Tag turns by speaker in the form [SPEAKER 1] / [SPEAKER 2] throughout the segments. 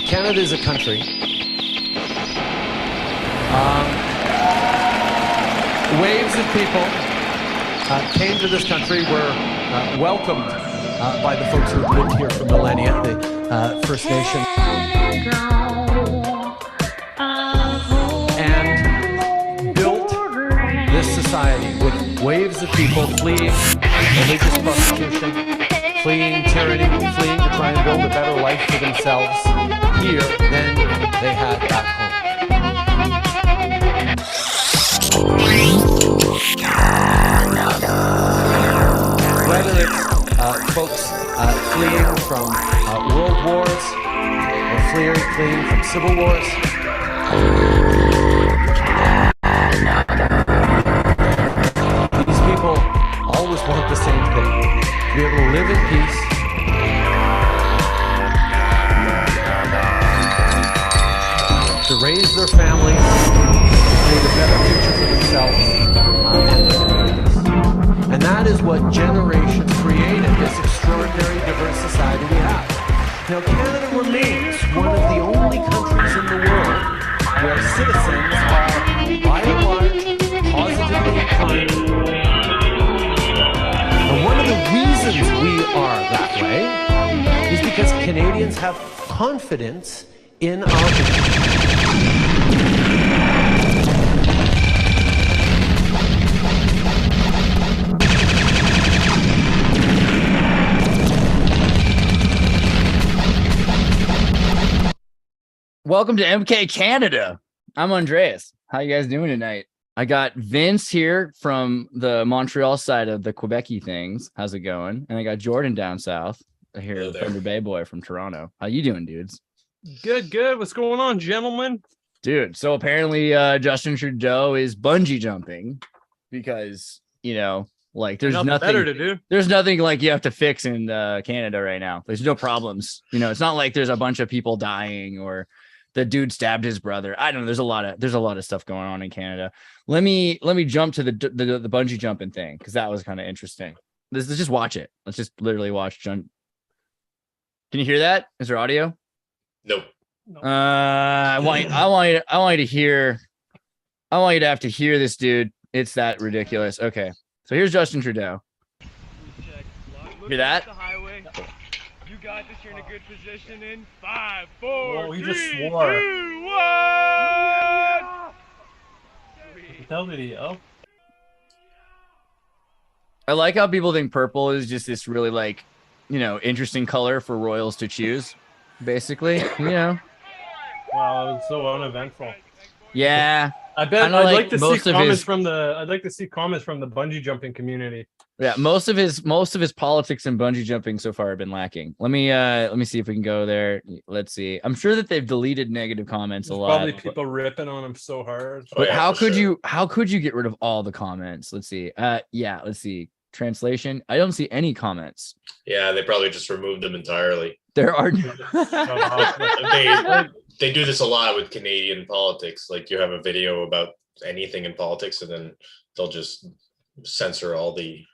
[SPEAKER 1] Canada is a country. Waves of people came to this country, were welcomed by the folks who have lived here for millennia, the First Nation. And built this society with waves of people fleeing religious persecution, fleeing tyranny, fleeing to try and build a better life for themselves here than they had back home. Whether it's folks fleeing from world wars or fleeing from civil wars, these people always want the same thing: to be able to live in peace, to raise their families, to create a better future for themselves and their communities. And that is what generations created, this extraordinary diverse society we have. Now, Canada remains one of the only countries in the world where citizens are, by and large, positively inclined. And one of the reasons we are that way is because Canadians have confidence in our
[SPEAKER 2] Welcome to Mkcanada. I'm Andreas. How you guys doing tonight? I got Vince here from the Montreal side of the Quebec-y things. How's it going? And I got Jordan down south here, the Thunder Bay boy from Toronto. How you doing, dudes?
[SPEAKER 3] Good, good. What's going on, gentlemen?
[SPEAKER 2] Dude, so apparently Justin Trudeau is bungee jumping because, you know, like there's nothing
[SPEAKER 3] better to do.
[SPEAKER 2] There's nothing like you have to fix in Canada right now. There's no problems. You know, it's not like there's a bunch of people dying or the dude stabbed his brother. I don't know. There's a lot of stuff going on in Canada. Let me jump to the bungee jumping thing because that was kind of interesting. Let's just watch it. Let's just literally watch. Can you hear that? Is there audio?
[SPEAKER 4] Nope.
[SPEAKER 2] I want you to hear. I want you to have to hear this, dude. It's that ridiculous. Okay, so here's Justin Trudeau. Hear that?
[SPEAKER 5] You got this. You're in a good position. In 5, 4,
[SPEAKER 3] he
[SPEAKER 5] 3,
[SPEAKER 3] just swore.
[SPEAKER 5] 2, 1.
[SPEAKER 3] Tell video.
[SPEAKER 2] I like how people think purple is just this really like, you know, interesting color for royals to choose. Basically, you know.
[SPEAKER 3] Wow, it was so uneventful.
[SPEAKER 2] Yeah,
[SPEAKER 3] I bet
[SPEAKER 2] I'd
[SPEAKER 3] like to see comments from the. I'd like to see comments from the bungee jumping community.
[SPEAKER 2] Yeah, most of his politics and bungee jumping so far have been lacking. Let me see if we can go there. Let's see. I'm sure that they've deleted negative comments a lot.
[SPEAKER 3] Probably people ripping on him so hard.
[SPEAKER 2] But how could you get rid of all the comments? Let's see. Yeah, let's see. Translation. I don't see any comments.
[SPEAKER 4] Yeah, they probably just removed them entirely.
[SPEAKER 2] There are
[SPEAKER 4] they do this a lot with Canadian politics. Like you have a video about anything in politics and then they'll just censor all the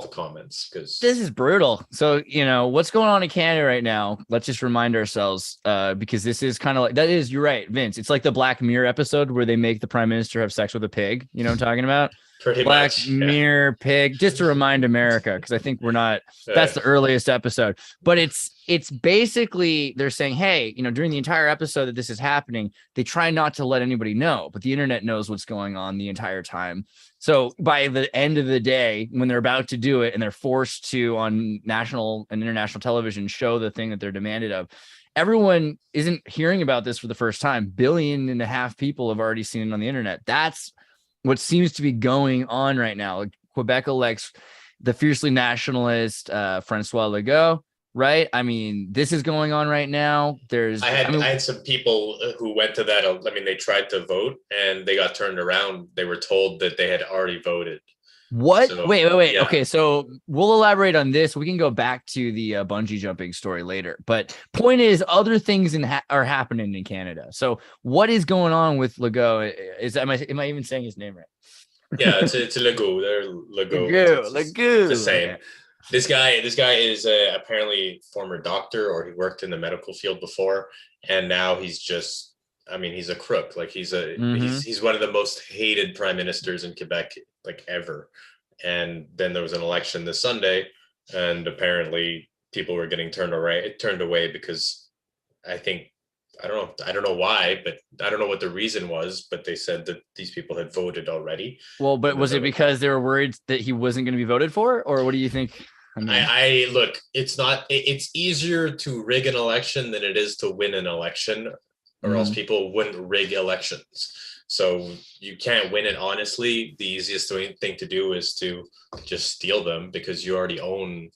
[SPEAKER 4] comments because
[SPEAKER 2] this is brutal. So, you know, what's going on in Canada right now? Let's just remind ourselves because this is kind of like that is, you're right, Vince. It's like the Black Mirror episode where they make the prime minister have sex with a pig. You know what I'm talking about?
[SPEAKER 4] Pretty
[SPEAKER 2] Black
[SPEAKER 4] much,
[SPEAKER 2] Mirror pig, just to remind America, because I think we're not, that's the earliest episode, but it's basically they're saying, hey, you know, during the entire episode that this is happening, they try not to let anybody know, but the internet knows what's going on the entire time. So by the end of the day, when they're about to do it and they're forced to on national and international television show the thing that they're demanded of, everyone isn't hearing about this for the first time. 1.5 billion people have already seen it on the internet. That's what seems to be going on right now. Like Quebec elects the fiercely nationalist François Legault, right? I mean, this is going on right now. I
[SPEAKER 4] had some people who went to that. I mean, they tried to vote and they got turned around. They were told that they had already voted.
[SPEAKER 2] What?
[SPEAKER 4] So,
[SPEAKER 2] wait.
[SPEAKER 4] yeah.
[SPEAKER 2] Okay, so we'll elaborate on this. We can go back to the bungee jumping story later. But point is, other things are happening in Canada. So what is going on with Legault? Am I even saying his name right?
[SPEAKER 4] Yeah, it's Legault. They're Legault.
[SPEAKER 2] Legault.
[SPEAKER 4] It's the same.
[SPEAKER 2] Okay.
[SPEAKER 4] This guy is apparently former doctor, or he worked in the medical field before, and now he's just, I mean, he's a crook. Like he's one of the most hated prime ministers in Quebec, like ever. And then there was an election this Sunday, and apparently people were getting turned away because I don't know why, but I don't know what the reason was, but they said that these people had voted already.
[SPEAKER 2] Well, but was it because they were worried that he wasn't going to be voted for, or what do you think? I mean,
[SPEAKER 4] I look, it's easier to rig an election than it is to win an election, or else people wouldn't rig elections. So you can't win it honestly. The easiest thing to do is to just steal them, because you already own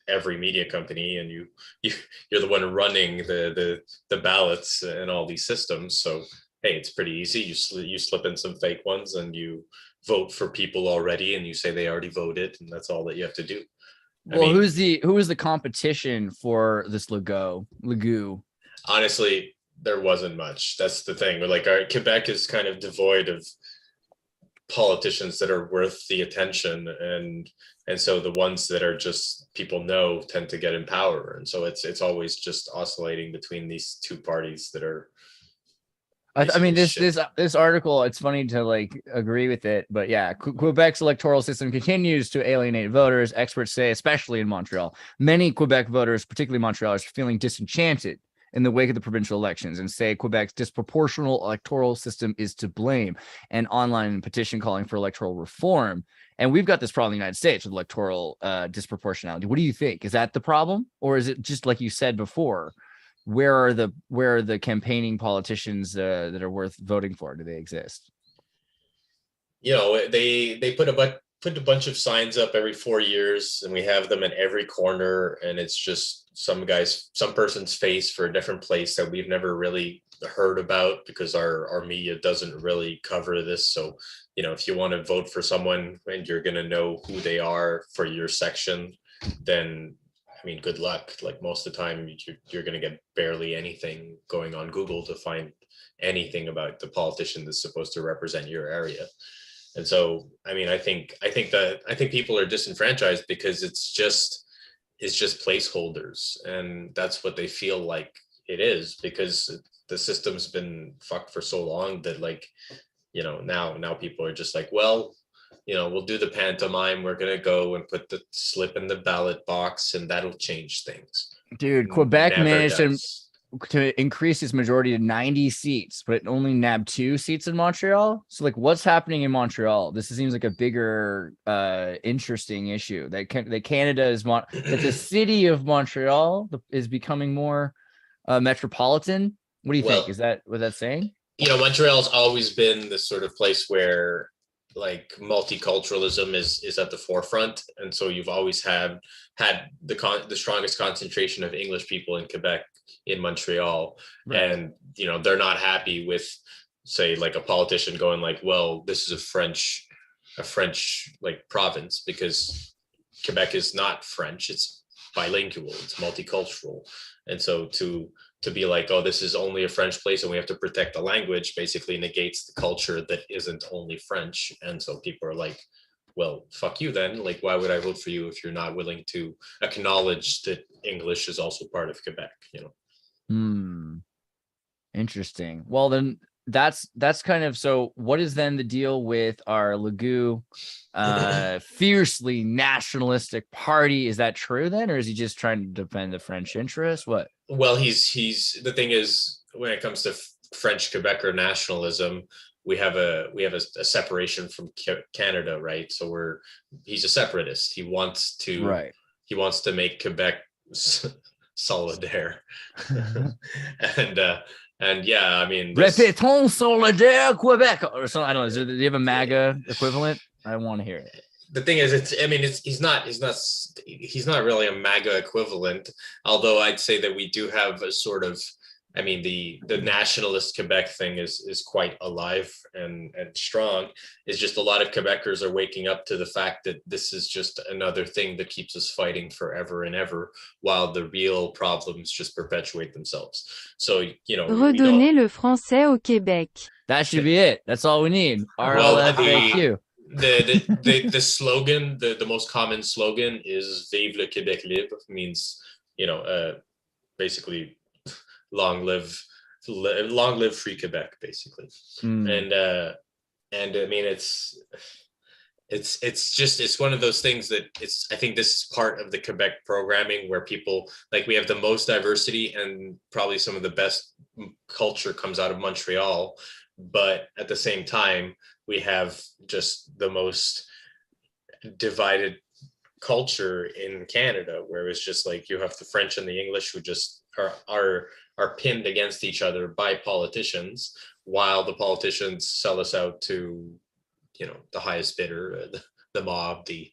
[SPEAKER 4] every media company, and you're the one running the ballots and all these systems. So hey, it's pretty easy. You slip in some fake ones, and you vote for people already, and you say they already voted, and that's all that you have to do.
[SPEAKER 2] Well, who is the competition for this Legault?
[SPEAKER 4] Honestly, there wasn't much. That's the thing. Like, Quebec is kind of devoid of politicians that are worth the attention, and so the ones that are just people know tend to get in power, and so it's always just oscillating between these two parties that are.
[SPEAKER 2] I mean, this article, it's funny to like agree with it, but yeah, Quebec's electoral system continues to alienate voters. Experts say, especially in Montreal, many Quebec voters, particularly Montrealers, are feeling disenchanted in the wake of the provincial elections, and say Quebec's disproportional electoral system is to blame. An online petition calling for electoral reform. And we've got this problem in the United States with electoral disproportionality. What do you think? Is that the problem? Or is it just like you said before? Where are the campaigning politicians that are worth voting for? Do they exist?
[SPEAKER 4] You know, they put a bunch of signs up every 4 years, and we have them in every corner, and it's just some person's face for a different place that we've never really heard about, because our media doesn't really cover this. So, you know, if you want to vote for someone and you're going to know who they are for your section, then I mean, good luck. Like, most of the time, you're going to get barely anything going on Google to find anything about the politician that's supposed to represent your area. And so, I mean, I think people are disenfranchised because it's just placeholders, and that's what they feel like it is, because the system's been fucked for so long that, like, you know, now people are just like, well, you know, we'll do the pantomime. We're going to go and put the slip in the ballot box, and that'll change things.
[SPEAKER 2] Dude, Quebec managed to increase its majority to 90 seats, but it only nabbed 2 seats in Montreal. So, like, what's happening in Montreal? This seems like a bigger, interesting issue. That Canada is that the city of Montreal is becoming more metropolitan. What do you think? Is that what that's saying?
[SPEAKER 4] You know, Montreal's always been this sort of place where, like, multiculturalism is at the forefront, and so you've always had the strongest concentration of English people in Quebec, in Montreal. Right. And you know, they're not happy with, say, like, a politician going like, well, this is a French like province, because Quebec is not French, it's bilingual, it's multicultural. And so to be like, oh, this is only a French place and we have to protect the language, basically negates the culture that isn't only French. And so people are like, well, fuck you then. Like, why would I vote for you if you're not willing to acknowledge that English is also part of Quebec, you know?
[SPEAKER 2] Interesting. Well, then that's kind of, so what is then the deal with our Legault fiercely nationalistic party? Is that true then, or is he just trying to defend the French interest? What?
[SPEAKER 4] Well, he's the thing is, when it comes to French Quebecer nationalism, we have a separation from Canada, right? So he's a separatist. He wants to make Quebec solidaire. And yeah, I mean,
[SPEAKER 2] Répétons solidaire Quebec or something. I don't know. Do you have a MAGA equivalent? I want to hear it.
[SPEAKER 4] The thing is, he's not really a MAGA equivalent, although I'd say that we do have a sort of, I mean, the nationalist Quebec thing is quite alive and strong. It's just a lot of Quebecers are waking up to the fact that this is just another thing that keeps us fighting forever and ever, while the real problems just perpetuate themselves. So, you know,
[SPEAKER 6] redonner le français au Québec.
[SPEAKER 2] That should be it. That's all we need. RLFAQ.
[SPEAKER 4] The slogan, the most common slogan is "Vive le Québec libre," means, basically long live free Quebec, basically. And I mean, it's one of those things that I think this is part of the Quebec programming, where people, like, we have the most diversity and probably some of the best culture comes out of Montreal, but at the same time we have just the most divided culture in Canada, where it's just like you have the French and the English who just are pinned against each other by politicians, while the politicians sell us out to, the highest bidder, the mob, the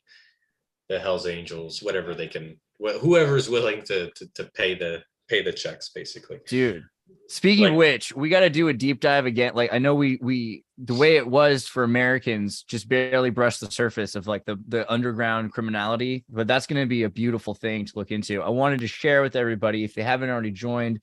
[SPEAKER 4] Hells Angels, whatever they can, whoever is willing to pay the checks, basically.
[SPEAKER 2] Dude, speaking of which, we got to do a deep dive again. Like, I know we the way it was for Americans just barely brushed the surface of like the underground criminality, but that's going to be a beautiful thing to look into. I wanted to share with everybody, if they haven't already joined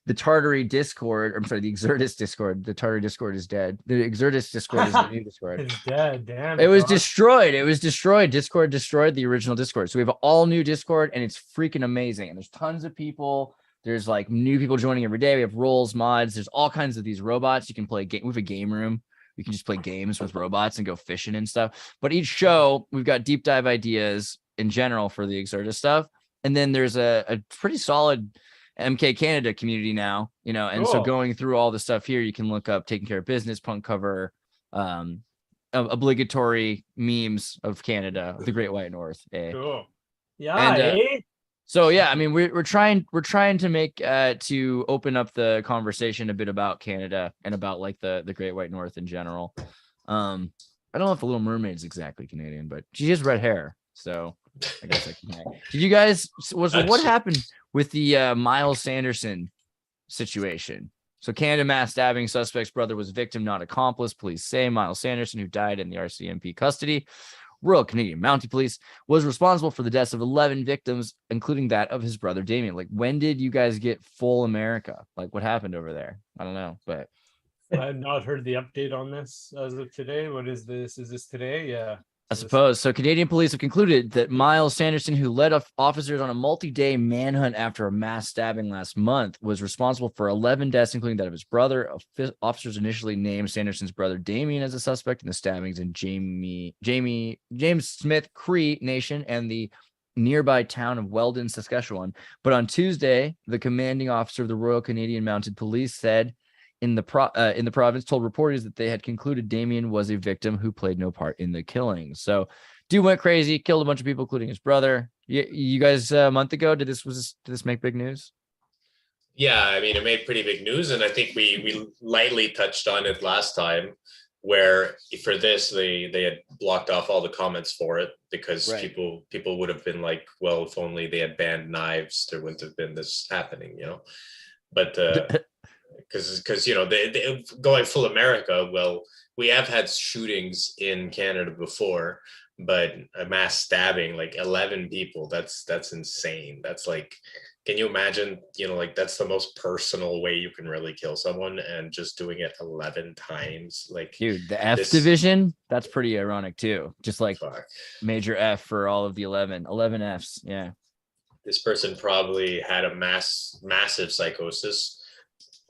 [SPEAKER 2] the Tartary Discord, I'm sorry, the Xirtus Discord. The Tartary Discord is dead. The Xirtus Discord is the new Discord.
[SPEAKER 3] It's dead. Damn.
[SPEAKER 2] It was destroyed. It was destroyed. Discord destroyed the original Discord. So we have an all new Discord, and it's freaking amazing. And there's tons of people. There's like new people joining every day. We have roles, mods. There's all kinds of these robots. You can play game. We have a game room. You can just play games with robots and go fishing and stuff. But each show, we've got deep dive ideas in general for the Xirtus stuff. And then there's a pretty solid Mkcanada community now, and
[SPEAKER 3] cool.
[SPEAKER 2] So going through all the stuff here, you can look up Taking Care of Business, Punk Cover, obligatory memes of Canada, the Great White North.
[SPEAKER 3] Cool. Yeah.
[SPEAKER 2] And, so yeah, I mean, we're trying to make to open up the conversation a bit about Canada and about like the Great White North in general. I don't know if the Little Mermaid's exactly Canadian, but she has red hair, so I guess I can. Did you guys? What happened with the Miles Sanderson situation? So Canada mass stabbing suspect's brother was victim, not accomplice. Police say Miles Sanderson, who died in the RCMP custody, Royal Canadian Mounted Police, was responsible for the deaths of 11 victims, including that of his brother Damien. Like, when did you guys get full America? Like, what happened over there? I don't know, but
[SPEAKER 3] I have not heard the update on this as of today. What is this? Is this today? Yeah.
[SPEAKER 2] I suppose. So Canadian police have concluded that Miles Sanderson, who led officers on a multi-day manhunt after a mass stabbing last month, was responsible for 11 deaths, including that of his brother. Officers initially named Sanderson's brother Damien as a suspect in the stabbings in James Smith Cree Nation and the nearby town of Weldon, Saskatchewan. But on Tuesday, the commanding officer of the Royal Canadian Mounted Police said in the province told reporters that they had concluded Damien was a victim who played no part in the killing. So dude went crazy, killed a bunch of people, including his brother. You guys, a month ago, did this make big news?
[SPEAKER 4] Yeah, I mean, it made pretty big news, and I think we lightly touched on it last time, where for this they had blocked off all the comments for it because
[SPEAKER 2] right.
[SPEAKER 4] people would have been like, well, if only they had banned knives, there wouldn't have been this happening, But because they going full America. Well, we have had shootings in Canada before, but a mass stabbing, like 11 people, that's insane. That's like, can you imagine, like, that's the most personal way you can really kill someone, and just doing it 11 times. Like,
[SPEAKER 2] dude, the F division, that's pretty ironic too. Just like major F for all of the 11 Fs. Yeah.
[SPEAKER 4] This person probably had a massive psychosis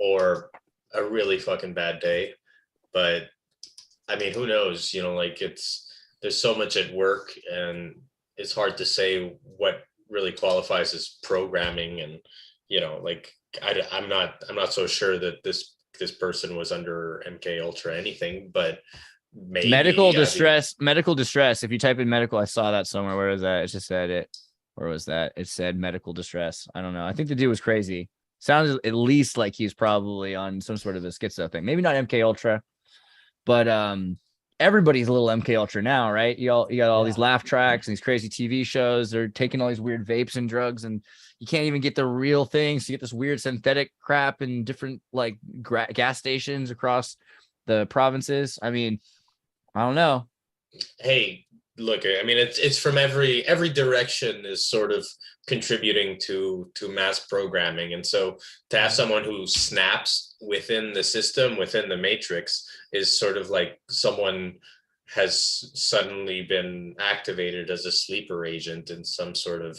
[SPEAKER 4] or a really fucking bad day. But I mean, who knows, like, there's so much at work, and it's hard to say what really qualifies as programming. And, like, I'm not so sure that this person was under MK Ultra or anything, but maybe medical distress.
[SPEAKER 2] If you type in medical, I saw that somewhere. Where was that? It just said it. Where was that? It said medical distress. I don't know. I think the dude was crazy. Sounds at least like he's probably on some sort of a schizo thing. Maybe not MK Ultra, but everybody's a little MK Ultra now, right? You got all these laugh tracks and these crazy TV shows. They're taking all these weird vapes and drugs, and you can't even get the real things. You get this weird synthetic crap in different like gas stations across the provinces. I mean, I don't know.
[SPEAKER 4] Hey, look, I mean, it's from every direction is sort of contributing to mass programming. And so to have someone who snaps within the system, within the matrix, is sort of like someone has suddenly been activated as a sleeper agent in some sort of,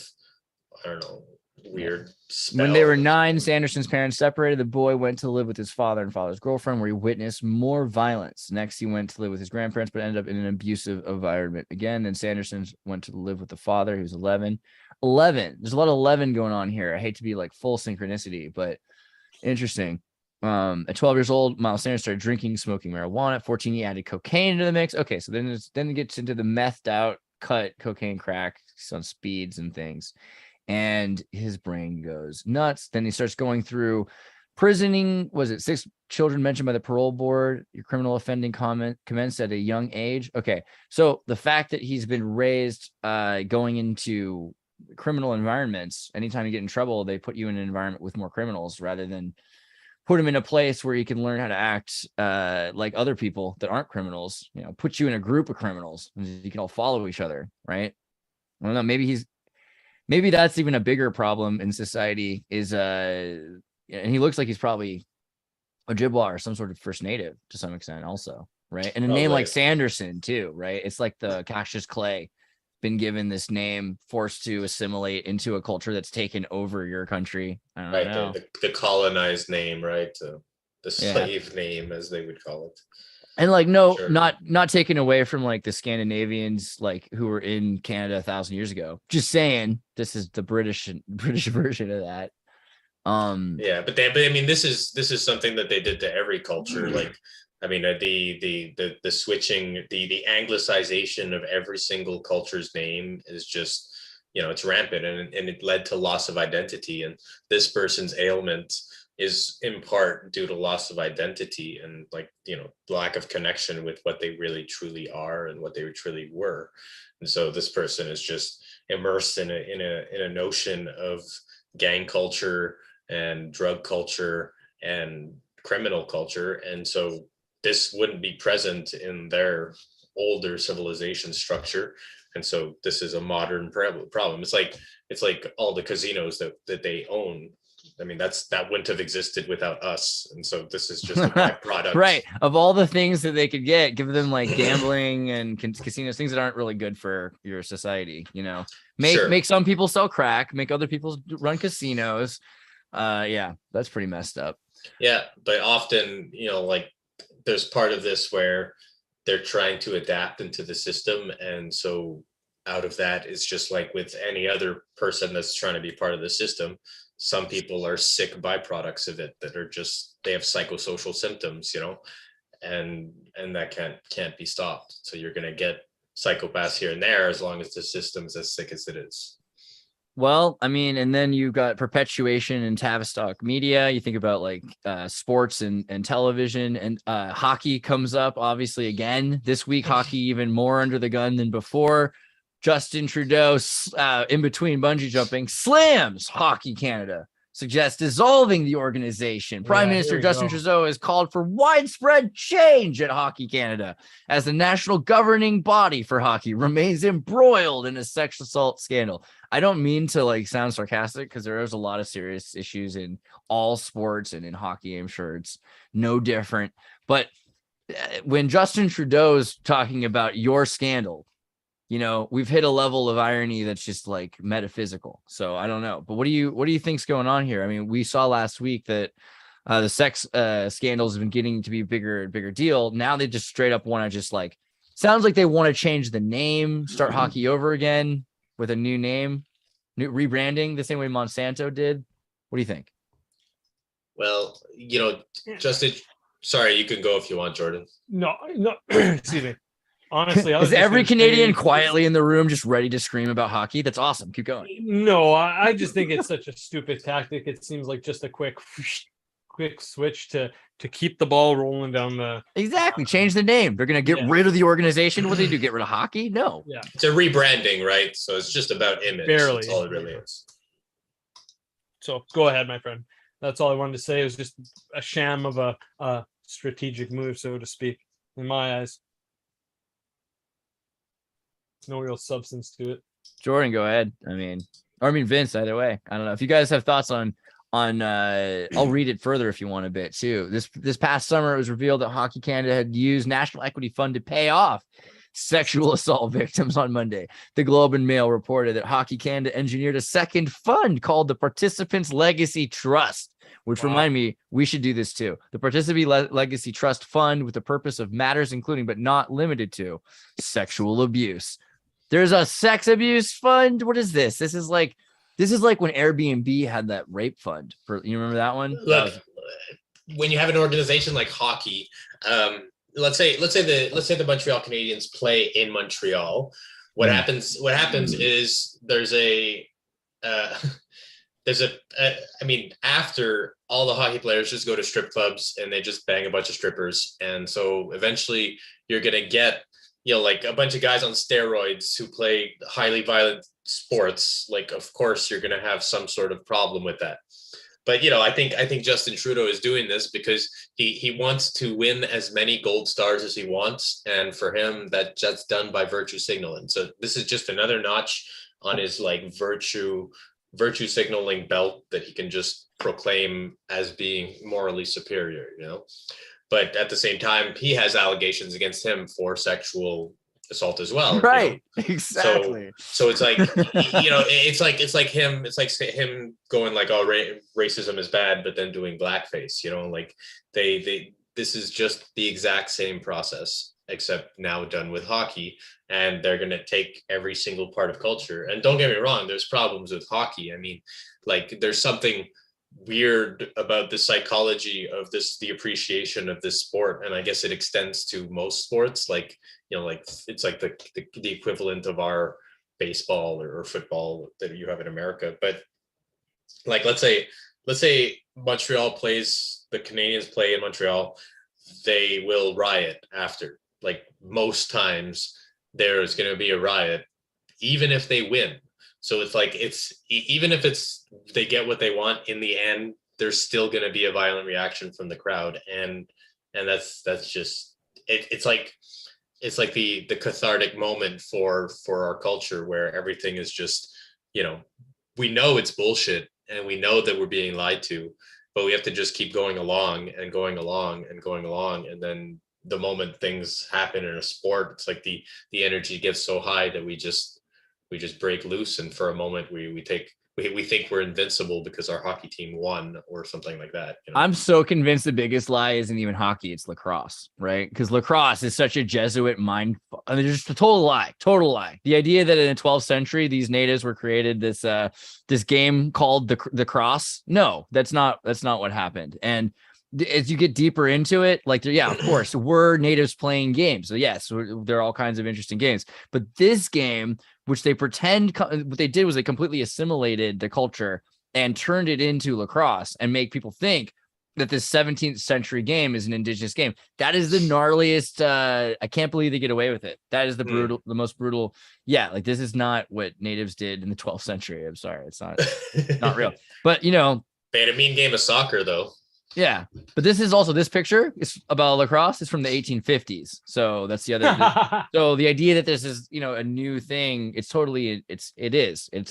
[SPEAKER 4] I don't know, weird spell.
[SPEAKER 2] When they were 9, Sanderson's parents separated. The boy went to live with his father and father's girlfriend, where he witnessed more violence. Next, he went to live with his grandparents, but ended up in an abusive environment again. Then Sanderson went to live with the father. He was 11. 11. There's a lot of 11 going on here. I hate to be like full synchronicity, but interesting. At 12 years old, Miles Sanders started drinking, smoking marijuana. At 14, he added cocaine into the mix. Okay, so then it gets into the methed out cut cocaine crack on speeds and things. And his brain goes nuts. Then he starts going through prisoning. Was it 6 children mentioned by the parole board? Your criminal offending commenced at a young age. Okay. So the fact that he's been raised going into criminal environments, anytime you get in trouble, they put you in an environment with more criminals rather than put him in a place where he can learn how to act like other people that aren't criminals, put you in a group of criminals and you can all follow each other. Right. I don't know. Maybe that's even a bigger problem in society is, and he looks like he's probably Ojibwa or some sort of First Native to some extent also, right? And a name like Sanderson too, right? It's like the Cassius Clay been given this name, forced to assimilate into a culture that's taken over your country. I don't know.
[SPEAKER 4] The colonized name, right? The slave name, as they would call it.
[SPEAKER 2] And not taken away from like the Scandinavians, like who were in Canada 1,000 years ago. Just saying, this is the British version of that.
[SPEAKER 4] But I mean, this is something that they did to every culture. Like, I mean, the switching, the anglicization of every single culture's name is just, it's rampant, and it led to loss of identity. And this person's ailment is in part due to loss of identity and lack of connection with what they really truly are and what they truly were. And so this person is just immersed in a notion of gang culture and drug culture and criminal culture. And so this wouldn't be present in their older civilization structure. And so this is a modern problem. It's like all the casinos that they own. I mean, that wouldn't have existed without us. And so this is just a byproduct.
[SPEAKER 2] Right. Of all the things that they could give them like gambling and casinos, things that aren't really good for your society, make some people sell crack, make other people run casinos. That's pretty messed up.
[SPEAKER 4] Yeah. But often, there's part of this where they're trying to adapt into the system. And so out of that, it's just like with any other person that's trying to be part of the system, some people are sick byproducts of it that are just, they have psychosocial symptoms, and that can't be stopped. So you're going to get psychopaths here and there as long as the system's as sick as it is.
[SPEAKER 2] Well, I mean, and then you've got perpetuation in Tavistock media. You think about like sports and television, and hockey comes up obviously again this week. Hockey even more under the gun than before. Justin Trudeau, in between bungee jumping, slams Hockey Canada, suggests dissolving the organization. Prime Minister Justin Trudeau has called for widespread change at Hockey Canada as the national governing body for hockey remains embroiled in a sexual assault scandal. I don't mean to sound sarcastic, because there is a lot of serious issues in all sports, and in hockey, I'm sure it's no different. But when Justin Trudeau's talking about your scandal, we've hit a level of irony that's just like metaphysical. So I don't know, but what do you think's going on here? I mean, we saw last week that the sex scandals have been getting to be a bigger and bigger deal. Now they just straight up want to just sounds like they want to change the name, start hockey over again with a new name, new rebranding, the same way Monsanto did. What do you think?
[SPEAKER 4] Well, Justin, sorry, you can go if you want, Jordan.
[SPEAKER 3] No, excuse me. Honestly,
[SPEAKER 2] is every Canadian quietly in the room just ready to scream about hockey? That's awesome. Keep going.
[SPEAKER 3] No, I just think it's such a stupid tactic. It seems like just a quick switch to keep the ball rolling down the.
[SPEAKER 2] Exactly. Change the name. They're going to get rid of the organization. What do they do? Get rid of hockey? No.
[SPEAKER 3] Yeah.
[SPEAKER 4] It's a rebranding, right? So it's just about image.
[SPEAKER 3] Barely.
[SPEAKER 4] That's all it really is.
[SPEAKER 3] So go ahead, my friend. That's all I wanted to say. It was just a sham of a strategic move, so to speak, in my eyes. No real substance to it.
[SPEAKER 2] Jordan, go ahead. I mean, Vince, either way. I don't know if you guys have thoughts on I'll read it further if you want a bit too. This past summer, it was revealed that Hockey Canada had used National Equity Fund to pay off sexual assault victims on Monday. The Globe and Mail reported that Hockey Canada engineered a second fund called the Participants Legacy Trust, which remind me, we should do this too. The Participant Legacy Trust Fund with the purpose of matters including, but not limited to, sexual abuse. There's a sex abuse fund. What is this? This is like when Airbnb had that rape fund. You remember that one?
[SPEAKER 4] Look, when you have an organization like hockey, let's say the Montreal Canadiens play in Montreal. What happens is after all the hockey players just go to strip clubs and they just bang a bunch of strippers, and so eventually you're gonna get, like a bunch of guys on steroids who play highly violent sports. Like, of course, you're going to have some sort of problem with that. But, I think Justin Trudeau is doing this because he wants to win as many gold stars as he wants. And for him, that's done by virtue signaling. So this is just another notch on his like virtue signaling belt that he can just proclaim as being morally superior, But at the same time, he has allegations against him for sexual assault as well.
[SPEAKER 2] Right. Exactly.
[SPEAKER 4] So it's like, it's like him going like, oh, racism is bad, but then doing blackface, like this is just the exact same process, except now done with hockey. And they're going to take every single part of culture. And don't get me wrong, there's problems with hockey. I mean, like there's something weird about the psychology of the appreciation of this sport, and I guess it extends to most sports, like like it's like the equivalent of our baseball or football that you have in America. But like let's say Montreal plays, the Canadiens play in Montreal, they will riot after. Like most times there's going to be a riot even if they win. So it's like, even if they get what they want, in the end, there's still going to be a violent reaction from the crowd. And that's just, it's like the cathartic moment for our culture, where everything is just, we know it's bullshit and we know that we're being lied to, but we have to just keep going along and going along and going along. And then the moment things happen in a sport, it's like the energy gets so high that we just break loose, and for a moment we think we're invincible because our hockey team won or something like that.
[SPEAKER 2] I'm so convinced the biggest lie isn't even hockey, it's lacrosse, right? Because lacrosse is such a Jesuit mind. I mean, just a total lie. The idea that in the 12th century these natives were created this game called the cross. No, that's not what happened. And as you get deeper into it, like, of course, we're natives playing games. So yes, there are all kinds of interesting games. But this game, which they pretend, what they did was they completely assimilated the culture and turned it into lacrosse and make people think that this 17th century game is an Indigenous game. That is the gnarliest. I can't believe they get away with it. That is the most brutal. Yeah, like this is not what natives did in the 12th century. I'm sorry, it's not real. But they
[SPEAKER 4] had a mean game of soccer though.
[SPEAKER 2] Yeah, but this picture is about lacrosse. It's from the 1850s, so that's the other. So the idea that this is a new thing, it's a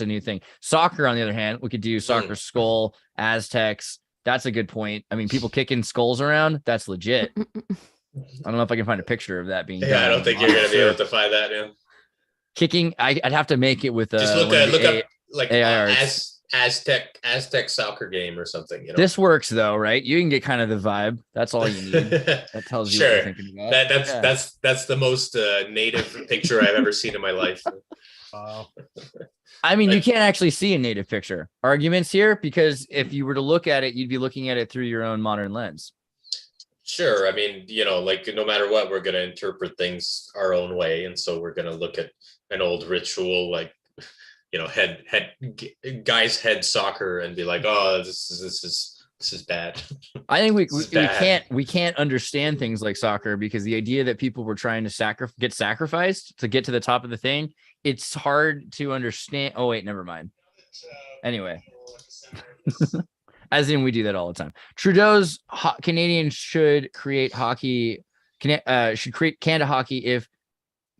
[SPEAKER 2] new thing. Soccer, on the other hand, we could do soccer skull, Aztecs. That's a good point. I mean, people kicking skulls around, that's legit. I don't know if I can find a picture of that being.
[SPEAKER 4] Yeah, I don't think you're gonna be able to find that. Yeah.
[SPEAKER 2] Kicking, I'd have to make it with
[SPEAKER 4] just look up like
[SPEAKER 2] AIRs.
[SPEAKER 4] Aztec soccer game or something.
[SPEAKER 2] This works though, right? You can get kind of the vibe. That's all you need. That tells you what you're thinking about.
[SPEAKER 4] That's the most native picture I've ever seen in my life.
[SPEAKER 3] Wow.
[SPEAKER 2] I mean, you can't actually see a native picture. Arguments here, because if you were to look at it, you'd be looking at it through your own modern lens.
[SPEAKER 4] Sure. I mean, like no matter what, we're going to interpret things our own way. And so we're going to look at an old ritual, like, head soccer and be like, oh, this is bad.
[SPEAKER 2] I think we can't understand things like soccer because the idea that people were trying to get sacrificed to get to the top of the thing, it's hard to understand. Oh wait, never mind. Anyway, as in we do that all the time. Trudeau's Canadians should create hockey. Should create Canada hockey if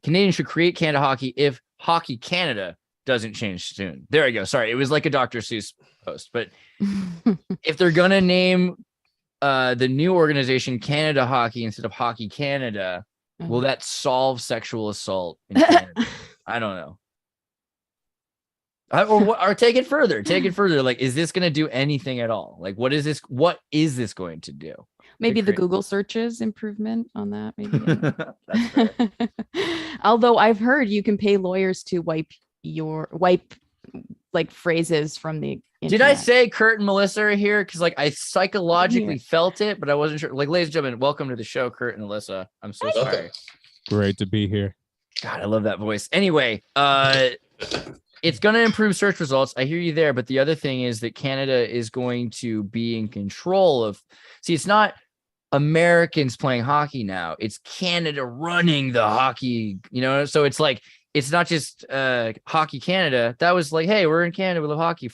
[SPEAKER 2] Canadians should create Canada hockey if Hockey Canada doesn't change soon. There we go. Sorry, it was like a Dr. Seuss post. But if they're gonna name the new organization Canada Hockey instead of Hockey Canada, Will that solve sexual assault in Canada? I don't know. Or take it further. Take it further. Like, is this going to do anything at all? Like, what is this? What is this going to do?
[SPEAKER 6] Maybe the Google searches improvement on that. Maybe.
[SPEAKER 2] That's fair.
[SPEAKER 6] Although I've heard you can pay lawyers to wipe like phrases from the internet.
[SPEAKER 2] Did I say Kurt and Melissa are here? Because like I psychologically felt it, but I wasn't sure. Like, ladies and gentlemen, welcome to the show, Kurt and Alyssa. I'm so sorry.
[SPEAKER 7] Great to be here.
[SPEAKER 2] God, I love that voice. Anyway, it's going to improve search results. I hear you there. But the other thing is that Canada is going to be in control of. See, it's not Americans playing hockey now. It's Canada running the hockey, So it's like, it's not just Hockey Canada. That was like, hey, we're in Canada. We love hockey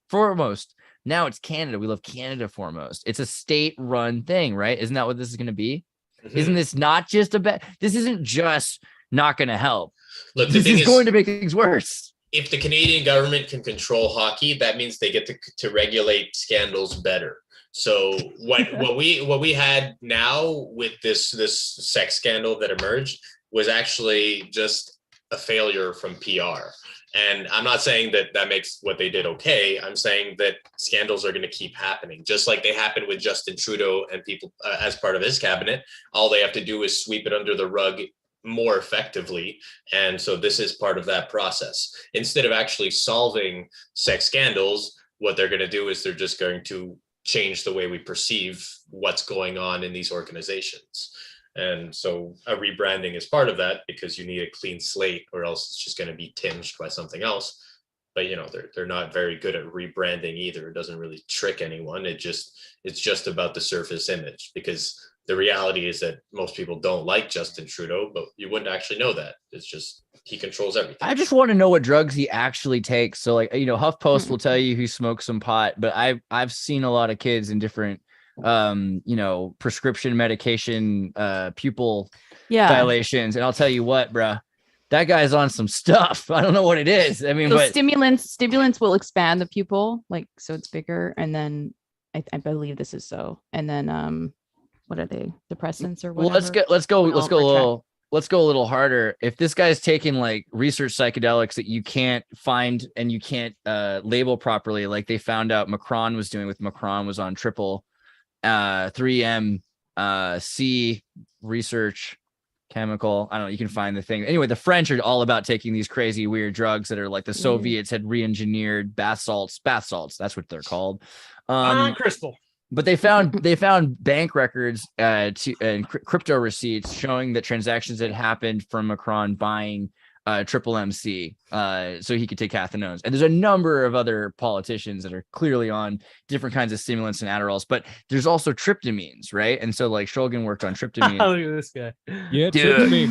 [SPEAKER 2] foremost. Now it's Canada. We love Canada foremost. It's a state-run thing, right? Isn't that what this is going to be? Mm-hmm. Isn't this not just this isn't just not going to help.
[SPEAKER 4] Look,
[SPEAKER 2] this is going to make things worse.
[SPEAKER 4] If the Canadian government can control hockey, that means they get to regulate scandals better. So what we had now with this sex scandal that emerged was actually just a failure from PR. And I'm not saying that makes what they did okay. I'm saying that scandals are going to keep happening, just like they happened with Justin Trudeau and people as part of his cabinet. All they have to do is sweep it under the rug more effectively. And so this is part of that process. Instead of actually solving sex scandals, what they're going to do is they're just going to change the way we perceive what's going on in these organizations. And so a rebranding is part of that, because you need a clean slate, or else it's just going to be tinged by something else. But they're not very good at rebranding either. It doesn't really trick anyone. It's just about the surface image, because the reality is that most people don't like Justin Trudeau, but you wouldn't actually know that. It's just he controls everything.
[SPEAKER 2] I just want to know what drugs he actually takes. So like, HuffPost will tell you he smokes some pot, but I've seen a lot of kids in different prescription medication pupil dilations, and I'll tell you what, bruh, that guy's on some stuff. I don't know what it is. I mean,
[SPEAKER 6] so
[SPEAKER 2] but
[SPEAKER 6] stimulants will expand the pupil, like, so it's bigger, and then I believe this is so, and then what are they, depressants or whatever?
[SPEAKER 2] Well, let's go a little harder. If this guy's taking like research psychedelics that you can't find and you can't label properly, like they found out Macron was doing with Macron was on triple 3M C research chemical. I don't know. You can find the thing. Anyway, the French are all about taking these crazy weird drugs that are like the Soviets had re-engineered bath salts. That's what they're called.
[SPEAKER 3] Crystal.
[SPEAKER 2] But they found bank records and crypto receipts showing that transactions had happened from Macron buying triple MC so he could take cathinones. And there's a number of other politicians that are clearly on different kinds of stimulants and Adderalls, but there's also tryptamines, right? And so like Shulgin worked on tryptamine.
[SPEAKER 3] Look at this guy.
[SPEAKER 7] Yeah,
[SPEAKER 2] dude.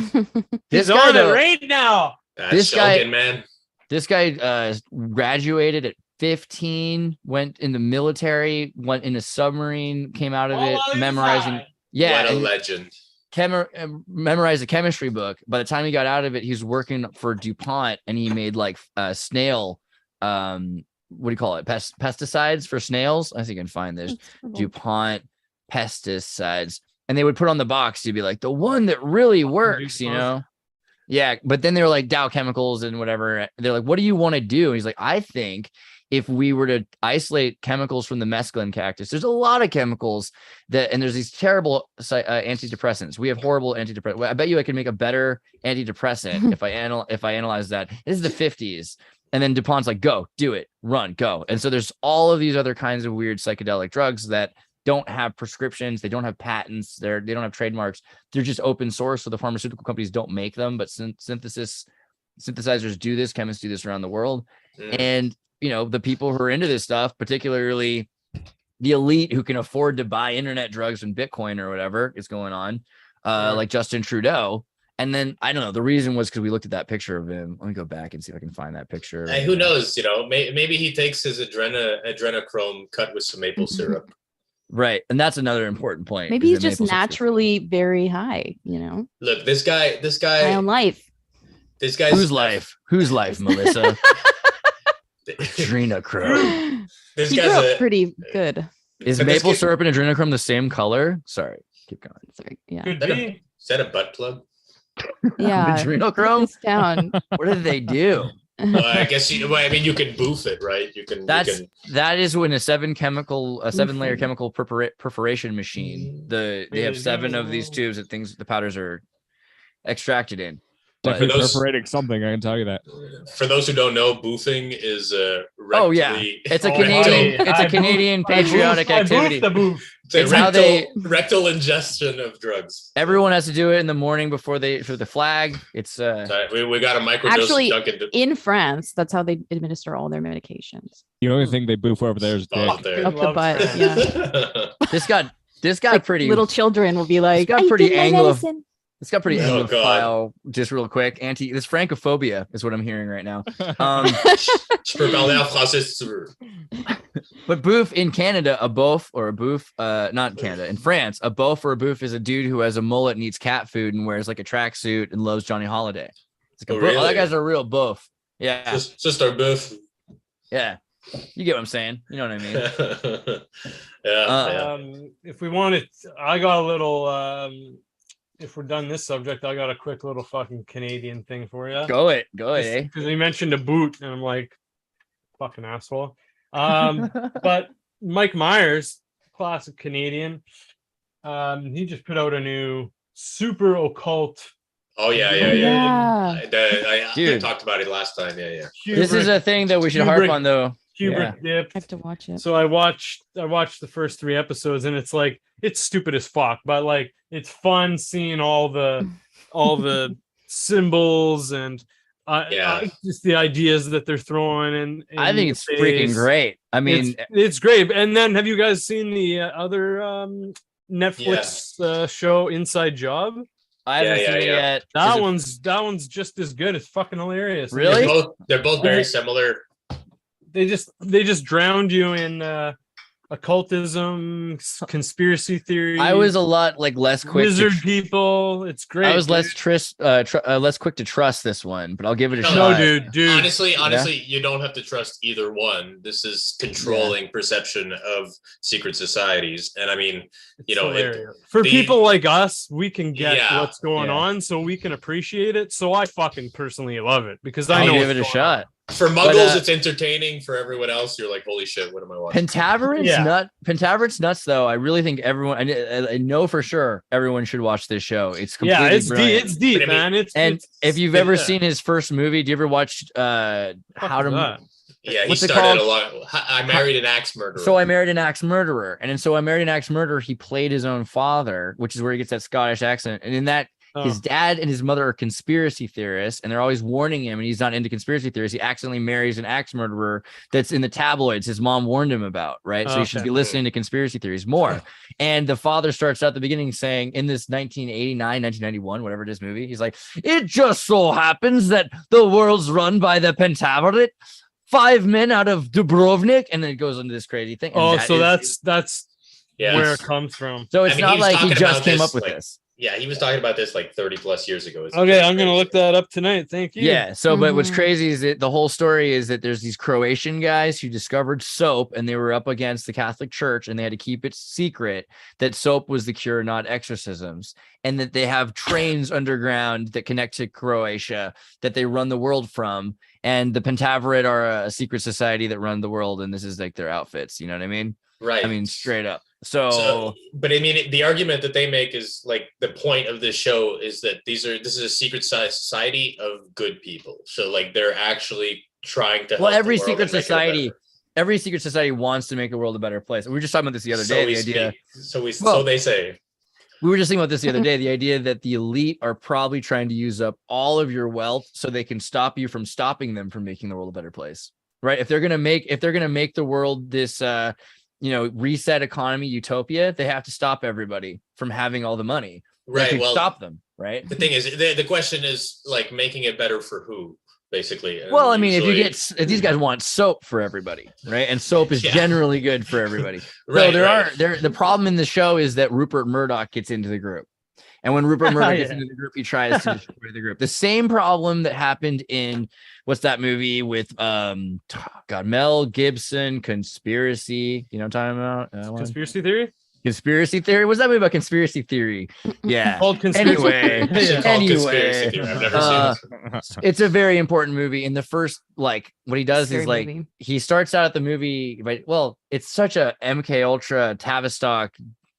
[SPEAKER 3] He's on it right now.
[SPEAKER 4] That's Shulgin, man.
[SPEAKER 2] This guy graduated at 15, went in the military, went in a submarine, came out of it memorizing. Yeah,
[SPEAKER 4] what a legend.
[SPEAKER 2] Memorized a chemistry book. By the time he got out of it, he was working for DuPont, and he made like snail what do you call it, pesticides for snails. I think I can find this. DuPont pesticides, and they would put on the box to be like the one that really works, yeah. But then they were like Dow Chemicals and whatever. They're like, what do you want to do? And he's like, I think if we were to isolate chemicals from the mescaline cactus, there's a lot of chemicals and there's these terrible antidepressants. We have horrible antidepressants. I bet you I can make a better antidepressant if I analyze that. This is the 50s. And then DuPont's like, go, do it, run, go. And so there's all of these other kinds of weird psychedelic drugs that don't have prescriptions. They don't have patents. They don't have trademarks. They're just open source. So the pharmaceutical companies don't make them, but synthesizers do this. Chemists do this around the world. And the people who are into this stuff, particularly the elite who can afford to buy internet drugs and Bitcoin or whatever is going on, like Justin Trudeau. And then, I don't know, the reason was because we looked at that picture of him. Let me go back and see if I can find that picture.
[SPEAKER 4] Hey, who knows, maybe he takes his adrenochrome cut with some maple syrup.
[SPEAKER 2] Right. And that's another important point.
[SPEAKER 6] Maybe he's just naturally very high,
[SPEAKER 4] Look, this guy
[SPEAKER 6] high on life.
[SPEAKER 4] This guy's
[SPEAKER 2] whose life, Melissa? Adrenochrome.
[SPEAKER 4] This
[SPEAKER 6] he
[SPEAKER 4] guy's
[SPEAKER 6] grew up pretty good.
[SPEAKER 2] Is maple syrup and adrenochrome the same color? Sorry, keep going.
[SPEAKER 6] Sorry, yeah.
[SPEAKER 3] Could be.
[SPEAKER 4] Is that a butt plug?
[SPEAKER 6] Yeah.
[SPEAKER 2] Adrenochrome?
[SPEAKER 6] This down.
[SPEAKER 2] What did they do?
[SPEAKER 4] Well, I guess you can boof it, right? You can.
[SPEAKER 2] That is when a 7-layer
[SPEAKER 6] Boofing.
[SPEAKER 2] chemical perforation machine. They have 7 of these tubes that the powders are extracted in. But
[SPEAKER 7] Definitely perforating something, I can tell you that.
[SPEAKER 4] For those who don't know, boofing is
[SPEAKER 2] oh yeah, it's a Canadian patriotic activity.
[SPEAKER 4] It's
[SPEAKER 2] how
[SPEAKER 4] rectal ingestion of drugs.
[SPEAKER 2] Everyone has to do it in the morning for the flag. It's
[SPEAKER 4] we got a microdose.
[SPEAKER 6] Actually, in France, that's how they administer all their medications.
[SPEAKER 7] The only thing they boof over there is dick.
[SPEAKER 6] Up the butt. Yeah.
[SPEAKER 2] This got pretty.
[SPEAKER 6] Little children will be like,
[SPEAKER 2] got pretty Anglo. It's got pretty
[SPEAKER 4] Oh,
[SPEAKER 2] Anglophile, just real quick. This Francophobia is what I'm hearing right now. But boof in Canada, a beauf or a boof, not in Canada, in France, a beauf or a boof is a dude who has a mullet and eats cat food and wears like a tracksuit and loves Johnny Holiday. It's like
[SPEAKER 4] really?
[SPEAKER 2] that guy's a real beauf. Yeah.
[SPEAKER 4] Just our boof.
[SPEAKER 2] Yeah. You get what I'm saying. You know what I mean?
[SPEAKER 4] Yeah.
[SPEAKER 3] If we want it, I got a little... if we're done this subject, I got a quick little fucking Canadian thing for you.
[SPEAKER 2] Go it.
[SPEAKER 3] Because he mentioned a boot, and I'm like, fucking asshole. But Mike Myers, classic Canadian, he just put out a new super occult.
[SPEAKER 4] Oh yeah. I talked about it last time. Yeah.
[SPEAKER 2] This is a thing that we should harp on, though.
[SPEAKER 3] Hubert Dip.
[SPEAKER 6] I have to watch it.
[SPEAKER 3] So I watched the first 3 episodes, and it's like it's stupid as fuck, but like it's fun seeing all the symbols and just the ideas that they're throwing. And
[SPEAKER 2] I think it's freaking great. I mean,
[SPEAKER 3] it's great. And then have you guys seen the other Netflix show Inside Job?
[SPEAKER 2] I haven't seen it yet.
[SPEAKER 3] That one's just as good. It's fucking hilarious.
[SPEAKER 2] Really?
[SPEAKER 4] They're both very similar.
[SPEAKER 3] They just drowned you in occultism, conspiracy theory.
[SPEAKER 2] I was a lot less quick.
[SPEAKER 3] Wizard people. It's great.
[SPEAKER 2] I was less quick to trust this one, but I'll give it a shot.
[SPEAKER 3] No, dude.
[SPEAKER 4] Honestly, you don't have to trust either one. This is controlling perception of secret societies, and I mean, for people like us, we can get what's going on, so we can appreciate it. So I fucking personally love it because I know
[SPEAKER 2] give it a shot.
[SPEAKER 4] For muggles, it's entertaining. For everyone else, you're like, holy shit, what am I watching?
[SPEAKER 2] Pentaverant's nuts, though. I really think everyone, I know for sure everyone should watch this show. It's completely brilliant.
[SPEAKER 3] It's deep, man.
[SPEAKER 2] If you've ever seen his first movie, do you ever watch How to...
[SPEAKER 4] Yeah, he started a lot. I Married an Axe Murderer.
[SPEAKER 2] So I Married an Axe Murderer. And in So I Married an Axe Murderer, he played his own father, which is where he gets that Scottish accent. And in that, his dad and his mother are conspiracy theorists, and they're always warning him, and he's not into conspiracy theories. He accidentally marries an axe murderer that's in the tabloids his mom warned him about, right? So you should be listening to conspiracy theories more. And the father starts out at the beginning saying, in this 1989, 1991, whatever it is movie, he's like, it just so happens that the world's run by the Pentaverate, 5 men out of Dubrovnik, and then it goes into this crazy thing.
[SPEAKER 3] That's where it comes from.
[SPEAKER 2] So it's not like he just came up with this.
[SPEAKER 4] Yeah, he was talking about this like 30 plus years ago.
[SPEAKER 3] Okay, I'm going to look that up tonight. Thank you.
[SPEAKER 2] Yeah, so but what's crazy is that the whole story is that there's these Croatian guys who discovered soap, and they were up against the Catholic Church, and they had to keep it secret that soap was the cure, not exorcisms, and that they have trains underground that connect to Croatia that they run the world from, and the Pentaverate are a secret society that run the world, and this is like their outfits. You know what I mean?
[SPEAKER 4] Right.
[SPEAKER 2] I mean, straight up.
[SPEAKER 4] But I mean, the argument that they make is like the point of this show is that this is a secret society of good people. So like they're actually trying to.
[SPEAKER 2] Well, every secret society wants to make the world a better place. We were just talking about this the other day.
[SPEAKER 4] So they say.
[SPEAKER 2] We were just thinking about this the other day. The idea that the elite are probably trying to use up all of your wealth so they can stop you from stopping them from making the world a better place, right? If they're gonna make the world this. Reset economy utopia, they have to stop everybody from having all the money.
[SPEAKER 4] Right.
[SPEAKER 2] Well, stop them. Right.
[SPEAKER 4] The thing is, the question is like making it better for who, basically. And
[SPEAKER 2] well, I mean, if these guys want soap for everybody, right? And soap is generally good for everybody.
[SPEAKER 4] Right.
[SPEAKER 2] So the problem in the show is that Rupert Murdoch gets into the group. And when Rupert Murdoch gets into the group, he tries to destroy the group. The same problem that happened in what's that movie with Mel Gibson, Conspiracy? You know what I'm talking about?
[SPEAKER 3] Conspiracy Theory?
[SPEAKER 2] Conspiracy theory? What's that movie about conspiracy theory? Yeah.
[SPEAKER 3] Called conspiracy.
[SPEAKER 2] Anyway,
[SPEAKER 4] It's called Conspiracy Theory. I've never seen it.
[SPEAKER 2] it's a very important movie. In the first, like, what he does
[SPEAKER 6] Scary
[SPEAKER 2] is like
[SPEAKER 6] movie.
[SPEAKER 2] he starts out at the movie, but well, it's such a MK Ultra Tavistock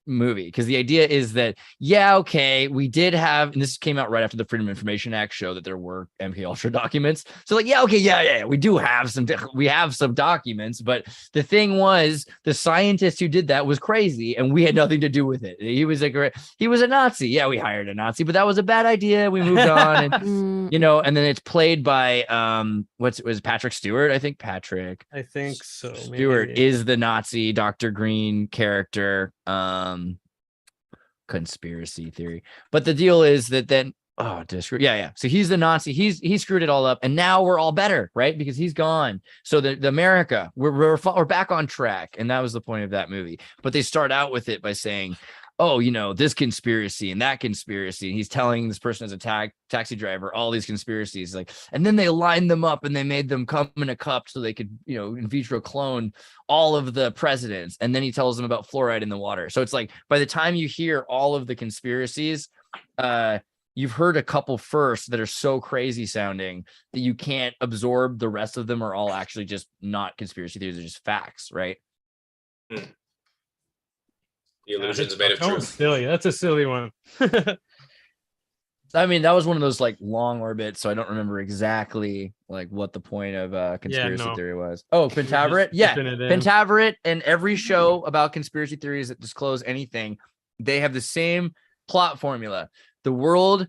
[SPEAKER 2] movie because the idea is that okay, we did have, and this came out right after the Freedom of Information Act show that there were MK Ultra documents. So like, we do have some documents, but the thing was the scientist who did that was crazy and we had nothing to do with it. He was a Nazi. Yeah, we hired a Nazi, but that was a bad idea. We moved on, and and then it's played by was Patrick Stewart? I think
[SPEAKER 3] So.
[SPEAKER 2] Stewart
[SPEAKER 3] maybe.
[SPEAKER 2] is the Nazi Dr. Green character. Conspiracy theory, but the deal is that then so he's the Nazi, he screwed it all up, and now we're all better, right? Because he's gone. So the America, we're back on track, and that was the point of that movie. But they start out with it by saying, this conspiracy and that conspiracy. And he's telling this person as a taxi driver all these conspiracies, like, and then they lined them up and they made them come in a cup so they could, in vitro clone all of the presidents. And then he tells them about fluoride in the water. So it's like, by the time you hear all of the conspiracies, you've heard a couple first that are so crazy sounding that you can't absorb the rest of them are all actually just not conspiracy theories. They're just facts, right?
[SPEAKER 4] The illusions made of truth.
[SPEAKER 3] Silly. That's a silly one.
[SPEAKER 2] I mean, that was one of those like long orbits, so I don't remember exactly like what the point of conspiracy theory was. Oh, Pentaveret? Yeah, Pentaveret and every show about conspiracy theories that disclose anything, they have the same plot formula. The world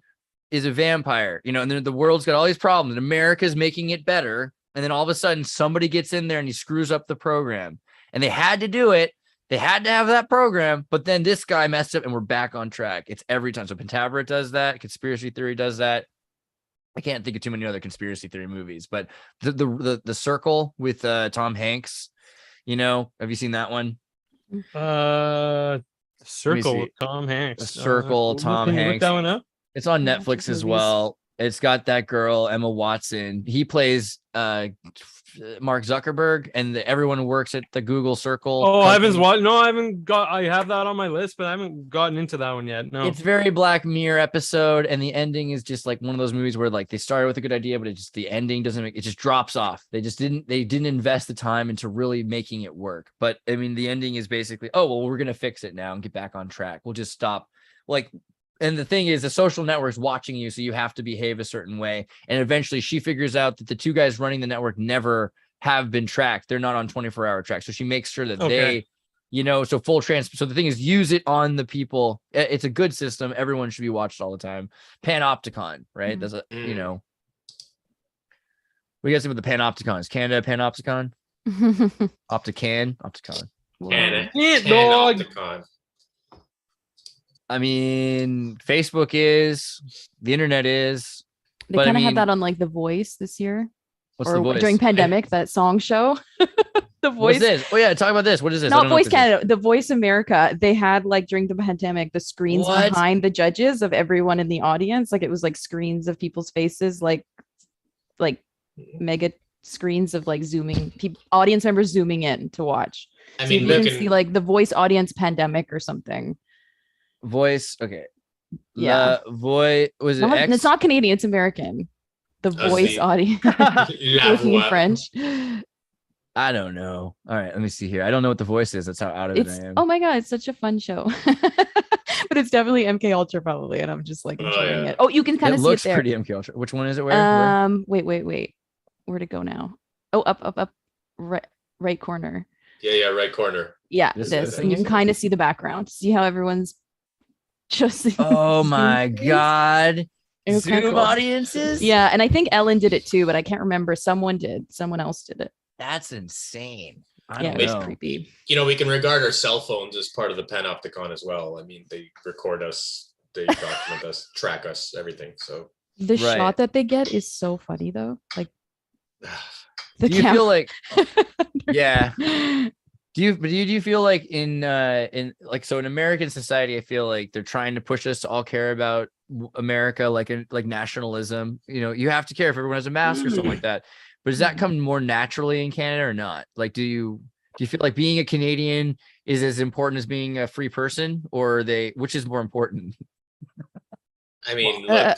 [SPEAKER 2] is a vampire, and then the world's got all these problems, and America's making it better, and then all of a sudden somebody gets in there and he screws up the program, and they had to do it. They had to have that program, but then this guy messed up and we're back on track. It's every time. So Pentaveret does that. Conspiracy theory does that. I can't think of too many other conspiracy theory movies, but the Circle with Tom Hanks, have you seen that one?
[SPEAKER 3] Circle with Tom Hanks.
[SPEAKER 2] The Circle, Tom
[SPEAKER 3] Hanks.
[SPEAKER 2] Hanks.
[SPEAKER 3] Look that one up?
[SPEAKER 2] It's on Netflix as well. It's got that girl, Emma Watson. He plays Mark Zuckerberg, and everyone who works at the Google Circle.
[SPEAKER 3] Oh, I have that on my list, but I haven't gotten into that one yet. No.
[SPEAKER 2] It's very Black Mirror episode, and the ending is just like one of those movies where like they started with a good idea, but the ending doesn't it just drops off. They didn't invest the time into really making it work. But I mean, the ending is basically, we're gonna fix it now and get back on track. We'll just stop. And the thing is, the social network's watching you, so you have to behave a certain way. And eventually she figures out that the two guys running the network never have been tracked. They're not on 24-hour track. So she makes sure that they, so full So the thing is, use it on the people. It's a good system. Everyone should be watched all the time. Panopticon, right? That's a, What do you guys think about the Panopticon? Is Canada Panopticon? Opticon.
[SPEAKER 4] Panopticon.
[SPEAKER 2] I mean, Facebook is, the internet is.
[SPEAKER 6] They kind of had that on like The Voice this year.
[SPEAKER 2] What's The Voice?
[SPEAKER 6] During pandemic, that song show. The Voice.
[SPEAKER 2] What's this? Oh yeah, talk about this. What is this?
[SPEAKER 6] Not Voice Canada, The Voice America. They had like during the pandemic, the screens behind the judges of everyone in the audience. Like it was like screens of people's faces, like mega screens of like zooming, audience members zooming in to watch. I mean, you can see like the Voice audience pandemic or something.
[SPEAKER 2] Voice, okay.
[SPEAKER 6] Yeah.
[SPEAKER 2] Voice was it?
[SPEAKER 6] It's not Canadian, it's American. The Voice audience. French.
[SPEAKER 2] I don't know. All right, let me see here. I don't know what The Voice is. That's how out of it I am.
[SPEAKER 6] Oh my god, it's such a fun show. But it's definitely MK Ultra probably, and I'm just like enjoying it. Oh, you can kind of see it there.
[SPEAKER 2] It looks pretty MK Ultra. Which one is it? Where?
[SPEAKER 6] Wait. Where'd it go now? Oh, up, right corner.
[SPEAKER 4] Yeah, right corner.
[SPEAKER 6] Yeah, this. And you can kind of see the background. See how everyone's just
[SPEAKER 2] oh my god, Zoom
[SPEAKER 6] cool.
[SPEAKER 2] audiences.
[SPEAKER 6] Yeah, and I think Ellen did it too, but I can't remember. Someone else did it.
[SPEAKER 2] That's insane.
[SPEAKER 6] It's creepy.
[SPEAKER 4] We can regard our cell phones as part of the Panopticon as well. I mean, they record us, they document us, track us, everything. So
[SPEAKER 6] the shot that they get is so funny though. Like
[SPEAKER 2] do you feel like yeah. Do you feel like in American society, I feel like they're trying to push us to all care about America, like nationalism. You have to care if everyone has a mask or something like that. But does that come more naturally in Canada or not? Like, do you Do you feel like being a Canadian is as important as being a free person, or which is more important?
[SPEAKER 4] I mean, look,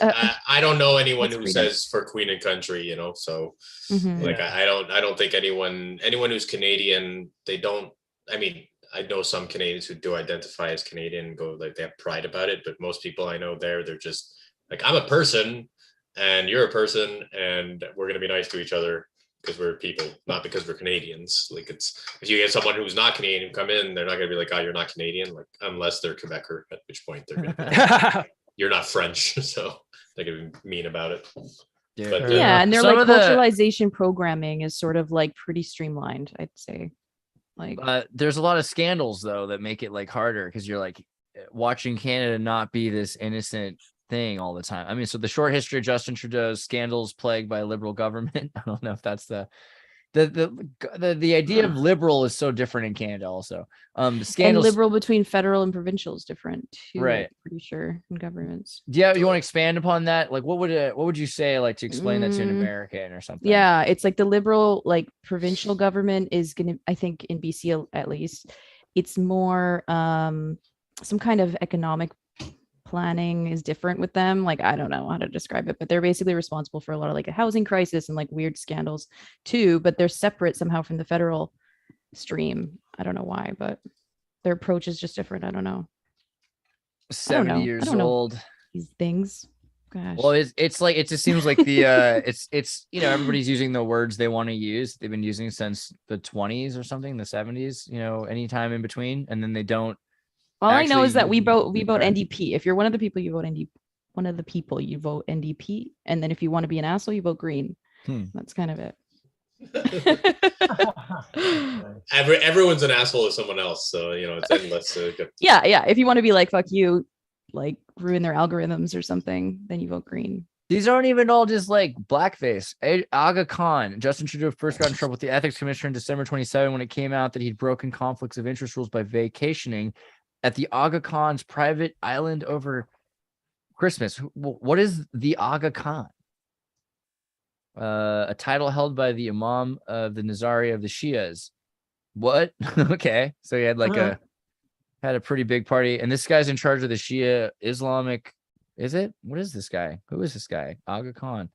[SPEAKER 4] I don't know anyone
[SPEAKER 6] That's
[SPEAKER 4] who
[SPEAKER 6] freedom.
[SPEAKER 4] says for Queen and Country, so
[SPEAKER 6] Mhm.
[SPEAKER 4] like I don't think anyone who's Canadian, they don't. I mean, I know some Canadians who do identify as Canadian and go like they have pride about it, but most people I know they're just like, I'm a person and you're a person and we're gonna be nice to each other because we're people, not because we're Canadians. Like it's if you get someone who's not Canadian come in, they're not gonna be like, oh, you're not Canadian, like unless they're Quebecer, at which point they're gonna be like, you're not French, so they're gonna be mean about it.
[SPEAKER 2] Yeah.
[SPEAKER 4] But,
[SPEAKER 6] Yeah, and their
[SPEAKER 2] Some
[SPEAKER 6] like
[SPEAKER 2] of the-
[SPEAKER 6] culturalization programming is sort of like pretty streamlined, I'd say. Like
[SPEAKER 2] There's a lot of scandals though that make it like harder because you're like watching Canada not be this innocent thing all the time. I mean, so the short history of Justin Trudeau's scandals plagued by a liberal government. I don't know if that's the idea of liberal is so different in Canada also. The
[SPEAKER 6] and
[SPEAKER 2] scandals,
[SPEAKER 6] liberal between federal and provincial is different too.
[SPEAKER 2] Right.
[SPEAKER 6] I'm pretty sure in governments.
[SPEAKER 2] yeah, you want to expand upon that? Like what would you say like to explain that to an American or something?
[SPEAKER 6] Yeah, it's like the liberal like provincial government is gonna, I think in BC at least, it's more some kind of economic planning is different with them. Like I don't know how to describe it, but they're basically responsible for a lot of like a housing crisis and like weird scandals too, but they're separate somehow from the federal stream. I don't know why, but their approach is just different. I don't know.
[SPEAKER 2] 70 years old.
[SPEAKER 6] These things. Gosh.
[SPEAKER 2] Well, it's like it just seems like the it's everybody's using the words they want to use. They've been using since the 20s or something, the 70s, anytime in between, and then they don't.
[SPEAKER 6] All I know is that we vote
[SPEAKER 2] Right.
[SPEAKER 6] NDP. If you're one of the people, you vote NDP. One of the people, you vote NDP, and then if you want to be an asshole, you vote Green. That's kind of it.
[SPEAKER 4] Everyone's an asshole to someone else, so it's endless.
[SPEAKER 6] Yeah. If you want to be like fuck you, like ruin their algorithms or something, then you vote Green.
[SPEAKER 2] These aren't even all just like blackface. Aga Khan, Justin Trudeau first got in trouble with the ethics commissioner in December 27 when it came out that he'd broken conflicts of interest rules by vacationing at the Aga Khan's private island over Christmas. What is the Aga Khan? A title held by the Imam of the Nizari of the Shias. What? Okay, so he had like had a pretty big party, and this guy's in charge of the Shia Islamic. Is it? What is this guy? Who is this guy? Aga Khan.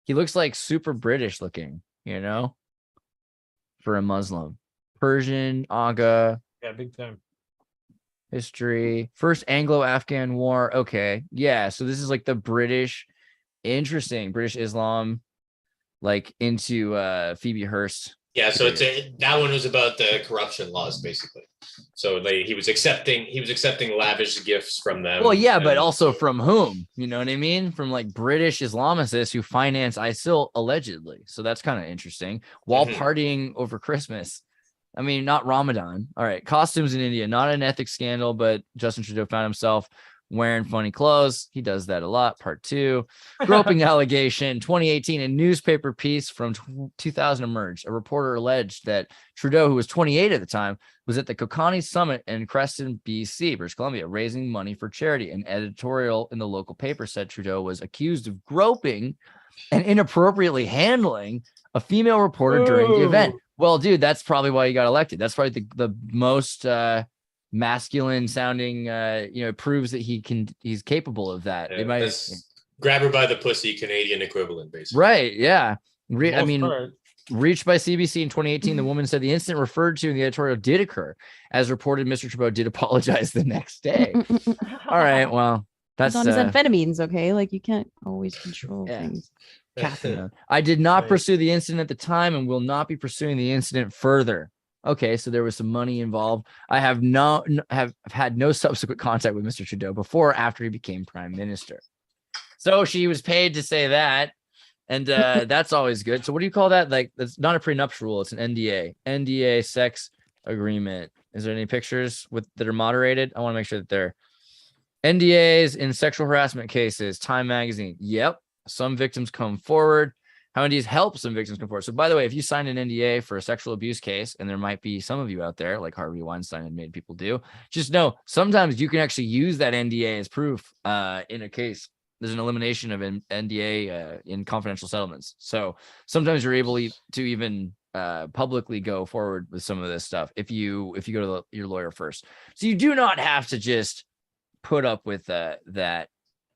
[SPEAKER 2] He looks like super British looking, for a Muslim. Persian, Aga.
[SPEAKER 3] Yeah, big time.
[SPEAKER 2] History. First Anglo-Afghan War. Okay. Yeah. So this is like the British, interesting British Islam, like into Phoebe Hearst.
[SPEAKER 4] Yeah, so that one was about the corruption laws, basically. So he was accepting lavish gifts from them.
[SPEAKER 2] Well, yeah, but also from whom? You know what I mean? From like British Islamicists who finance ISIL allegedly. So that's kind of interesting. While partying over Christmas. I mean, not Ramadan. All right, costumes in India, not an ethics scandal, but Justin Trudeau found himself wearing funny clothes. He does that a lot. Part 2, groping allegation. 2018, a newspaper piece from 2000 emerged. A reporter alleged that Trudeau, who was 28 at the time, was at the Kokani Summit in Creston, BC, British Columbia, raising money for charity. An editorial in the local paper said Trudeau was accused of groping and inappropriately handling a female reporter during the event. Well, dude, that's probably why he got elected. That's probably the most masculine sounding, proves that he's capable of that.
[SPEAKER 4] Yeah, that's grab her by the pussy Canadian equivalent, basically.
[SPEAKER 2] Right. Yeah. Reached by CBC in 2018, the woman said the incident referred to in the editorial did occur. As reported, Mr. Trudeau did apologize the next day. All right. Well, that's
[SPEAKER 6] on his amphetamines. Okay. Like you can't always control things.
[SPEAKER 2] I did not pursue the incident at the time and will not be pursuing the incident further. Okay, so there was some money involved. I have had no subsequent contact with Mr. Trudeau before or after he became prime minister. So she was paid to say that, and that's always good. So what do you call that? Like, that's not a prenuptial; it's an NDA. NDA sex agreement. Is there any pictures that are moderated? I want to make sure that they're NDAs in sexual harassment cases. Time Magazine. Yep. Some victims come forward. How NDAs help some victims come forward. So, by the way, if you signed an NDA for a sexual abuse case, and there might be some of you out there, like Harvey Weinstein had made people do, just know sometimes you can actually use that NDA as proof in a case. There's an elimination of an NDA in confidential settlements. So sometimes you're able to even publicly go forward with some of this stuff if you go to your lawyer first. So you do not have to just put up with that.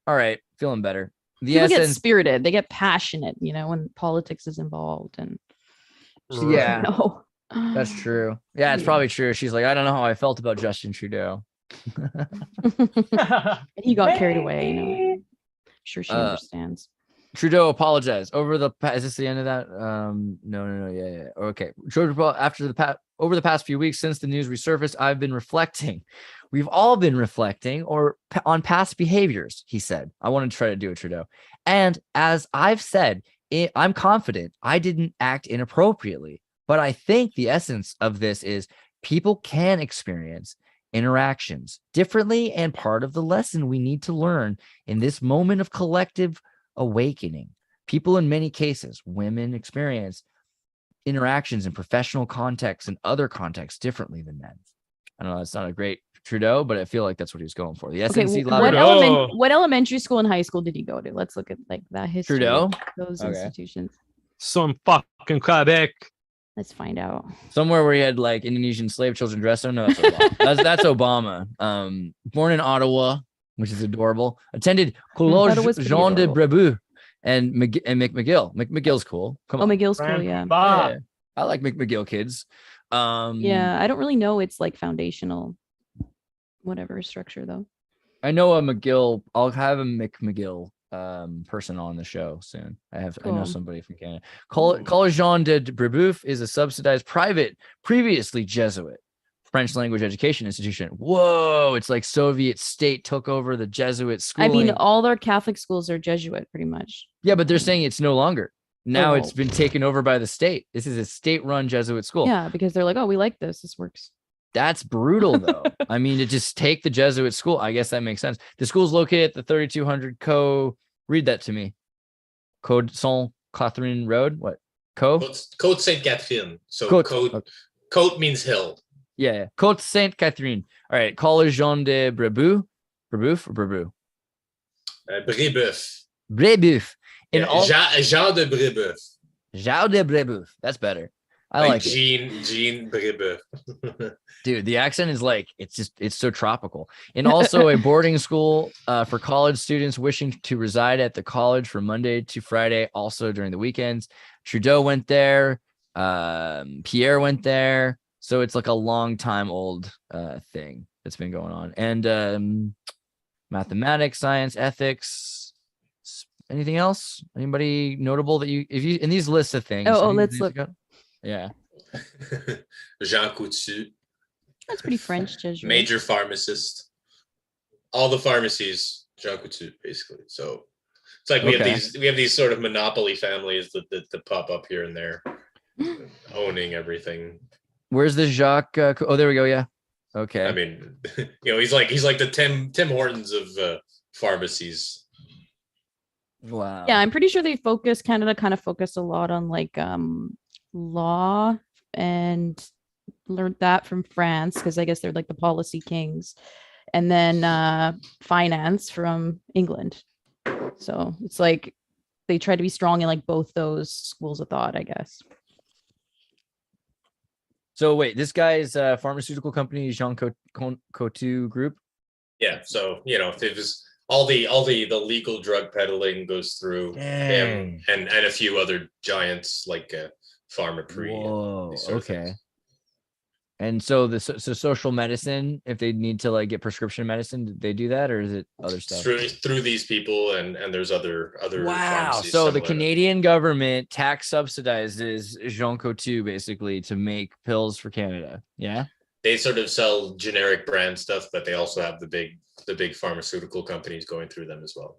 [SPEAKER 2] All right, feeling better. The
[SPEAKER 6] People get
[SPEAKER 2] essence,
[SPEAKER 6] spirited. They get passionate, when politics is involved. And
[SPEAKER 2] yeah,
[SPEAKER 6] no,
[SPEAKER 2] that's true. Yeah, it's probably true. She's like, I don't know how I felt about Justin Trudeau.
[SPEAKER 6] He got carried away. I'm sure she understands.
[SPEAKER 2] Trudeau apologized over the. Is this the end of that? No. Yeah. Okay. Trudeau, over the past few weeks since the news resurfaced, I've been reflecting. We've all been reflecting on past behaviors, he said. I want to try to do it, Trudeau. And as I've said, I'm confident I didn't act inappropriately. But I think the essence of this is people can experience interactions differently, and part of the lesson we need to learn in this moment of collective awakening. People in many cases, women, experience interactions in professional contexts and other contexts differently than men. I know that's not a great Trudeau, but I feel like that's what he was going for. The SNC.
[SPEAKER 6] What elementary school and high school did he go to? Let's look at that history.
[SPEAKER 2] Trudeau?
[SPEAKER 6] Those institutions.
[SPEAKER 3] Some fucking Quebec.
[SPEAKER 6] Let's find out.
[SPEAKER 2] Somewhere where he had like Indonesian slave children dressed on. No, that's Obama. that's Obama. Born in Ottawa, which is adorable. Attended College Jean de Brebeuf and McMagill. McMagill's cool. Come on.
[SPEAKER 6] McGill's cool, yeah.
[SPEAKER 2] I like McMagill kids.
[SPEAKER 6] Yeah, I don't really know its like foundational whatever structure though.
[SPEAKER 2] I know a McGill. I'll have a McMagill person on the show soon. I know somebody from Canada. College Jean de Brebeuf is a subsidized private, previously Jesuit French language education institution. Whoa, it's like Soviet state took over the Jesuit schooling.
[SPEAKER 6] I mean, all their Catholic schools are Jesuit pretty much.
[SPEAKER 2] Yeah, but they're saying it's no longer. Now it's been taken over by the state. This is a state-run Jesuit school.
[SPEAKER 6] Yeah, because they're like, oh, we like this. This works.
[SPEAKER 2] That's brutal, though. I mean, to just take the Jesuit school, I guess that makes sense. The school's located at the 3200 read that to me. Côte Saint Catherine Road. What?
[SPEAKER 4] Côte Saint Catherine. So Côte means hill.
[SPEAKER 2] Yeah. Côte Saint Catherine. All right. College Jean de Brebeuf. Brebeuf or Brebeuf?
[SPEAKER 4] Brebeuf.
[SPEAKER 2] Brebeuf.
[SPEAKER 4] Jean de Brebeuf.
[SPEAKER 2] Jean de Brebeuf. That's better. I like
[SPEAKER 4] Jean Brebeuf.
[SPEAKER 2] Dude, the accent is like, it's so tropical. And also a boarding school for college students wishing to reside at the college from Monday to Friday, also during the weekends. Trudeau went there. Pierre went there. So it's like a long time old thing that's been going on. And mathematics, science, ethics. Anything else? Anybody notable that if you in these lists of things?
[SPEAKER 6] Let's look.
[SPEAKER 2] Yeah.
[SPEAKER 4] Jean Coutu.
[SPEAKER 6] That's pretty French, Jesuit.
[SPEAKER 4] Major pharmacist. All the pharmacies, Jean Coutu, basically. So it's like we have these sort of monopoly families that pop up here and there, owning everything.
[SPEAKER 2] Where's the Jacques? Oh, there we go. Yeah. Okay.
[SPEAKER 4] I mean, he's like the Tim Hortons of pharmacies.
[SPEAKER 2] Wow.
[SPEAKER 6] Yeah, I'm pretty sure Canada kind of focused a lot on like law, and learned that from France because I guess they're like the policy kings, and then finance from England. So it's like they try to be strong in like both those schools of thought, I guess.
[SPEAKER 2] So wait, this guy's pharmaceutical company, Jean Coutu Group.
[SPEAKER 4] Yeah. So if it was all the legal drug peddling goes through him and a few other giants like Pharmaprix.
[SPEAKER 2] Whoa. Okay. And so so social medicine, if they need to like get prescription medicine, they do that, or is it other stuff?
[SPEAKER 4] Through these people, and there's other.
[SPEAKER 2] Wow. So the Canadian government tax subsidizes Jean Coutu basically to make pills for Canada. Yeah.
[SPEAKER 4] They sort of sell generic brand stuff, but they also have the big pharmaceutical companies going through them as well.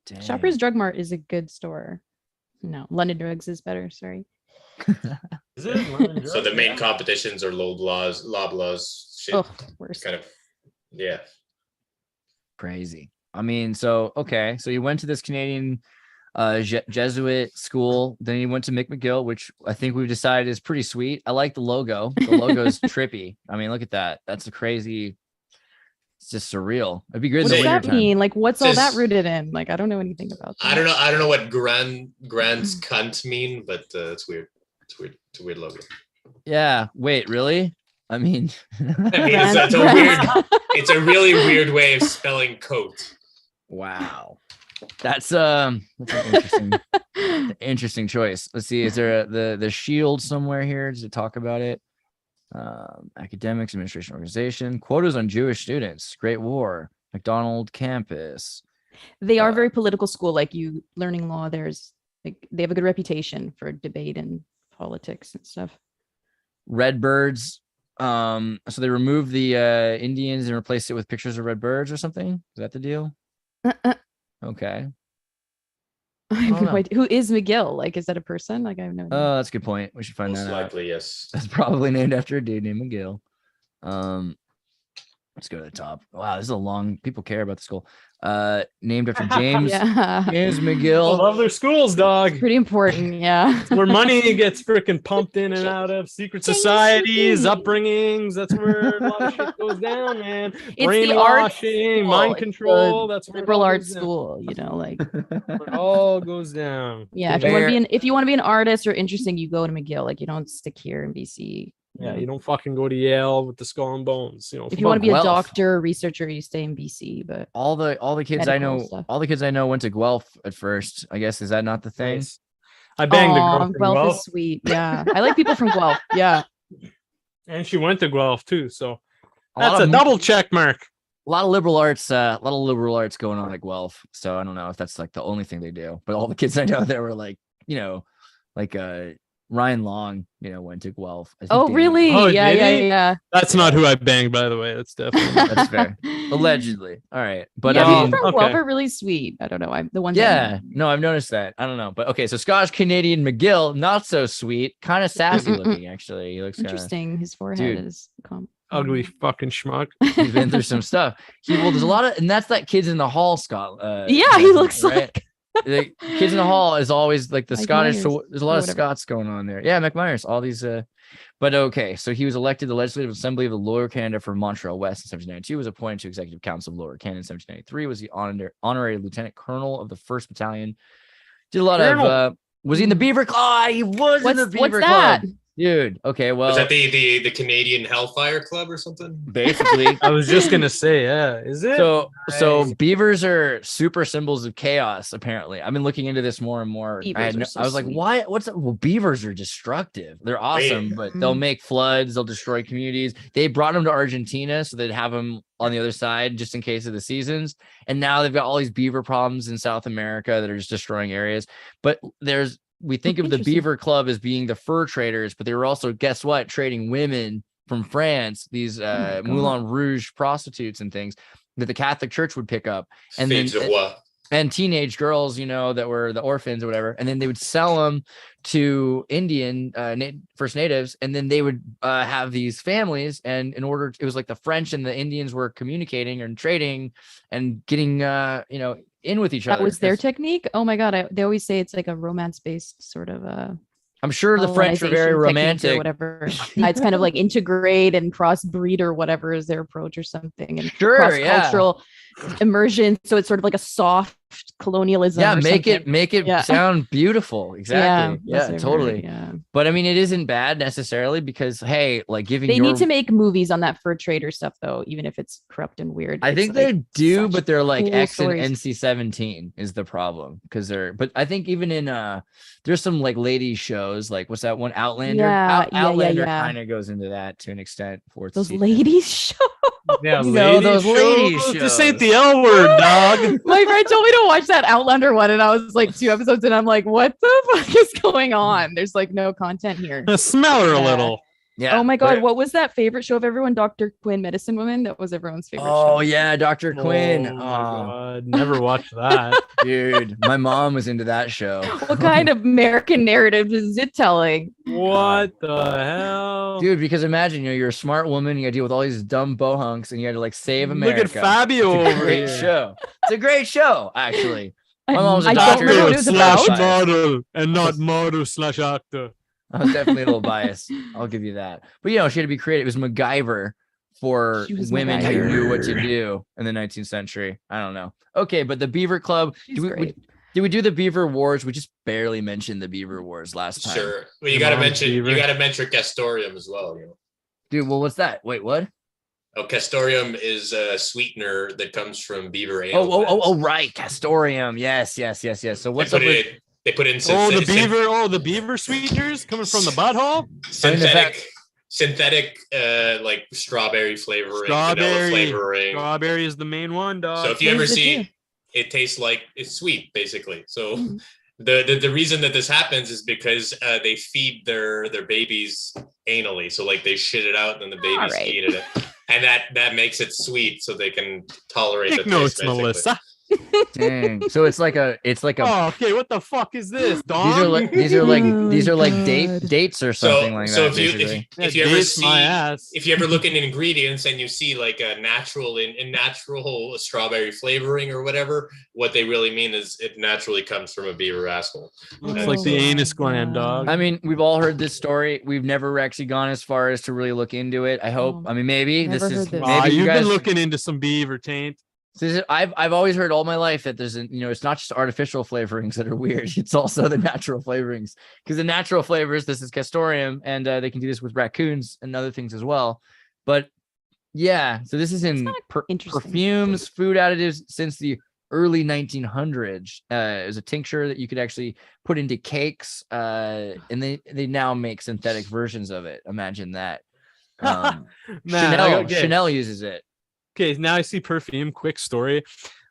[SPEAKER 6] Dang. Shoppers Drug Mart is a good store. No, London Drugs is better. Sorry.
[SPEAKER 4] Is it? So the main competitions are Loblaws. Shit.
[SPEAKER 6] Oh, worse.
[SPEAKER 4] Kind of, yeah.
[SPEAKER 2] Crazy. I mean, so you went to this Canadian Jesuit school, then you went to McMagill, which I think we've decided is pretty sweet. I like the logo. The logo is trippy. I mean, look at that. That's a crazy. It's just surreal. It'd be good.
[SPEAKER 6] What does that mean? Like, what's all that rooted in? Like, I don't know anything about that.
[SPEAKER 4] I don't know what grand's cunt mean, but it's weird. It's weird. It's a weird logo.
[SPEAKER 2] Yeah. Wait, really? I mean,
[SPEAKER 4] it's a really weird way of spelling coat.
[SPEAKER 2] Wow. That's an interesting choice. Let's see. Is there the shield somewhere here? Does it talk about it? Academics, administration, organization, quotas on Jewish students, Great War, McDonald campus.
[SPEAKER 6] They are very political school. Like you learning law, there's like they have a good reputation for debate and politics and stuff.
[SPEAKER 2] Redbirds. So they removed the Indians and replaced it with pictures of red birds or something. Is that the deal? Okay.
[SPEAKER 6] I have no idea. Who is McGill? Like, is that a person? Like, I have no idea.
[SPEAKER 2] Oh, that's a good point. We should find
[SPEAKER 4] Most
[SPEAKER 2] that
[SPEAKER 4] likely,
[SPEAKER 2] out.
[SPEAKER 4] yes.
[SPEAKER 2] That's probably named after a dude named McGill. Let's go to the top. Wow, this is a long. People care about the school. Named after James James McGill.
[SPEAKER 3] I love their schools, dog.
[SPEAKER 6] Pretty important, yeah.
[SPEAKER 3] Where money gets freaking pumped in and out of secret societies, upbringings. That's where a lot of shit goes down, man.
[SPEAKER 6] It's
[SPEAKER 3] brainwashing, mind control. That's where
[SPEAKER 6] liberal arts school, you know, like
[SPEAKER 3] it all goes down.
[SPEAKER 6] Yeah, if you want to be an artist or interesting, you go to McGill. Like you don't stick here in BC.
[SPEAKER 3] Yeah, you don't fucking go to Yale with the skull and bones. You know,
[SPEAKER 6] if you want to be a doctor or researcher, you stay in BC. But
[SPEAKER 2] all the kids I know, all the kids I know went to Guelph at first. I guess is that not the thing?
[SPEAKER 3] Nice. I banged a girl from
[SPEAKER 6] Guelph is sweet. Yeah, I like people from Guelph. Yeah,
[SPEAKER 3] and she went to Guelph too. So that's a double check mark.
[SPEAKER 2] A lot of liberal arts going on at Guelph. So I don't know if that's like the only thing they do. But all the kids I know there were like, you know, like Ryan Long, you know, went to Guelph.
[SPEAKER 6] Oh, really?
[SPEAKER 3] Oh,
[SPEAKER 6] yeah.
[SPEAKER 3] That's not who I banged, by the way. That's definitely
[SPEAKER 2] that's fair. Allegedly. All right. But
[SPEAKER 6] yeah,
[SPEAKER 2] I mean,
[SPEAKER 6] people from Guelph are really sweet. I don't know. I'm the ones.
[SPEAKER 2] Yeah, no, I've noticed that. I don't know. But okay, so Scottish Canadian McGill, not so sweet, kind of sassy looking, actually. He looks
[SPEAKER 6] interesting. His forehead is
[SPEAKER 3] ugly fucking schmuck.
[SPEAKER 2] He's been through some stuff. There's a lot of, and that's that Kids in the Hall Scott.
[SPEAKER 6] Yeah, he looks
[SPEAKER 2] right?
[SPEAKER 6] like
[SPEAKER 2] the Kids in the Hall is always like the
[SPEAKER 6] Mike
[SPEAKER 2] Scottish.
[SPEAKER 6] Myers,
[SPEAKER 2] So there's a lot of Scots going on there. Yeah, McMyers, all these. But okay, so he was elected to the Legislative Assembly of the Lower Canada for Montreal West in 1792. Was appointed to Executive Council of Lower Canada in 1793. Was the honorary lieutenant colonel of the 1st Battalion. Did a lot of. Was he in the Beaver Club? He was in the Beaver Club. Dude, okay, well,
[SPEAKER 4] is that the Canadian Hellfire Club or something?
[SPEAKER 2] Basically,
[SPEAKER 3] I was just gonna say, yeah, is it?
[SPEAKER 2] So beavers are super symbols of chaos. Apparently, I've been looking into this more and more. I was like, why? What's that? Well, beavers are destructive. They're awesome, but they'll make floods. They'll destroy communities. They brought them to Argentina so they'd have them on the other side just in case of the seasons. And now they've got all these beaver problems in South America that are just destroying areas. But we think of the Beaver Club as being the fur traders, but they were also, guess what, trading women from France, these Moulin Rouge prostitutes and things that the Catholic Church would pick up. And teenage girls, you know, that were the orphans or whatever. And then they would sell them to Indian First Natives. And then they would have these families. And it was like the French and the Indians were communicating and trading and getting, in with each other.
[SPEAKER 6] That was their technique. Oh my God. They always say it's like a romance based sort of
[SPEAKER 2] I'm sure the French are very romantic
[SPEAKER 6] or whatever. It's kind of like integrate and crossbreed or whatever is their approach or something. And cross-cultural immersion. So it's sort of like a soft colonialism.
[SPEAKER 2] Yeah, make it sound beautiful. Exactly. Yeah, totally.
[SPEAKER 6] Yeah.
[SPEAKER 2] But I mean, it isn't bad necessarily because hey, like they
[SPEAKER 6] need to make movies on that fur trader stuff though, even if it's corrupt and weird.
[SPEAKER 2] I think they do, but they're like X and NC-17 is the problem but I think even in there's some like ladies shows, like what's that one, Outlander? Outlander kind of goes into that to an extent.
[SPEAKER 6] Those ladies shows.
[SPEAKER 3] Yeah,
[SPEAKER 2] those ladies shows.
[SPEAKER 3] This ain't the L word, dog.
[SPEAKER 6] My friend told me to watch that Outlander one, and I was like 2 episodes, and I'm like, what the fuck is going on? There's like no content here.
[SPEAKER 3] Smell her a little.
[SPEAKER 2] Yeah.
[SPEAKER 6] Oh my God, what was that favorite show of everyone? Dr. Quinn, Medicine Woman. That was everyone's favorite show.
[SPEAKER 2] Oh yeah, Dr. Quinn.
[SPEAKER 3] Oh my God, never watched that.
[SPEAKER 2] Dude, my mom was into that show.
[SPEAKER 6] What kind of American narrative is it telling?
[SPEAKER 3] What the hell?
[SPEAKER 2] Dude, because imagine you're a smart woman, you gotta deal with all these dumb bohunks and you had to like save America.
[SPEAKER 3] Look at Fabio over here.
[SPEAKER 2] Show. It's a great show, actually. My
[SPEAKER 6] I
[SPEAKER 2] mom's a
[SPEAKER 6] don't know what it was about.
[SPEAKER 3] Model and not model/actor.
[SPEAKER 2] I was definitely a little biased. I'll give you that. But, she had to be creative. It was MacGyver for women who knew what to do in the 19th century. I don't know. Okay, but the Beaver Club. Did we do the Beaver Wars? We just barely mentioned the Beaver Wars last time.
[SPEAKER 4] Sure. Well, you got to mention Castoreum as well.
[SPEAKER 2] Dude, well, what's that? Wait, what?
[SPEAKER 4] Oh, Castoreum is a sweetener that comes from beaver anal.
[SPEAKER 2] Oh, right, Castoreum. Yes. So what's up with?
[SPEAKER 4] They put in
[SPEAKER 3] the beaver sweeteners coming from the butthole.
[SPEAKER 4] Synthetic, like strawberry flavoring, vanilla flavoring.
[SPEAKER 3] Strawberry is the main one, dog.
[SPEAKER 4] So if you ever see, it tastes like it's sweet, basically. So the reason that this happens is because they feed their babies anally. So like they shit it out, and then the babies eat it, and that makes it sweet, so they can tolerate the taste.
[SPEAKER 3] Melissa.
[SPEAKER 2] Dang. So it's like a.
[SPEAKER 3] Oh, okay. What the fuck is this, dog?
[SPEAKER 2] These are like dates or something like that. So
[SPEAKER 4] if you ever look at ingredients and you see like a natural strawberry flavoring or whatever, what they really mean is it naturally comes from a beaver asshole.
[SPEAKER 3] It's like the anus gland, dog.
[SPEAKER 2] I mean, we've all heard this story. We've never actually gone as far as to really look into it. I hope. I mean, maybe this is. Maybe
[SPEAKER 3] you've been looking into some beaver taint.
[SPEAKER 2] So I've always heard all my life that there's it's not just artificial flavorings that are weird. It's also the natural flavorings, because the natural flavors, this is Castoreum, and they can do this with raccoons and other things as well. But yeah, so this is in perfumes, food additives since the early 1900s. It was a tincture that you could actually put into cakes, and they now make synthetic versions of it. Imagine that. Chanel uses it.
[SPEAKER 3] Okay, now I see perfume. Quick story.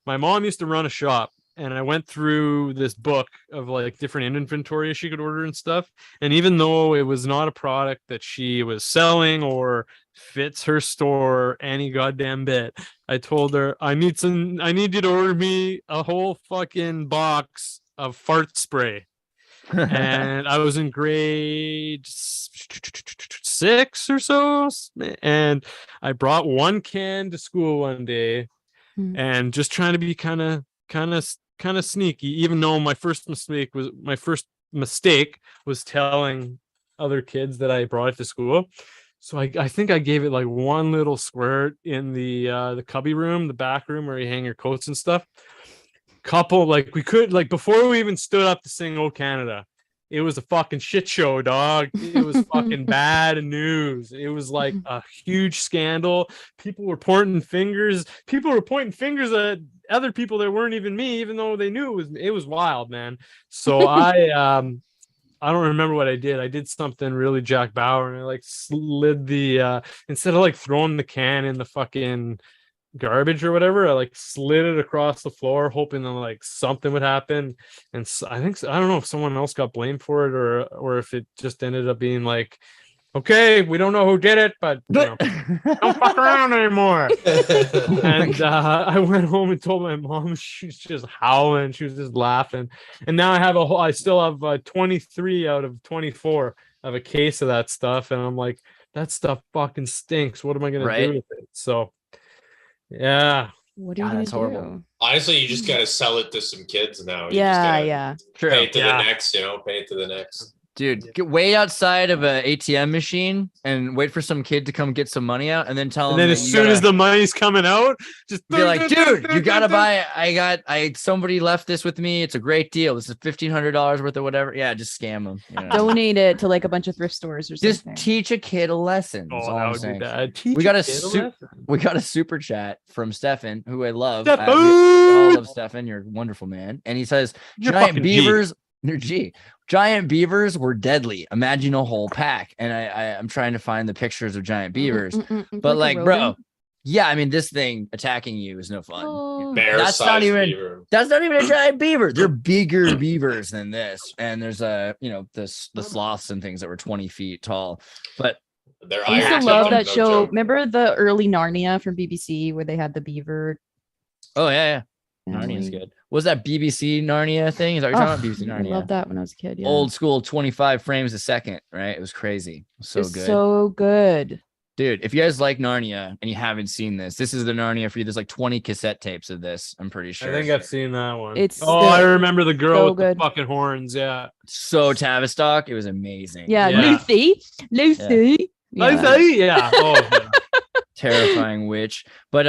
[SPEAKER 3] My mom used to run a shop, and I went through this book of like different inventory she could order and stuff. And even though it was not a product that she was selling or fits her store any goddamn bit, I told her, I need you to order me a whole fucking box of fart spray. And I was in grade 6 or so, and I brought one can to school one day, and just trying to be kind of sneaky, even though my first mistake was telling other kids that I brought it to school. So I think I gave it like one little squirt in the cubby room, the back room where you hang your coats and stuff. We could, like, before we even stood up to sing "O Canada," it was a fucking shit show, dog. It was fucking bad news. It was like a huge scandal. People were pointing fingers. People were pointing fingers at other people that weren't even me, even though they knew it was wild, man. So I don't remember what I did. I did something really Jack Bauer, and I like slid the instead of like throwing the can in the fucking garbage or whatever, I like slid it across the floor, hoping that like something would happen. And so I don't know if someone else got blamed for it, or if it just ended up being like, okay, we don't know who did it, but don't fuck around anymore. And I went home and told my mom. She's just howling. She was just laughing. And now I still have 23 out of 24 of a case of that stuff. And I'm like, that stuff fucking stinks. What am I gonna do with it? So yeah.
[SPEAKER 6] What are you gonna do?
[SPEAKER 4] Honestly, you just gotta sell it to some kids now.
[SPEAKER 6] Yeah.
[SPEAKER 2] True.
[SPEAKER 4] Pay it to the next, pay it to the next.
[SPEAKER 2] Dude, wait outside of an ATM machine and wait for some kid to come get some money out, and then tell them.
[SPEAKER 3] And then as soon as the money's coming out, just
[SPEAKER 2] be like, dude, you gotta buy. Somebody left this with me. It's a great deal. This is $1,500 worth of whatever. Yeah, just scam them.
[SPEAKER 6] Donate it to like a bunch of thrift stores or something.
[SPEAKER 2] Just teach a kid a lesson. That's all I'm saying. We got a super chat from Stefan, who I love. We all love Stefan. You're a wonderful man. And he says, giant beavers. Giant beavers were deadly. Imagine a whole pack. And I'm trying to find the pictures of giant beavers. But like, bro, yeah, I mean, this thing attacking you is no fun. That's not even a giant beaver. They're bigger beavers than this. And there's the sloths and things that were 20 feet tall. But
[SPEAKER 6] I used to love that show. Remember the early Narnia from BBC where they had the beaver?
[SPEAKER 2] Oh yeah. Narnia's good. Was that BBC Narnia thing? Is that what you're talking about? BBC Narnia.
[SPEAKER 6] I loved that when I was a kid. Yeah.
[SPEAKER 2] Old school 25 frames a second, right? It was crazy. So good.
[SPEAKER 6] So good.
[SPEAKER 2] Dude, if you guys like Narnia and you haven't seen this is the Narnia for you. There's like 20 cassette tapes of this. I'm pretty sure.
[SPEAKER 3] I think I've seen that one. I remember the girl with the fucking horns. Yeah.
[SPEAKER 2] So Tavistock. It was amazing.
[SPEAKER 6] Yeah. Lucy.
[SPEAKER 2] Yeah.
[SPEAKER 3] Yeah. Oh, yeah.
[SPEAKER 2] Terrifying witch. But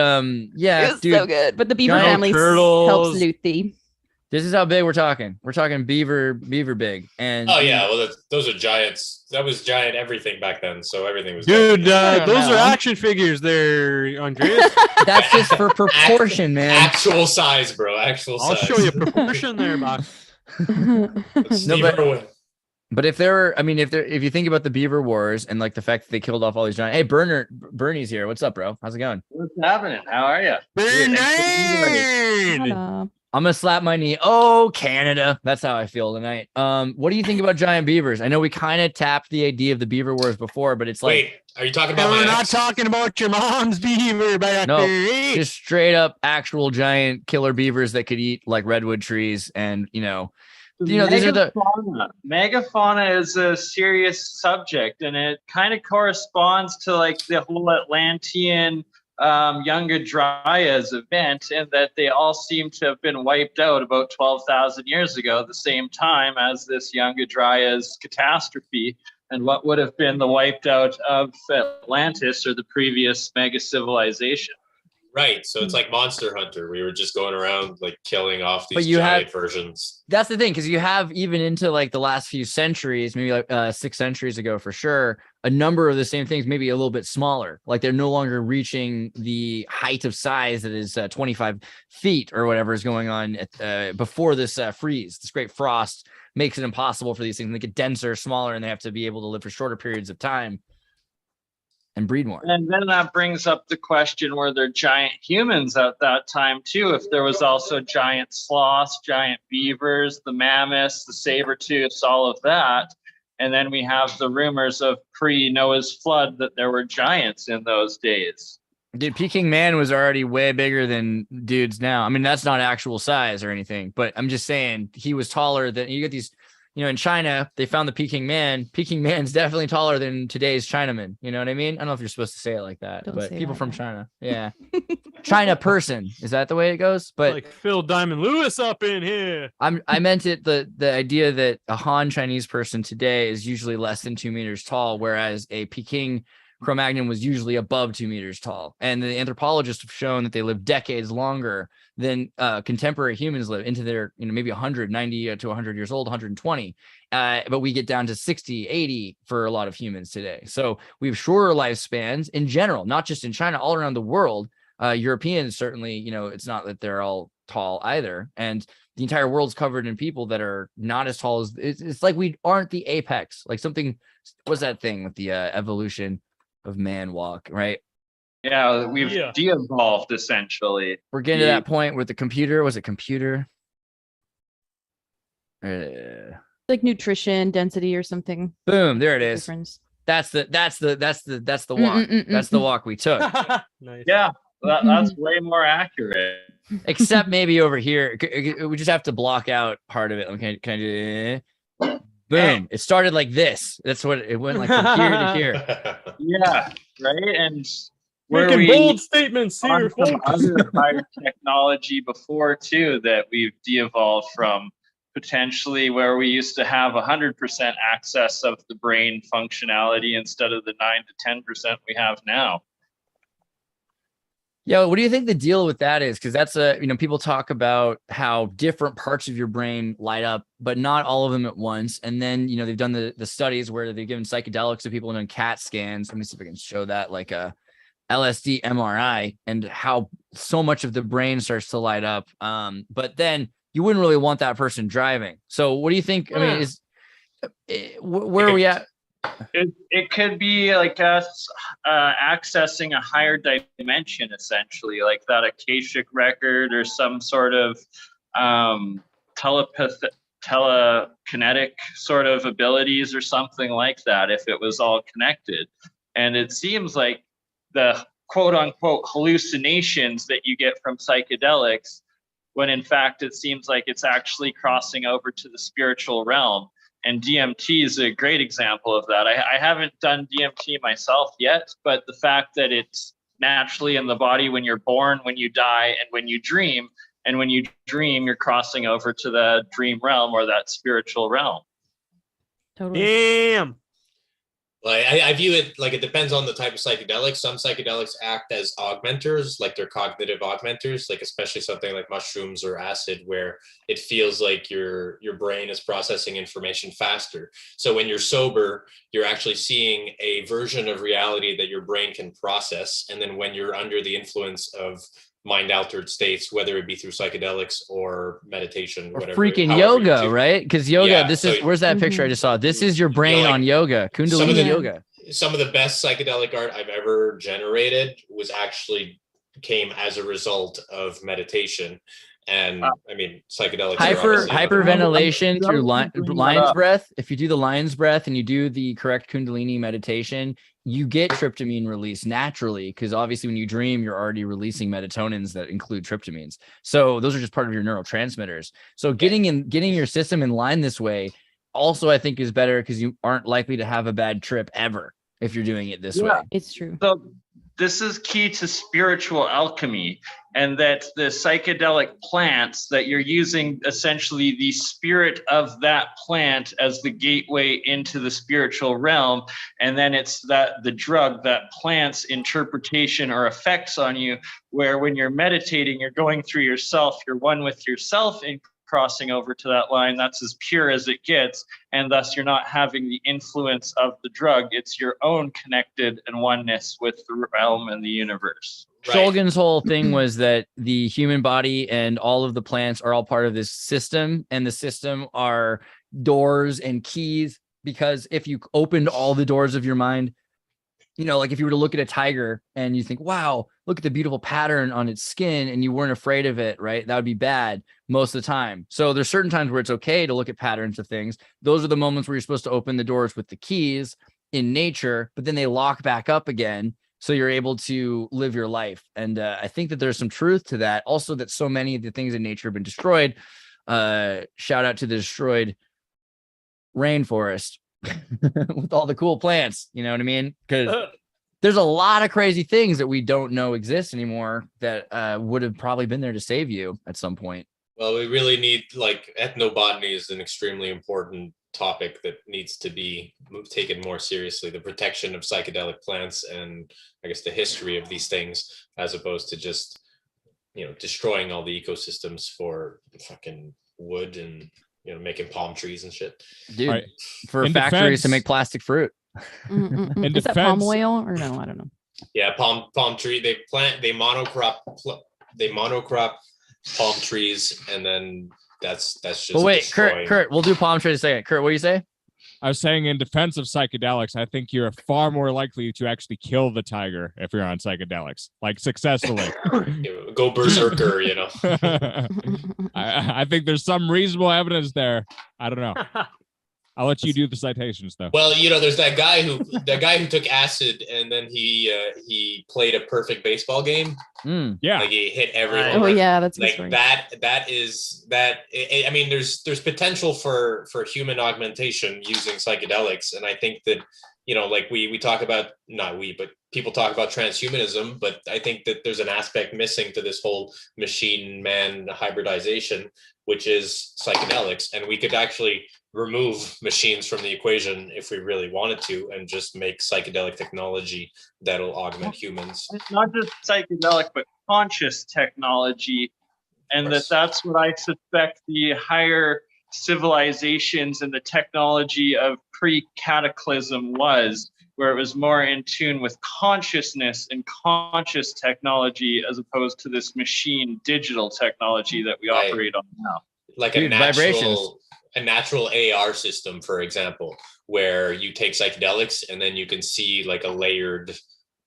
[SPEAKER 2] yeah,
[SPEAKER 6] dude, so good. But the beaver family helps Lucy.
[SPEAKER 2] This is how big we're talking. We're talking beaver big. And
[SPEAKER 4] Oh yeah, well those are giants. That was giant everything back then, so everything was.
[SPEAKER 3] Dude,
[SPEAKER 6] don't
[SPEAKER 3] those are
[SPEAKER 6] know.
[SPEAKER 3] action figures there, Andreas.
[SPEAKER 2] that's just for proportion, man.
[SPEAKER 4] Actual size, bro. Actual
[SPEAKER 3] I'll
[SPEAKER 4] size.
[SPEAKER 3] show you proportion there, box.
[SPEAKER 2] But if if you think about the beaver wars and like the fact that they killed off all these giant, hey, Bernie's here. What's up, bro? How's it going?
[SPEAKER 8] What's happening? How are you?
[SPEAKER 3] Bernard!
[SPEAKER 2] I'm gonna slap my knee. Oh, Canada. That's how I feel tonight. What do you think about giant beavers? I know we kind of tapped the idea of the beaver wars before, but it's like,
[SPEAKER 4] wait, are you talking about
[SPEAKER 3] We're
[SPEAKER 4] my
[SPEAKER 3] not
[SPEAKER 4] ex?
[SPEAKER 3] talking about your mom's beaver back
[SPEAKER 2] no,
[SPEAKER 3] there.
[SPEAKER 2] just straight up actual giant killer beavers that could eat like redwood trees, and these are the
[SPEAKER 8] Megafauna is a serious subject, and it kind of corresponds to like the whole Atlantean Younger Dryas event, and that they all seem to have been wiped out about 12,000 years ago, at the same time as this Younger Dryas catastrophe, and what would have been the wiped out of Atlantis or the previous mega civilization.
[SPEAKER 4] Right, so it's like Monster Hunter. We were just going around like killing off
[SPEAKER 2] But
[SPEAKER 4] these
[SPEAKER 2] you
[SPEAKER 4] giant
[SPEAKER 2] have-
[SPEAKER 4] versions.
[SPEAKER 2] that's the thing, because you have even into like the last few centuries, maybe like 6 centuries ago for sure, a number of the same things, maybe a little bit smaller. Like they're no longer reaching the height of size that is 25 feet or whatever is going on before this freeze. This great frost makes it impossible for these things. They get denser, smaller, and they have to be able to live for shorter periods of time and breed more.
[SPEAKER 8] And then that brings up the question, were there giant humans at that time too? If there was also giant sloths, giant beavers, the mammoths, the saber-tooths, all of that. And then we have the rumors of pre-Noah's flood that there were giants in those days.
[SPEAKER 2] Dude, Peking man was already way bigger than dudes now. I mean, that's not actual size or anything, but I'm just saying he was taller than you get these. In China, they found the Peking man. Peking man's definitely taller than today's Chinaman. You know what I mean? I don't know if you're supposed to say it like that,
[SPEAKER 6] Don't
[SPEAKER 2] but
[SPEAKER 6] say
[SPEAKER 2] people
[SPEAKER 6] that,
[SPEAKER 2] from
[SPEAKER 6] yeah.
[SPEAKER 2] China, yeah, China person, is that the way it goes? But
[SPEAKER 3] Like Phil Diamond Lewis up in here.
[SPEAKER 2] I meant it the idea that a Han Chinese person today is usually less than 2 meters tall, whereas a Peking Cro-Magnon was usually above 2 meters tall. And the anthropologists have shown that they live decades longer than contemporary humans live, into their, maybe 190 to 100 years old, 120. But we get down to 60, 80 for a lot of humans today. So we have shorter lifespans in general, not just in China, all around the world. Europeans certainly, it's not that they're all tall either. And the entire world's covered in people that are not as tall as it's like we aren't the apex. Like something was that thing with the evolution of man walk, right?
[SPEAKER 8] Yeah, we've de-evolved essentially.
[SPEAKER 2] We're getting to that point where the computer was a computer.
[SPEAKER 6] Like nutrition density or something.
[SPEAKER 2] Boom, there it is.
[SPEAKER 6] Difference.
[SPEAKER 2] That's the walk. That's the walk we took.
[SPEAKER 3] Nice.
[SPEAKER 8] Yeah, that's way more accurate.
[SPEAKER 2] Except maybe over here, we just have to block out part of it. Okay, can I do? Boom! It started like this. That's what it went like from here to here.
[SPEAKER 8] Yeah, right. And were
[SPEAKER 3] Making
[SPEAKER 8] we
[SPEAKER 3] bold statements
[SPEAKER 8] on
[SPEAKER 3] here,
[SPEAKER 8] some
[SPEAKER 3] folks.
[SPEAKER 8] other higher technology before too that we've de-evolved from, potentially where we used to have 100% access of the brain functionality instead of the 9 to 10% we have now?
[SPEAKER 2] Yeah, what do you think the deal with that is? Because that's people talk about how different parts of your brain light up, but not all of them at once. And then, they've done the studies where they've given psychedelics to people and done CAT scans. Let me see if I can show that, like a LSD MRI, and how so much of the brain starts to light up. But then you wouldn't really want that person driving. So what do you think? I mean, where are we at?
[SPEAKER 8] It could be like us accessing a higher dimension, essentially, like that Akashic record or some sort of telekinetic sort of abilities or something like that, if it was all connected. And it seems like the quote unquote hallucinations that you get from psychedelics, when in fact it seems like it's actually crossing over to the spiritual realm. And DMT is a great example of that. I haven't done DMT myself yet, but the fact that it's naturally in the body when you're born, when you die, and when you dream, and when you dream, you're crossing over to the dream realm or that spiritual realm.
[SPEAKER 6] Totally.
[SPEAKER 3] Damn.
[SPEAKER 4] Like I view it like it depends on the type of psychedelic. Some psychedelics act as augmenters, like they're cognitive augmenters, like especially something like mushrooms or acid, where it feels like your brain is processing information faster. So when you're sober, you're actually seeing a version of reality that your brain can process. And then when you're under the influence of mind altered states, whether it be through psychedelics or meditation,
[SPEAKER 2] Or
[SPEAKER 4] whatever,
[SPEAKER 2] freaking
[SPEAKER 4] however you
[SPEAKER 2] yoga,
[SPEAKER 4] do.
[SPEAKER 2] right? Because yoga,
[SPEAKER 4] Yeah,
[SPEAKER 2] this
[SPEAKER 4] so
[SPEAKER 2] is where's that picture I just saw? This is your brain
[SPEAKER 4] like,
[SPEAKER 2] on yoga,
[SPEAKER 4] some of
[SPEAKER 2] Kundalini
[SPEAKER 4] the-
[SPEAKER 2] yoga.
[SPEAKER 4] Some of the best psychedelic art I've ever generated was actually came as a result of meditation. And I mean, psychedelics are obviously another-
[SPEAKER 2] Hyperventilation through lion's
[SPEAKER 8] up.
[SPEAKER 2] breath. If you do the lion's breath and you do the correct Kundalini meditation, you get tryptamine release naturally, because obviously when you dream, you're already releasing melatonins that include tryptamines. So those are just part of your neurotransmitters. So getting your system in line this way also, I think, is better, because you aren't likely to have a bad trip ever if you're doing it this way.
[SPEAKER 6] It's true.
[SPEAKER 8] So this is key to spiritual alchemy, and that the psychedelic plants, that you're using essentially the spirit of that plant as the gateway into the spiritual realm. And then it's that the drug, that plant's interpretation or effects on you, where when you're meditating, you're going through yourself, you're one with yourself in crossing over to that line. That's as pure as it gets, and thus you're not having the influence of the drug. It's your own connected and oneness with the realm and the universe.
[SPEAKER 4] Right.
[SPEAKER 2] Shulgin's whole thing was that the human body and all of the plants are all part of this system, and the system are doors and keys, because if you opened all the doors of your mind, you know, like if you were to look at a tiger and you think, wow, look at the beautiful pattern on its skin, and you weren't afraid of it, right? That would be bad most of the time. So there's certain times where it's okay to look at patterns of things. Those are the moments where you're supposed to open the doors with the keys in nature, but then they lock back up again. So you're able to live your life. And I think that there's some truth to that. Also, that so many of the things in nature have been destroyed. Shout out to the destroyed rainforest with all the cool plants. You know what I mean? Because there's a lot of crazy things that we don't know exist anymore that would have probably been there to save you at some point.
[SPEAKER 4] Well, we really need, like, ethnobotany is an extremely important topic that needs to be taken more seriously. The protection of psychedelic plants and I guess the history of these things, as opposed to just, you know, destroying all the ecosystems for fucking wood and, you know, making palm trees and shit.
[SPEAKER 2] Dude,
[SPEAKER 7] Right.
[SPEAKER 2] for
[SPEAKER 7] In
[SPEAKER 2] factories to
[SPEAKER 7] defense-
[SPEAKER 2] make plastic fruit.
[SPEAKER 7] In
[SPEAKER 6] Is that palm
[SPEAKER 7] defense-
[SPEAKER 6] oil or no? I don't know.
[SPEAKER 4] Yeah, palm tree. They monocrop palm trees, and then that's just.
[SPEAKER 2] But wait,
[SPEAKER 4] destroying.
[SPEAKER 2] Kurt, we'll do palm trees in a second. Kurt, what do you say?
[SPEAKER 7] I was saying, in defense of psychedelics, I think you're far more likely to actually kill the tiger if you're on psychedelics, like successfully.
[SPEAKER 4] Go berserker, you know.
[SPEAKER 7] I think there's some reasonable evidence there. I don't know. I'll let you do the citations, though.
[SPEAKER 4] Well, you know, there's that guy who took acid and then he played a perfect baseball game.
[SPEAKER 7] Yeah.
[SPEAKER 4] Like he hit every
[SPEAKER 3] Right.
[SPEAKER 4] home
[SPEAKER 6] Oh
[SPEAKER 4] run.
[SPEAKER 6] yeah, that's a good
[SPEAKER 4] Like
[SPEAKER 6] story.
[SPEAKER 4] I mean, there's potential for human augmentation using psychedelics, and I think that, you know, like we talk about, not we, but people talk about transhumanism, but I think that there's an aspect missing to this whole machine man hybridization, which is psychedelics, and we could actually remove machines from the equation if we really wanted to, and just make psychedelic technology that'll augment humans.
[SPEAKER 8] It's not just psychedelic, but conscious technology. And that's what I suspect the higher civilizations and the technology of pre-cataclysm was, where it was more in tune with consciousness and conscious technology, as opposed to this machine digital technology that we
[SPEAKER 4] Right.
[SPEAKER 8] operate on now.
[SPEAKER 4] Like
[SPEAKER 2] Dude, vibrations.
[SPEAKER 4] a natural AR system, for example, where you take psychedelics and then you can see like a layered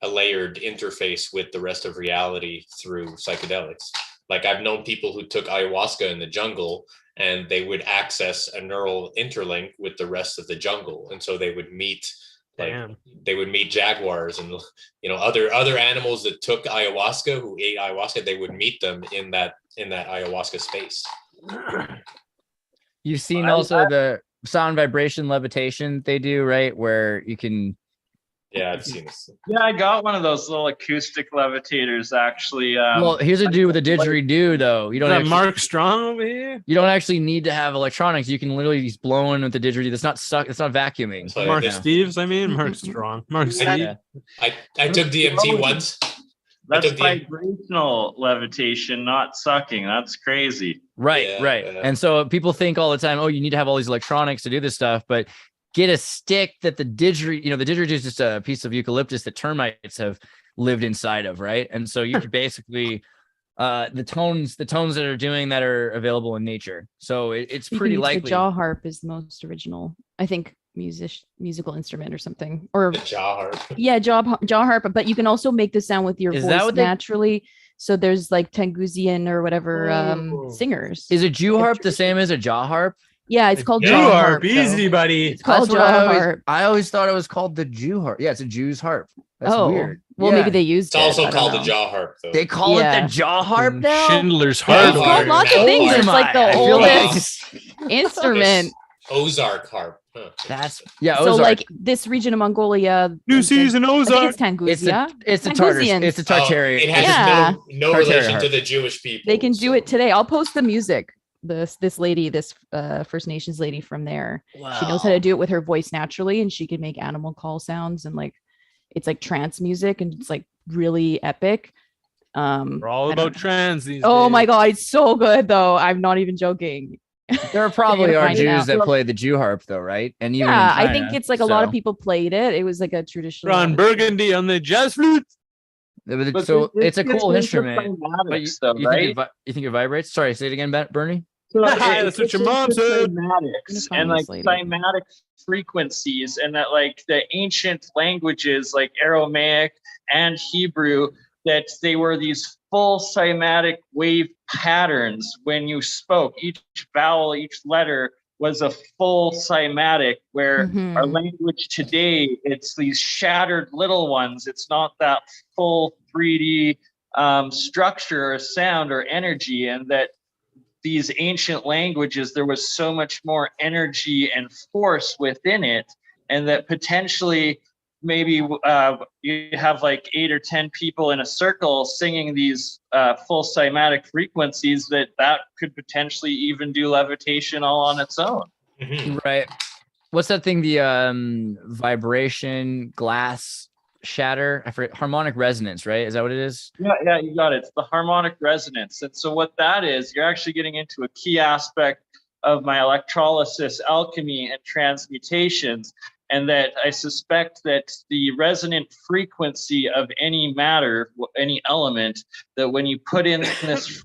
[SPEAKER 4] interface with the rest of reality through psychedelics. Like I've known people who took ayahuasca in the jungle, and they would access a neural interlink with the rest of the jungle, and so they would meet jaguars and, you know, other animals that took ayahuasca, who ate ayahuasca. They would meet them in that ayahuasca space.
[SPEAKER 2] You've seen also the sound vibration levitation they do, right? Where you can
[SPEAKER 4] Yeah, I've seen this.
[SPEAKER 8] Yeah, I got one of those little acoustic levitators actually.
[SPEAKER 2] Well, here's a do with a didgeridoo though. You
[SPEAKER 3] Is
[SPEAKER 2] don't
[SPEAKER 3] that
[SPEAKER 2] actually,
[SPEAKER 3] Mark Strong over here?
[SPEAKER 2] you don't actually need to have electronics. You can literally just blow in with the didgeridoo. That's not suck. It's not vacuuming.
[SPEAKER 4] So
[SPEAKER 3] Mark
[SPEAKER 4] yeah.
[SPEAKER 3] Steves, I mean, Mark Strong. Mark Steve.
[SPEAKER 2] Yeah.
[SPEAKER 4] I took DMT once.
[SPEAKER 8] That's
[SPEAKER 4] took the-
[SPEAKER 8] vibrational levitation, not sucking. That's crazy.
[SPEAKER 2] Right,
[SPEAKER 4] Yeah,
[SPEAKER 2] right.
[SPEAKER 4] yeah.
[SPEAKER 2] And so people think all the time, oh, you need to have all these electronics to do this stuff, but get a stick that the didgeridoo, the didgeridoo is just a piece of eucalyptus that termites have lived inside of, right? And so you can basically the tones that are doing that are available in nature. So it's
[SPEAKER 6] You can
[SPEAKER 2] pretty
[SPEAKER 6] use
[SPEAKER 2] likely.
[SPEAKER 6] The jaw harp is the most original, I think, musical instrument or something. Or
[SPEAKER 4] The jaw harp.
[SPEAKER 6] yeah, jaw harp. But you can also make the sound with your
[SPEAKER 2] Is that
[SPEAKER 6] voice
[SPEAKER 2] what they-
[SPEAKER 6] naturally. So there's like Tangusian or whatever
[SPEAKER 3] Oh.
[SPEAKER 6] singers.
[SPEAKER 2] Is a Jew harp the same as a jaw harp?
[SPEAKER 6] Yeah, it's called
[SPEAKER 3] You
[SPEAKER 6] jaw
[SPEAKER 3] are
[SPEAKER 6] harp. though.
[SPEAKER 3] easy, buddy.
[SPEAKER 6] It's called
[SPEAKER 2] That's what
[SPEAKER 6] jaw harp.
[SPEAKER 2] I always thought it was called the Jew harp. Yeah, it's a Jew's harp. That's weird.
[SPEAKER 6] Well,
[SPEAKER 2] Yeah.
[SPEAKER 6] maybe they used
[SPEAKER 4] It's also
[SPEAKER 6] it. I don't
[SPEAKER 4] called the
[SPEAKER 6] know.
[SPEAKER 4] jaw harp, though.
[SPEAKER 2] They call it
[SPEAKER 6] Yeah.
[SPEAKER 2] the jaw harp now.
[SPEAKER 3] Schindler's
[SPEAKER 6] Yeah,
[SPEAKER 3] Harp.
[SPEAKER 6] it's called lots of
[SPEAKER 4] How
[SPEAKER 6] things.
[SPEAKER 4] old
[SPEAKER 6] It's
[SPEAKER 2] am
[SPEAKER 6] like
[SPEAKER 2] I?
[SPEAKER 6] the
[SPEAKER 2] I feel like-
[SPEAKER 6] oldest instrument.
[SPEAKER 4] Ozark harp. Huh.
[SPEAKER 2] That's yeah.
[SPEAKER 6] So
[SPEAKER 2] Ozark.
[SPEAKER 6] like this region of Mongolia.
[SPEAKER 3] New
[SPEAKER 6] is-
[SPEAKER 3] season
[SPEAKER 6] I think
[SPEAKER 3] Ozark.
[SPEAKER 6] it's Tangusia.
[SPEAKER 2] it's the Tartars.
[SPEAKER 6] Tangusians.
[SPEAKER 2] It's the
[SPEAKER 4] Oh,
[SPEAKER 2] Tartarian.
[SPEAKER 4] it has
[SPEAKER 6] Yeah.
[SPEAKER 4] no
[SPEAKER 2] Tartarian
[SPEAKER 4] relation
[SPEAKER 2] harp.
[SPEAKER 4] to the Jewish people.
[SPEAKER 6] They can do
[SPEAKER 4] so-
[SPEAKER 6] it today. I'll post the music. This lady, this First Nations lady from there, she knows how to do it with her voice naturally, and she can make animal call sounds, and like it's like trance music, and it's like really epic.
[SPEAKER 3] We're all
[SPEAKER 6] I don't
[SPEAKER 3] about
[SPEAKER 6] know.
[SPEAKER 3] trans these
[SPEAKER 6] Oh
[SPEAKER 3] days.
[SPEAKER 6] my god, it's so good though. I'm not even joking.
[SPEAKER 2] There probably
[SPEAKER 6] You're
[SPEAKER 2] are
[SPEAKER 6] gonna find it
[SPEAKER 2] Jews
[SPEAKER 6] out.
[SPEAKER 2] that play the Jew harp, though, right? And even
[SPEAKER 6] Yeah,
[SPEAKER 2] in
[SPEAKER 6] I think
[SPEAKER 2] China,
[SPEAKER 6] it's like a lot of
[SPEAKER 2] so-
[SPEAKER 6] people played it. It was like a traditional.
[SPEAKER 3] Ron Burgundy on the jazz flute.
[SPEAKER 8] But
[SPEAKER 2] So
[SPEAKER 8] this
[SPEAKER 2] it's a
[SPEAKER 8] gets
[SPEAKER 2] cool
[SPEAKER 8] into
[SPEAKER 2] instrument. But you,
[SPEAKER 8] cymatics, though,
[SPEAKER 2] you
[SPEAKER 8] right?
[SPEAKER 2] think you think it vibrates? Sorry, say it again, Bernie.
[SPEAKER 8] So
[SPEAKER 3] That's what your mom said.
[SPEAKER 8] Cymatics
[SPEAKER 6] find
[SPEAKER 8] and like
[SPEAKER 6] this lady.
[SPEAKER 8] cymatic frequencies, and that like the ancient languages like Aramaic and Hebrew, that they were these full cymatic wave patterns when you spoke. Each vowel, each letter was a full cymatic, where
[SPEAKER 6] Mhm.
[SPEAKER 8] our language today, it's these shattered little ones. It's not that full 3D structure or sound or energy, and that these ancient languages, there was so much more energy and force within it, and that potentially maybe you have like 8 or 10 people in a circle singing these full cymatic frequencies, that could potentially even do levitation all on its own.
[SPEAKER 4] Mhm.
[SPEAKER 2] Right. What's that thing? The vibration glass shatter. I forget. Harmonic resonance. Right? Is that what it is?
[SPEAKER 8] Yeah, you got it. It's the harmonic resonance. And so what that is, you're actually getting into a key aspect of my electrolysis, alchemy, and transmutations. And that I suspect that the resonant frequency of any matter, any element, that when you put in this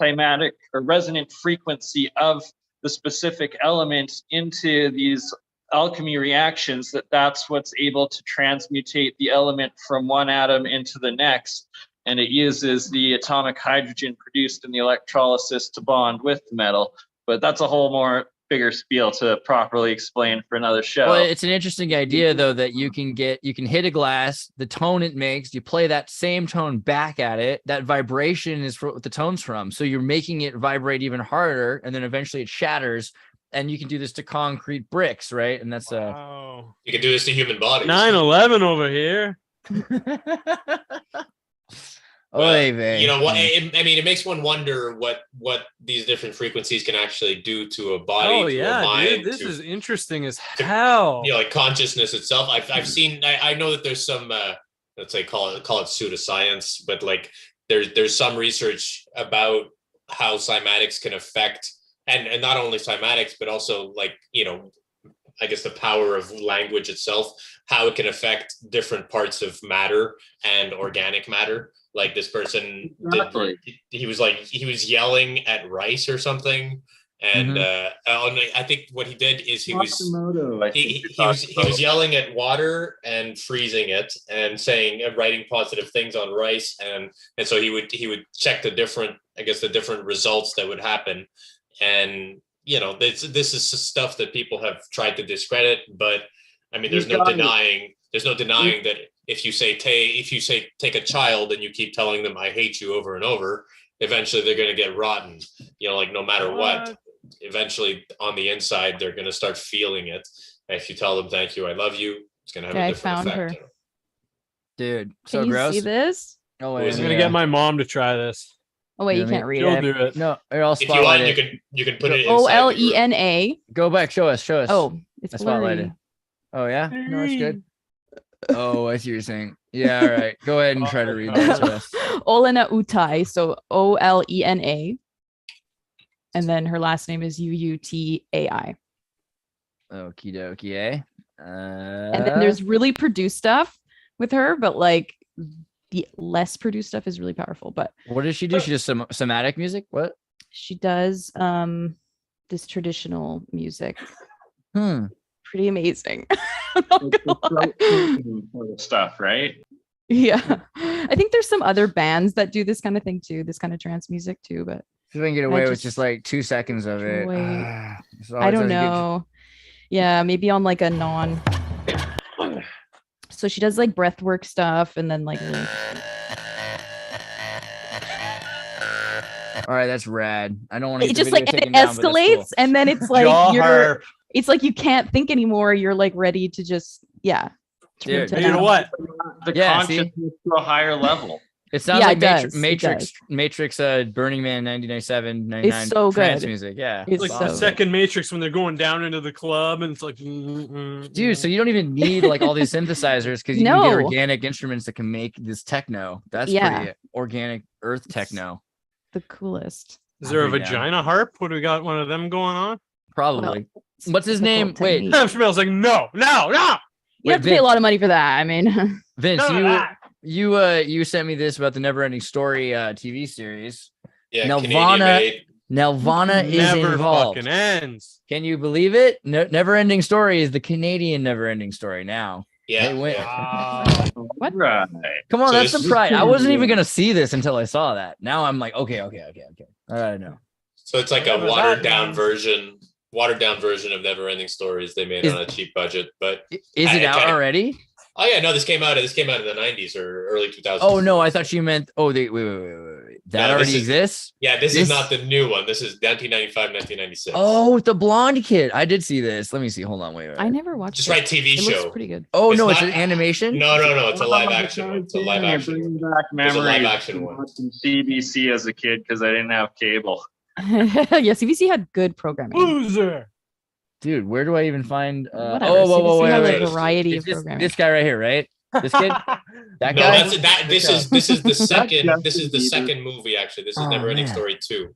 [SPEAKER 8] cymatic or resonant frequency of the specific element into these alchemy reactions, that's what's able to transmutate the element from one atom into the next. And it uses the atomic hydrogen produced in the electrolysis to bond with the metal. But that's a whole more bigger spiel to properly explain for another show.
[SPEAKER 2] Well, it's an interesting idea though that you can hit a glass, the tone it makes, you play that same tone back at it. That vibration is what the tone's from. So you're making it vibrate even harder, and then eventually it shatters. And you can do this to concrete bricks, right? And that's
[SPEAKER 3] Wow.
[SPEAKER 4] You can do this to human bodies.
[SPEAKER 3] 9/11 over here.
[SPEAKER 2] Oy vey.
[SPEAKER 4] You know what? I mean, it makes one wonder what these different frequencies can actually do to a body,
[SPEAKER 3] Oh
[SPEAKER 4] to a
[SPEAKER 3] yeah,
[SPEAKER 4] mind,
[SPEAKER 3] dude, this
[SPEAKER 4] to,
[SPEAKER 3] is interesting as hell.
[SPEAKER 4] you know, like consciousness itself. I've seen. I know that there's some let's say call it pseudoscience, but like there's some research about how cymatics can affect, and not only cymatics, but also like, you know, I guess the power of language itself, how it can affect different parts of matter and organic matter. Like this person
[SPEAKER 8] Exactly.
[SPEAKER 4] he was yelling at rice or something, and I think what he did is he was yelling at water and freezing it and saying writing positive things on rice, and so he would check the different results that would happen. And you know, this is stuff that people have tried to discredit, but I mean, there's no denying that if you say take a child and you keep telling them I hate you over and over, eventually they're going to get rotten. You know, like no matter what, eventually on the inside they're going to start feeling it. And if you tell them thank you, I love you, it's going to have a different effect.
[SPEAKER 2] Dude, so
[SPEAKER 6] Can you
[SPEAKER 2] gross.
[SPEAKER 6] see this?
[SPEAKER 2] Oh,
[SPEAKER 4] Who
[SPEAKER 2] wait,
[SPEAKER 4] is
[SPEAKER 3] I'm
[SPEAKER 4] it?
[SPEAKER 3] gonna get my mom to try this.
[SPEAKER 6] Oh wait,
[SPEAKER 2] Yeah,
[SPEAKER 6] you can't read
[SPEAKER 3] She'll
[SPEAKER 6] it.
[SPEAKER 3] do it.
[SPEAKER 2] No, I'll
[SPEAKER 4] If you
[SPEAKER 2] spotlight
[SPEAKER 4] want,
[SPEAKER 2] it.
[SPEAKER 4] you can put it
[SPEAKER 6] O
[SPEAKER 4] inside
[SPEAKER 6] L
[SPEAKER 4] the
[SPEAKER 6] E
[SPEAKER 4] group.
[SPEAKER 6] N A.
[SPEAKER 2] Go back, show us.
[SPEAKER 6] Oh, it's
[SPEAKER 2] I spotlighted.
[SPEAKER 6] blurry.
[SPEAKER 2] Oh yeah, no, it's good. Oh, I see what you're saying. Yeah, all right. Go ahead and try to read this. Yes.
[SPEAKER 6] Olena Utai. So Olena. And then her last name is Uutai.
[SPEAKER 2] Okie dokie, eh?
[SPEAKER 6] And then there's really produced stuff with her, but like the less produced stuff is really powerful. But
[SPEAKER 2] what does she do? She does some somatic music. What?
[SPEAKER 6] she does this traditional music.
[SPEAKER 2] Hmm.
[SPEAKER 6] Pretty amazing. I'm not gonna lie.
[SPEAKER 8] Stuff, right?
[SPEAKER 6] Yeah. I think there's some other bands that do this kind of thing too, this kind of trance music too, but
[SPEAKER 2] See if I can get away with just like 2 seconds of it.
[SPEAKER 6] Wait.
[SPEAKER 2] So
[SPEAKER 6] I
[SPEAKER 2] it
[SPEAKER 6] don't
[SPEAKER 2] doesn't get-
[SPEAKER 6] know. Yeah, maybe on like a non. So she does like breath work stuff and then like really...
[SPEAKER 2] All right, that's rad. I don't want to.
[SPEAKER 6] it just like it escalates and then it's like
[SPEAKER 3] Jaw
[SPEAKER 6] you're
[SPEAKER 3] harp.
[SPEAKER 6] it's like you can't think anymore. You're like ready to just turn
[SPEAKER 2] Dude,
[SPEAKER 6] to
[SPEAKER 3] You know
[SPEAKER 6] that.
[SPEAKER 3] what?
[SPEAKER 8] The
[SPEAKER 2] Yeah, see?
[SPEAKER 8] consciousness to a higher level.
[SPEAKER 2] It sounds
[SPEAKER 6] Yeah,
[SPEAKER 2] like
[SPEAKER 6] it does, it
[SPEAKER 2] Matrix, Burning Man 1997, 99
[SPEAKER 6] It's so
[SPEAKER 2] trance
[SPEAKER 6] good.
[SPEAKER 2] music. Yeah.
[SPEAKER 6] It's
[SPEAKER 3] Like
[SPEAKER 6] so
[SPEAKER 3] the
[SPEAKER 6] good.
[SPEAKER 3] second Matrix when they're going down into the club and it's like,
[SPEAKER 2] Dude, so you don't even need like all these synthesizers because you can get organic instruments that can make this techno. That's pretty organic earth techno.
[SPEAKER 6] The coolest.
[SPEAKER 3] Is there a
[SPEAKER 2] Pretty down.
[SPEAKER 3] vagina harp? What do we got? One of them going on?
[SPEAKER 2] Probably. What's his
[SPEAKER 6] Difficult
[SPEAKER 2] name? Wait,
[SPEAKER 6] technique.
[SPEAKER 3] Smells like no.
[SPEAKER 6] You
[SPEAKER 2] Wait,
[SPEAKER 6] have to pay a lot of money for that. I mean,
[SPEAKER 2] Vince,
[SPEAKER 3] None of that.
[SPEAKER 2] you sent me this about the Neverending Story TV series.
[SPEAKER 4] Yeah,
[SPEAKER 2] Nelvana-
[SPEAKER 4] Canadian-made.
[SPEAKER 2] Nelvana is
[SPEAKER 3] Never
[SPEAKER 2] involved.
[SPEAKER 3] fucking ends.
[SPEAKER 2] Can you believe it? Neverending Story is the Canadian Neverending Story now.
[SPEAKER 4] Yeah,
[SPEAKER 2] They went.
[SPEAKER 4] yeah.
[SPEAKER 6] What?
[SPEAKER 8] Right.
[SPEAKER 2] Come on,
[SPEAKER 4] So
[SPEAKER 2] that's
[SPEAKER 4] this-
[SPEAKER 2] some pride. I wasn't even gonna see this until I saw that. Now I'm like, okay. All right, I know.
[SPEAKER 4] So it's like a
[SPEAKER 3] Whatever that
[SPEAKER 4] watered down
[SPEAKER 3] means.
[SPEAKER 4] version of Neverending Stories they made
[SPEAKER 2] Is-
[SPEAKER 4] on a cheap budget. But
[SPEAKER 2] Is it
[SPEAKER 4] I
[SPEAKER 2] out
[SPEAKER 4] kinda-
[SPEAKER 2] already?
[SPEAKER 4] oh yeah, no, this came out in the 90s or early 2000s.
[SPEAKER 2] Oh no, I thought you meant. Oh, wait. That
[SPEAKER 4] No,
[SPEAKER 2] already
[SPEAKER 4] this is-
[SPEAKER 2] exists.
[SPEAKER 4] Yeah, this
[SPEAKER 2] this-
[SPEAKER 4] is not the new one. This is 1995, 1996.
[SPEAKER 2] Oh, with the blonde kid. I did see this. Let me see. Hold on. Wait.
[SPEAKER 6] I never watched
[SPEAKER 4] Just
[SPEAKER 6] it.
[SPEAKER 4] write TV
[SPEAKER 6] It
[SPEAKER 4] show.
[SPEAKER 6] looks pretty good.
[SPEAKER 2] Oh
[SPEAKER 4] It's
[SPEAKER 2] no, it's
[SPEAKER 4] not-
[SPEAKER 2] an animation.
[SPEAKER 4] No, it's a live action one. It's a live action one.
[SPEAKER 8] Bringing back
[SPEAKER 4] It's a live
[SPEAKER 8] memories
[SPEAKER 4] action
[SPEAKER 8] of
[SPEAKER 4] one.
[SPEAKER 8] watching CBC as a kid because I didn't have cable.
[SPEAKER 6] Yeah, CBC had good programming.
[SPEAKER 3] Loser.
[SPEAKER 2] Dude, where do I even find?
[SPEAKER 6] Whatever.
[SPEAKER 2] Oh, whoa,
[SPEAKER 6] CBC had
[SPEAKER 2] wait.
[SPEAKER 6] a variety
[SPEAKER 2] It's
[SPEAKER 6] of
[SPEAKER 2] this,
[SPEAKER 6] programming.
[SPEAKER 2] this guy right here, right? This kid. That
[SPEAKER 4] No,
[SPEAKER 2] guy.
[SPEAKER 4] this is the second.
[SPEAKER 8] Justin
[SPEAKER 4] This is the
[SPEAKER 8] Bieber.
[SPEAKER 4] second movie. Actually, this is
[SPEAKER 2] Oh,
[SPEAKER 4] Neverending
[SPEAKER 2] man.
[SPEAKER 4] Story 2.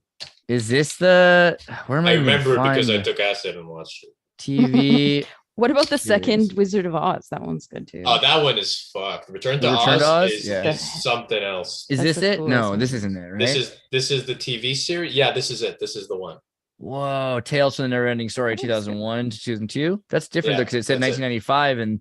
[SPEAKER 2] Is this the? Where am I?
[SPEAKER 4] I
[SPEAKER 2] even
[SPEAKER 4] remember
[SPEAKER 2] find
[SPEAKER 4] because I
[SPEAKER 2] the
[SPEAKER 4] took acid and watched it.
[SPEAKER 2] TV.
[SPEAKER 6] What about the second
[SPEAKER 2] Series.
[SPEAKER 6] Wizard of Oz? That one's good too.
[SPEAKER 4] Oh, that one is fucked. Return to
[SPEAKER 2] The Return
[SPEAKER 4] Oz,
[SPEAKER 2] to Oz?
[SPEAKER 4] is,
[SPEAKER 2] Yeah.
[SPEAKER 4] is something else.
[SPEAKER 2] Is
[SPEAKER 6] That's
[SPEAKER 2] this
[SPEAKER 6] the
[SPEAKER 2] it?
[SPEAKER 6] coolest
[SPEAKER 2] No,
[SPEAKER 6] one.
[SPEAKER 2] this isn't it. Right?
[SPEAKER 4] This is the TV series. Yeah, this is it. This is the one.
[SPEAKER 2] Whoa, Tales from the Neverending Story,
[SPEAKER 6] That is
[SPEAKER 2] 2001 to 2002. That's different
[SPEAKER 4] Yeah,
[SPEAKER 2] though, because it said
[SPEAKER 4] that's it.
[SPEAKER 2] 1995, and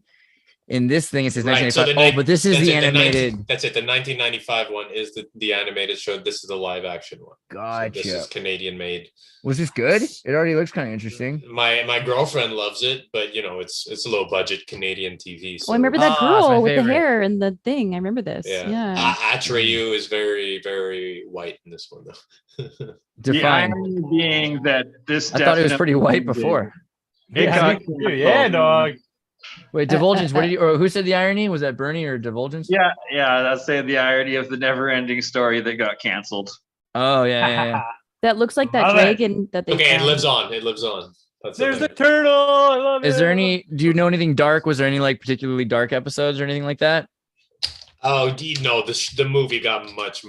[SPEAKER 2] in this thing it says
[SPEAKER 4] Right, so
[SPEAKER 2] 1995.
[SPEAKER 4] the
[SPEAKER 2] But this is
[SPEAKER 4] That's
[SPEAKER 2] the
[SPEAKER 4] it,
[SPEAKER 2] animated.
[SPEAKER 4] That's it. The 1995 one is the animated show. This is the live action one. So
[SPEAKER 2] Gotcha.
[SPEAKER 4] this is Canadian made.
[SPEAKER 2] Was this good? It already looks kind of interesting.
[SPEAKER 4] My girlfriend loves it, but you know it's a low budget Canadian TV. So,
[SPEAKER 6] Oh, I remember that
[SPEAKER 2] Ah, it's my
[SPEAKER 6] girl with the
[SPEAKER 2] favorite.
[SPEAKER 6] hair and the thing. I remember this.
[SPEAKER 4] Yeah.
[SPEAKER 6] Yeah.
[SPEAKER 4] Atreyu is very very white in this one though.
[SPEAKER 8] The
[SPEAKER 2] Define.
[SPEAKER 8] irony being that this
[SPEAKER 2] I thought it was
[SPEAKER 8] definitely
[SPEAKER 2] pretty white
[SPEAKER 8] did.
[SPEAKER 2] before.
[SPEAKER 8] It got
[SPEAKER 3] Yeah, dog.
[SPEAKER 2] Wait, divulgence. What did you? Or who said the irony? Was that Bernie or divulgence?
[SPEAKER 8] Yeah, that's saying the irony of the never-ending story that got canceled.
[SPEAKER 2] Oh yeah.
[SPEAKER 6] That looks like that
[SPEAKER 3] Love it.
[SPEAKER 6] dragon that they
[SPEAKER 4] Okay, it
[SPEAKER 6] found.
[SPEAKER 4] lives on. It lives on. That's
[SPEAKER 3] There's the
[SPEAKER 4] thing.
[SPEAKER 3] turtle. I love it.
[SPEAKER 2] Is there any? Do you know anything dark? Was there any like particularly dark episodes or anything like that?
[SPEAKER 4] Oh, no, the movie got much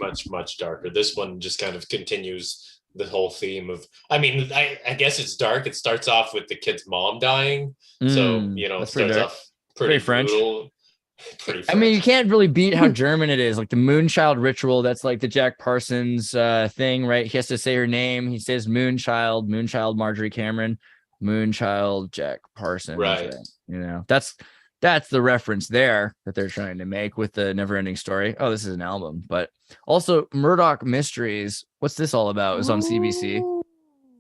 [SPEAKER 4] darker. This one just kind of continues the whole theme of. I mean, I guess it's dark. It starts off with the kid's mom dying, so
[SPEAKER 2] Mm,
[SPEAKER 4] you know, it
[SPEAKER 2] that's pretty
[SPEAKER 4] starts
[SPEAKER 2] dark.
[SPEAKER 4] off pretty
[SPEAKER 2] Very French.
[SPEAKER 4] brutal. Pretty.
[SPEAKER 2] I mean, you
[SPEAKER 4] French.
[SPEAKER 2] can't really beat how German it is. Like the Moonchild ritual, that's like the Jack Parsons thing, right? He has to say her name. He says Moonchild Marjorie Cameron, Moonchild Jack Parsons.
[SPEAKER 4] Right.
[SPEAKER 2] You know, that's the reference there that they're trying to make with the Neverending Story. Oh, this is an album, but also Murdoch Mysteries. What's this all about? It was on CBC.
[SPEAKER 6] Ooh.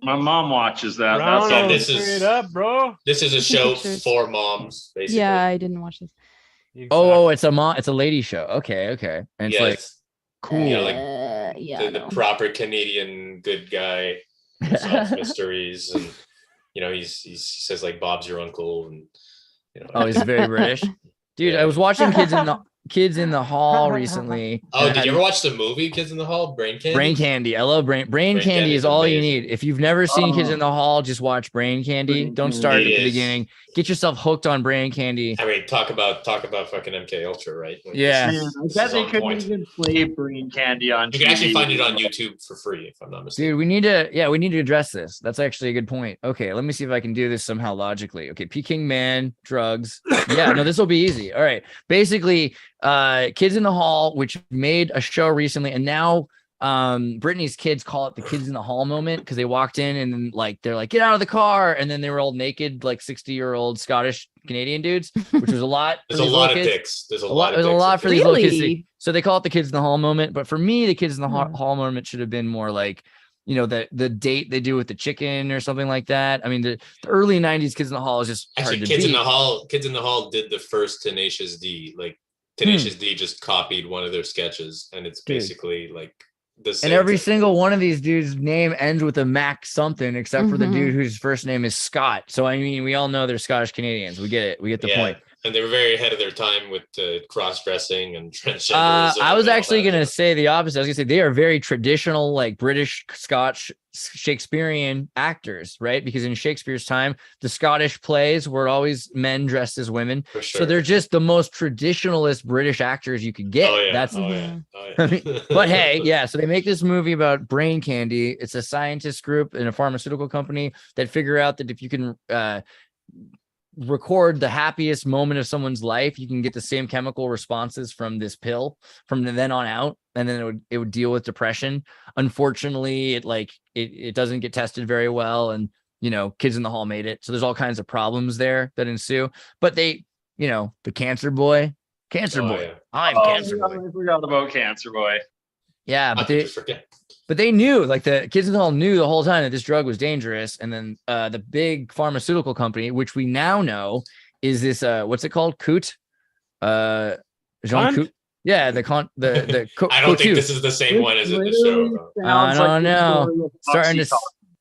[SPEAKER 8] My mom watches that.
[SPEAKER 3] Brown
[SPEAKER 8] That's all.
[SPEAKER 4] this is-
[SPEAKER 3] straight up, bro.
[SPEAKER 4] This is a
[SPEAKER 6] Some
[SPEAKER 4] show
[SPEAKER 6] pictures.
[SPEAKER 4] for moms, basically.
[SPEAKER 6] Yeah, I didn't watch this.
[SPEAKER 2] Oh, it's a lady show. Okay. And it's
[SPEAKER 4] Yeah,
[SPEAKER 2] like
[SPEAKER 4] it's
[SPEAKER 2] cool.
[SPEAKER 4] Yeah, like
[SPEAKER 6] Yeah.
[SPEAKER 4] the proper Canadian good guy who solves mysteries, and you know he says like Bob's your uncle, and you know.
[SPEAKER 2] Oh, he's very British. Dude, I was watching Kids in the Hall recently.
[SPEAKER 4] Oh, did you ever watch the movie Kids in the Hall? Brain Candy?
[SPEAKER 2] Brain Candy. I love Brain Candy
[SPEAKER 4] Candy's
[SPEAKER 2] is all you
[SPEAKER 4] amazing.
[SPEAKER 2] need. If you've never seen Kids in the Hall, just watch Brain Candy. Don't start at the beginning. Get yourself hooked on Brain Candy.
[SPEAKER 4] I mean, talk about fucking MK Ultra, right? Like,
[SPEAKER 2] yeah.
[SPEAKER 8] Man, I bet they couldn't even play Brain Candy on
[SPEAKER 4] You
[SPEAKER 8] TV.
[SPEAKER 4] can actually find it on YouTube for free, if I'm not mistaken.
[SPEAKER 2] Dude, we need to address this. That's actually a good point. Okay, let me see if I can do this somehow logically. Okay, Peking Man, drugs. Yeah, no, this will be easy. All right. Basically, Kids in the Hall, which made a show recently, and now Brittany's kids call it the Kids in the Hall moment because they walked in and then they're like, get out of the car, and then they were all naked, like 60-year-old Scottish Canadian dudes, which was a lot.
[SPEAKER 4] There's a lot of dicks. There's a lot
[SPEAKER 2] for these little kids. So they call it the Kids in the Hall moment. But for me, the Kids in the Hall moment should have been more like, you know, the date they do with the chicken or something like that. I mean, the early 90s Kids in the Hall is just
[SPEAKER 4] actually
[SPEAKER 2] hard to
[SPEAKER 4] Kids
[SPEAKER 2] beat.
[SPEAKER 4] in the Hall did the first Tenacious D. Like Tenacious D just copied one of their sketches, and it's basically like the same.
[SPEAKER 2] And every
[SPEAKER 4] thing.
[SPEAKER 2] single one of these dudes' name ends with a Mac something, except for the dude whose first name is Scott. So I mean, we all know they're Scottish Canadians. We get it. We get the point.
[SPEAKER 4] And they were very ahead of their time with cross-dressing and transgenderism.
[SPEAKER 2] I was actually going to say the opposite. I was going to say they are very traditional, like British, Scotch, Shakespearean actors, right? Because in Shakespeare's time, the Scottish plays were always men dressed as women.
[SPEAKER 4] For sure.
[SPEAKER 2] So they're just the most traditionalist British actors you could get.
[SPEAKER 4] Oh, yeah.
[SPEAKER 2] That's,
[SPEAKER 4] oh, yeah.
[SPEAKER 2] I mean, but hey, yeah. So they make this movie about brain candy. It's a scientist group in a pharmaceutical company that figure out that if you can record the happiest moment of someone's life, you can get the same chemical responses from this pill from then on out, and then it would deal with depression. Unfortunately, it doesn't get tested very well, and you know, Kids in the Hall made it, so there's all kinds of problems there that ensue. But they, you know, the Cancer Boy.
[SPEAKER 4] Yeah.
[SPEAKER 2] I'm Cancer Boy.
[SPEAKER 8] I forgot about Cancer Boy.
[SPEAKER 2] Yeah, but they knew, like the Kids in the Hall knew the whole time that this drug was dangerous. And then the big pharmaceutical company, which we now know is this, what's it called? Coot? Jean Coot. Yeah, I don't
[SPEAKER 4] think this is the same one as in the show.
[SPEAKER 2] I don't know.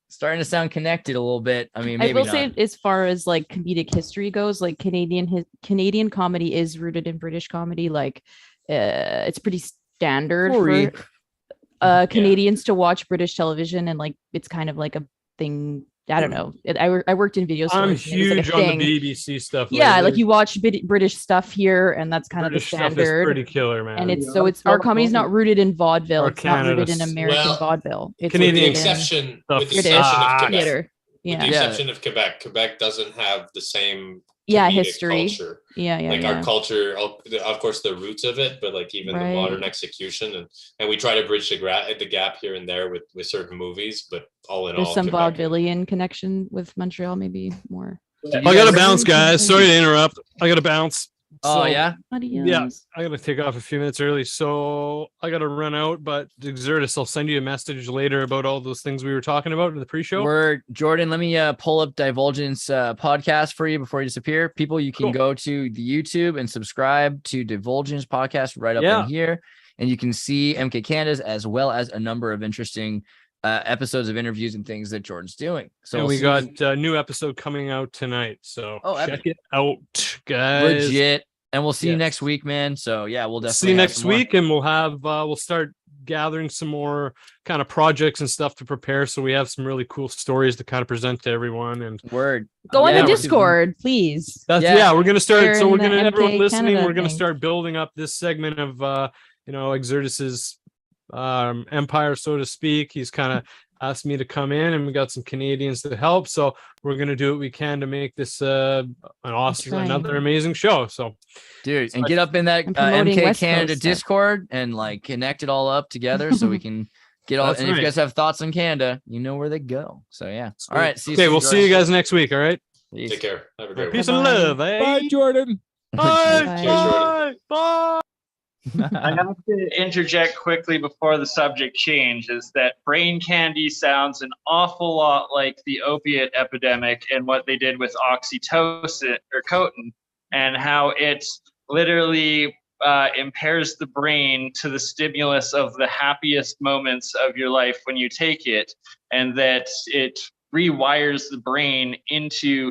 [SPEAKER 2] Starting to sound connected a little bit. I mean, maybe
[SPEAKER 6] I will
[SPEAKER 2] not.
[SPEAKER 6] say, as far as like comedic history goes, like Canadian comedy is rooted in British comedy. Like, it's pretty standard for Canadians to watch British television, and like it's kind of like a thing. I don't know. I worked in video stores.
[SPEAKER 3] I'm huge on the BBC stuff.
[SPEAKER 6] Yeah, like you watch British stuff here, and that's kind
[SPEAKER 3] British
[SPEAKER 6] of the standard.
[SPEAKER 3] Stuff is pretty killer, man.
[SPEAKER 6] And it's our comedy's not rooted in vaudeville. It's not rooted in American vaudeville. It's
[SPEAKER 3] Canadian
[SPEAKER 4] with the exception of
[SPEAKER 6] theater.
[SPEAKER 4] With the exception of Quebec. Quebec doesn't have the same
[SPEAKER 6] history
[SPEAKER 4] culture.
[SPEAKER 6] Like
[SPEAKER 4] our culture, of course, the roots of it, but like even the modern execution, and we try to bridge the gap here and there with certain movies, but all in all,
[SPEAKER 6] there's some vaudevillian connection with Montreal, maybe more.
[SPEAKER 3] I gotta bounce, guys. Sorry to interrupt. I gotta bounce.
[SPEAKER 2] Oh, yeah?
[SPEAKER 3] Yeah, I gotta take off a few minutes early, so I gotta run out. But Xirtus, I'll send you a message later about all those things we were talking about in the pre-show.
[SPEAKER 2] Jordan, let me pull up Divulgence podcast for you before you disappear. People, you can go to the YouTube and subscribe to Divulgence podcast right up in here, and you can see Mkcanada's as well as a number of interesting episodes of interviews and things that Jordan's doing. So
[SPEAKER 3] we got a new episode coming out tonight, so check it out, guys.
[SPEAKER 2] Legit. And we'll see you next week, man. So yeah, we'll definitely
[SPEAKER 3] see you next week, and we'll start gathering some more kind of projects and stuff to prepare. So we have some really cool stories to kind of present to everyone. And
[SPEAKER 6] go on the Discord, please.
[SPEAKER 3] We're gonna start. So we're gonna everyone
[SPEAKER 6] MK
[SPEAKER 3] listening.
[SPEAKER 6] Canada
[SPEAKER 3] We're gonna start building up this segment of Xirtus's empire, so to speak. He's kind of asked me to come in, and we got some Canadians to help. So we're gonna do what we can to make this another amazing show. So,
[SPEAKER 2] dude, and get up in that MK Canada Discord and like connect it all up together so we can get all. And if you guys have thoughts on Canada, you know where they go. So yeah. All right.
[SPEAKER 3] We'll see you guys next week. All right.
[SPEAKER 2] Peace.
[SPEAKER 4] Take care. Have a great
[SPEAKER 3] peace and love.
[SPEAKER 7] Bye, Jordan.
[SPEAKER 3] Bye.
[SPEAKER 4] Cheers, Jordan.
[SPEAKER 3] Bye.
[SPEAKER 8] I have to interject quickly before the subject changes that brain candy sounds an awful lot like the opiate epidemic and what they did with oxytocin or cotin, and how it literally impairs the brain to the stimulus of the happiest moments of your life when you take it, and that it rewires the brain into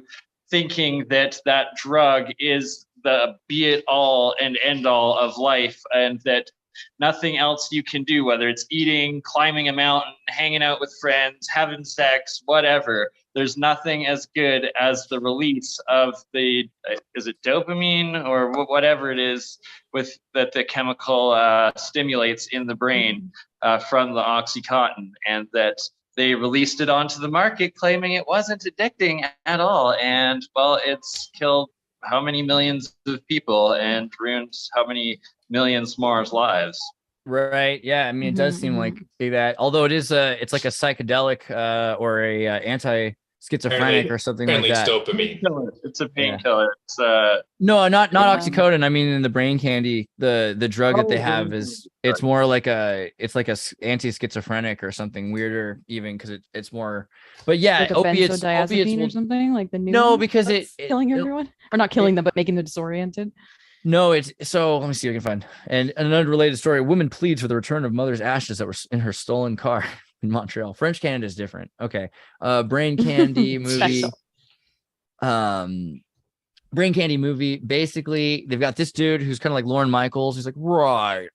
[SPEAKER 8] thinking that that drug is the be it all and end all of life, and that nothing else you can do, whether it's eating, climbing a mountain, hanging out with friends, having sex, whatever. There's nothing as good as the release of the, is it dopamine or whatever it is with that the chemical stimulates in the brain from the Oxycontin, and that they released it onto the market claiming it wasn't addicting at all. And well, it's killed how many millions of people and ruined how many millions more's lives.
[SPEAKER 2] Right. Yeah. I mean, it does seem like that, although it is it's like a psychedelic or a anti-schizophrenic or something like that.
[SPEAKER 4] Dopamine.
[SPEAKER 8] It's a painkiller. It's
[SPEAKER 2] no, not oxycodone. I mean, in the brain candy, the drug that they have is it's more like a anti-schizophrenic or something weirder, even because it's more. But yeah,
[SPEAKER 6] like
[SPEAKER 2] opiates
[SPEAKER 6] or something like the new.
[SPEAKER 2] No, because it's
[SPEAKER 6] killing everyone, or not killing them, but making them disoriented.
[SPEAKER 2] No, it's so. Let me see if I can find. And an unrelated story: a woman pleads for the return of mother's ashes that were in her stolen car in Montreal. French Canada is different. Okay, brain candy movie. Brain candy movie. Basically, they've got this dude who's kind of like Lorne Michaels. He's like, right.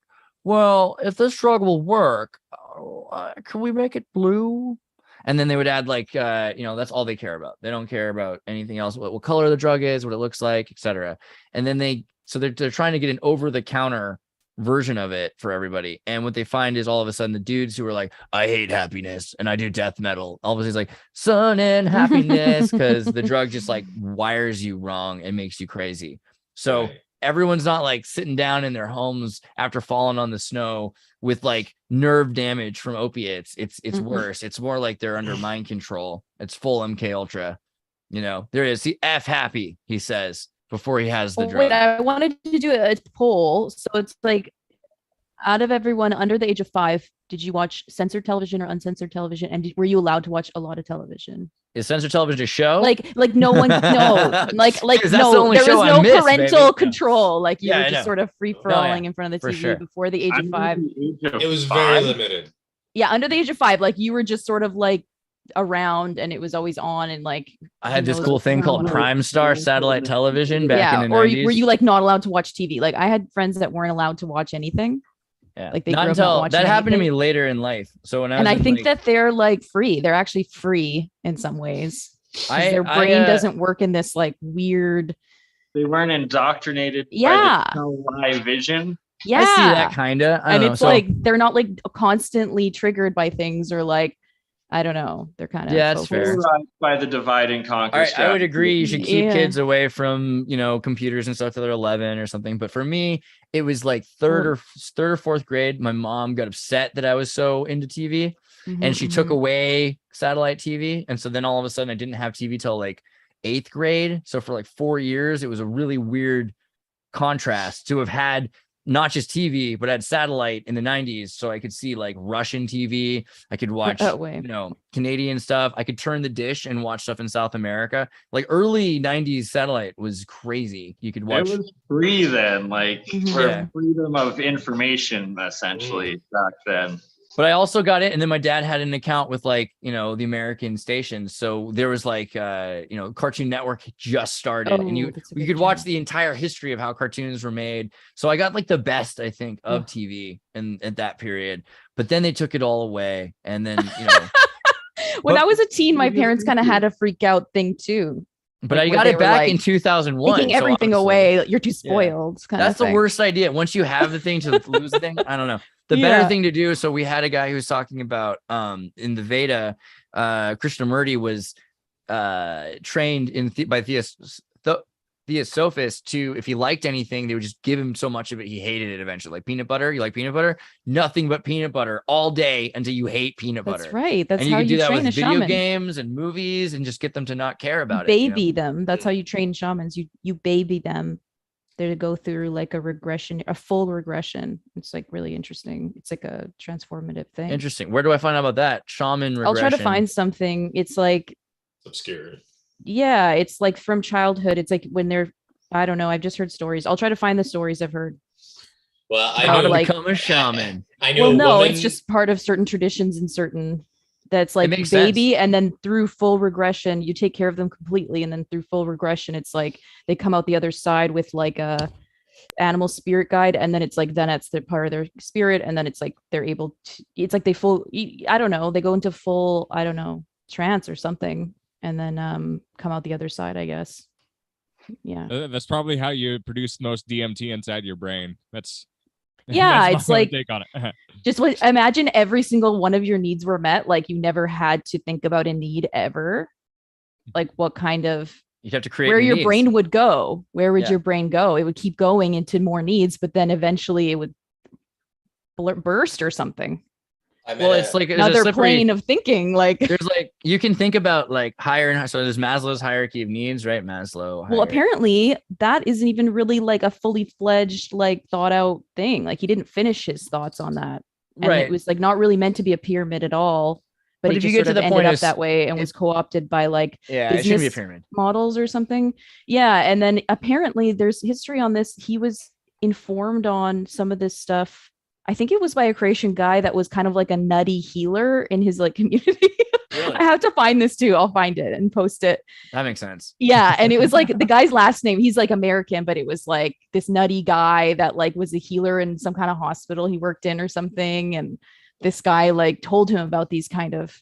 [SPEAKER 2] Well, if this drug will work, can we make it blue? And then they would add like, that's all they care about. They don't care about anything else. What color the drug is, what it looks like, etc. And then they're trying to get an over-the-counter version of it for everybody. And what they find is all of a sudden the dudes who are like, I hate happiness and I do death metal. All of a sudden it's like sun and happiness, because the drug just like wires you wrong and makes you crazy. So everyone's not like sitting down in their homes after falling on the snow with like nerve damage from opiates. It's worse. It's more like they're under mind control. It's full MK Ultra. There is F happy, he says, before he has the drug.
[SPEAKER 6] Wait, I wanted to do a poll. So it's like, out of everyone under the age of 5, did you watch censored television or uncensored television? And were you allowed to watch a lot of television?
[SPEAKER 2] Is censored television a show?
[SPEAKER 6] Like no one, no, like no, there was no parental control. Like you were just sort of free falling in front of the TV before the age of 5.
[SPEAKER 4] It was very limited.
[SPEAKER 6] Yeah, under the age of 5, like you were just sort of like around and it was always on, and like
[SPEAKER 2] I had this cool thing called Prime Star satellite television back in the 90s.
[SPEAKER 6] Or were you like not allowed to watch TV? Like I had friends that weren't allowed to watch anything.
[SPEAKER 2] Yeah,
[SPEAKER 6] like they
[SPEAKER 2] not until that happened to me later in life. So when I
[SPEAKER 6] think that they're like free. They're actually free in some ways. Their brain doesn't work in this like weird.
[SPEAKER 8] They weren't indoctrinated. By the live vision.
[SPEAKER 6] Yeah,
[SPEAKER 2] I see that kind of.
[SPEAKER 6] And it's like they're not like constantly triggered by things, or like I don't know. They're kind of
[SPEAKER 2] that's fair.
[SPEAKER 8] By the divide and conquer.
[SPEAKER 2] All right, I would agree. You should keep kids away from computers and stuff till they're 11 or something. But for me, it was like third or fourth grade. My mom got upset that I was so into TV, and she took away satellite TV. And so then all of a sudden, I didn't have TV till like 8th grade. So for like 4 years, it was a really weird contrast to have had not just TV, but I had satellite in the 90s. So I could see like Russian TV. I could watch, Canadian stuff. I could turn the dish and watch stuff in South America. Like early 90s satellite was crazy. You could watch.
[SPEAKER 8] It was free then, like for freedom of information, essentially back then.
[SPEAKER 2] But I also got it. And then my dad had an account with like, the American stations. So there was like, Cartoon Network just started and you could watch the entire history of how cartoons were made. So I got like the best, I think, of TV at that period. But then they took it all away. And then,
[SPEAKER 6] when I was a teen, my parents kind of had a freak out thing too.
[SPEAKER 2] But I got it back in 2001.
[SPEAKER 6] Taking everything away. You're too spoiled.
[SPEAKER 2] That's the worst idea. Once you have the thing to lose the thing, I don't know. The better thing to do. So we had a guy who was talking about in the Veda, Krishnamurti was trained by Theosophists to, if he liked anything, they would just give him so much of it he hated it eventually. Like peanut butter. You like peanut butter? Nothing but peanut butter all day until you hate peanut butter.
[SPEAKER 6] That's right. That's
[SPEAKER 2] and you
[SPEAKER 6] how
[SPEAKER 2] can do that
[SPEAKER 6] train
[SPEAKER 2] with
[SPEAKER 6] a
[SPEAKER 2] video
[SPEAKER 6] shaman.
[SPEAKER 2] games and movies and just get them to not care about
[SPEAKER 6] baby them. That's how you train shamans. You baby them. They're to go through like a full regression. It's like really interesting. It's like a transformative thing.
[SPEAKER 2] Interesting. Where do I find out about that? Shaman regression.
[SPEAKER 6] I'll try to find something. It's like
[SPEAKER 4] obscure.
[SPEAKER 6] Yeah, it's like from childhood. It's like when they're, I don't know. I've just heard stories. I'll try to find the stories I've heard.
[SPEAKER 4] Well,
[SPEAKER 2] how to become a shaman.
[SPEAKER 4] I know.
[SPEAKER 6] Well, no, it's just part of certain traditions and certain that's like
[SPEAKER 2] makes
[SPEAKER 6] baby,
[SPEAKER 2] sense.
[SPEAKER 6] and then through full regression, you take care of them completely, and then through full regression, it's like they come out the other side with like a animal spirit guide, and then it's like then that's the part of their spirit, and then it's like they're able to. It's like they full. I don't know. They go into full. I don't know, trance or something, and then come out the other side, I guess. Yeah.
[SPEAKER 7] That's probably how you produce the most DMT inside your brain. That's
[SPEAKER 6] Yeah,
[SPEAKER 7] that's
[SPEAKER 6] it's
[SPEAKER 7] my
[SPEAKER 6] like
[SPEAKER 7] take on it.
[SPEAKER 6] just what imagine every single one of your needs were met, like you never had to think about a need ever. Like what kind of
[SPEAKER 2] You'd have to create
[SPEAKER 6] where your
[SPEAKER 2] needs.
[SPEAKER 6] brain would go. Where would
[SPEAKER 2] Yeah.
[SPEAKER 6] your brain go? It would keep going into more needs, but then eventually it would burst or something.
[SPEAKER 2] Well, it's like there's a
[SPEAKER 6] Another
[SPEAKER 2] slippery-
[SPEAKER 6] plane of thinking. Like
[SPEAKER 2] there's like you can think about like higher and higher. So there's Maslow's hierarchy of needs, right? Maslow.
[SPEAKER 6] well, apparently that isn't even really like a fully fledged, like thought out thing. Like he didn't finish his thoughts on that. And
[SPEAKER 2] Right.
[SPEAKER 6] it was like not really meant to be a pyramid at all. But it
[SPEAKER 2] if you
[SPEAKER 6] just
[SPEAKER 2] get
[SPEAKER 6] sort
[SPEAKER 2] to
[SPEAKER 6] of
[SPEAKER 2] the
[SPEAKER 6] ended
[SPEAKER 2] point
[SPEAKER 6] up
[SPEAKER 2] of
[SPEAKER 6] that way and was co-opted by like
[SPEAKER 2] yeah, it shouldn't be a
[SPEAKER 6] business
[SPEAKER 2] pyramid.
[SPEAKER 6] models or something. Yeah. And then apparently there's history on this. He was informed on some of this stuff. I think it was by a Croatian guy that was kind of like a nutty healer in his like community.
[SPEAKER 2] Really?
[SPEAKER 6] I have to find this too. I'll find it and post it.
[SPEAKER 2] That makes sense.
[SPEAKER 6] Yeah. And it was like the guy's last name. He's like American, but it was like this nutty guy that like was a healer in some kind of hospital he worked in or something. And this guy like told him about these kind of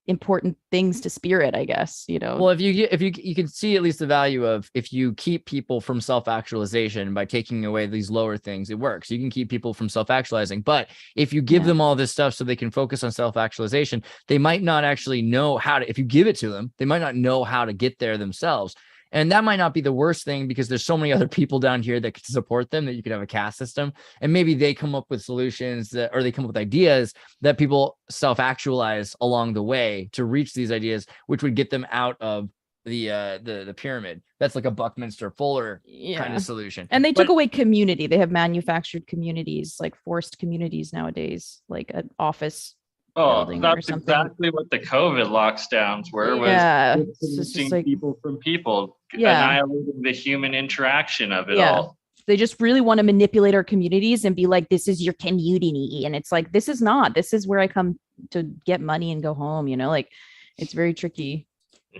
[SPEAKER 6] important things to spirit, I guess, you know.
[SPEAKER 2] Well, if you can see at least the value of if you keep people from self-actualization by taking away these lower things, it works. You can keep people from self-actualizing. But if you give them all this stuff so they can focus on self-actualization, they might not actually know how to, if you give it to them, they might not know how to get there themselves. And that might not be the worst thing because there's so many other people down here that could support them that you could have a caste system. And maybe they come up with solutions that, or they come up with ideas that people self-actualize along the way to reach these ideas, which would get them out of the pyramid. That's like a Buckminster Fuller kind of solution.
[SPEAKER 6] And they took away community. They have manufactured communities, like forced communities nowadays, like an office.
[SPEAKER 8] Oh,
[SPEAKER 6] building or
[SPEAKER 8] that's
[SPEAKER 6] something.
[SPEAKER 8] exactly what the COVID lockdowns were.
[SPEAKER 6] Yeah,
[SPEAKER 8] Was
[SPEAKER 6] it's just
[SPEAKER 8] distancing
[SPEAKER 6] like-
[SPEAKER 8] people from people,
[SPEAKER 6] Yeah.
[SPEAKER 8] annihilating the human interaction of it
[SPEAKER 6] Yeah.
[SPEAKER 8] all.
[SPEAKER 6] They just really want to manipulate our communities and be like, this is your community. And it's like, this is not. This is where I come to get money and go home, you know, like it's very tricky.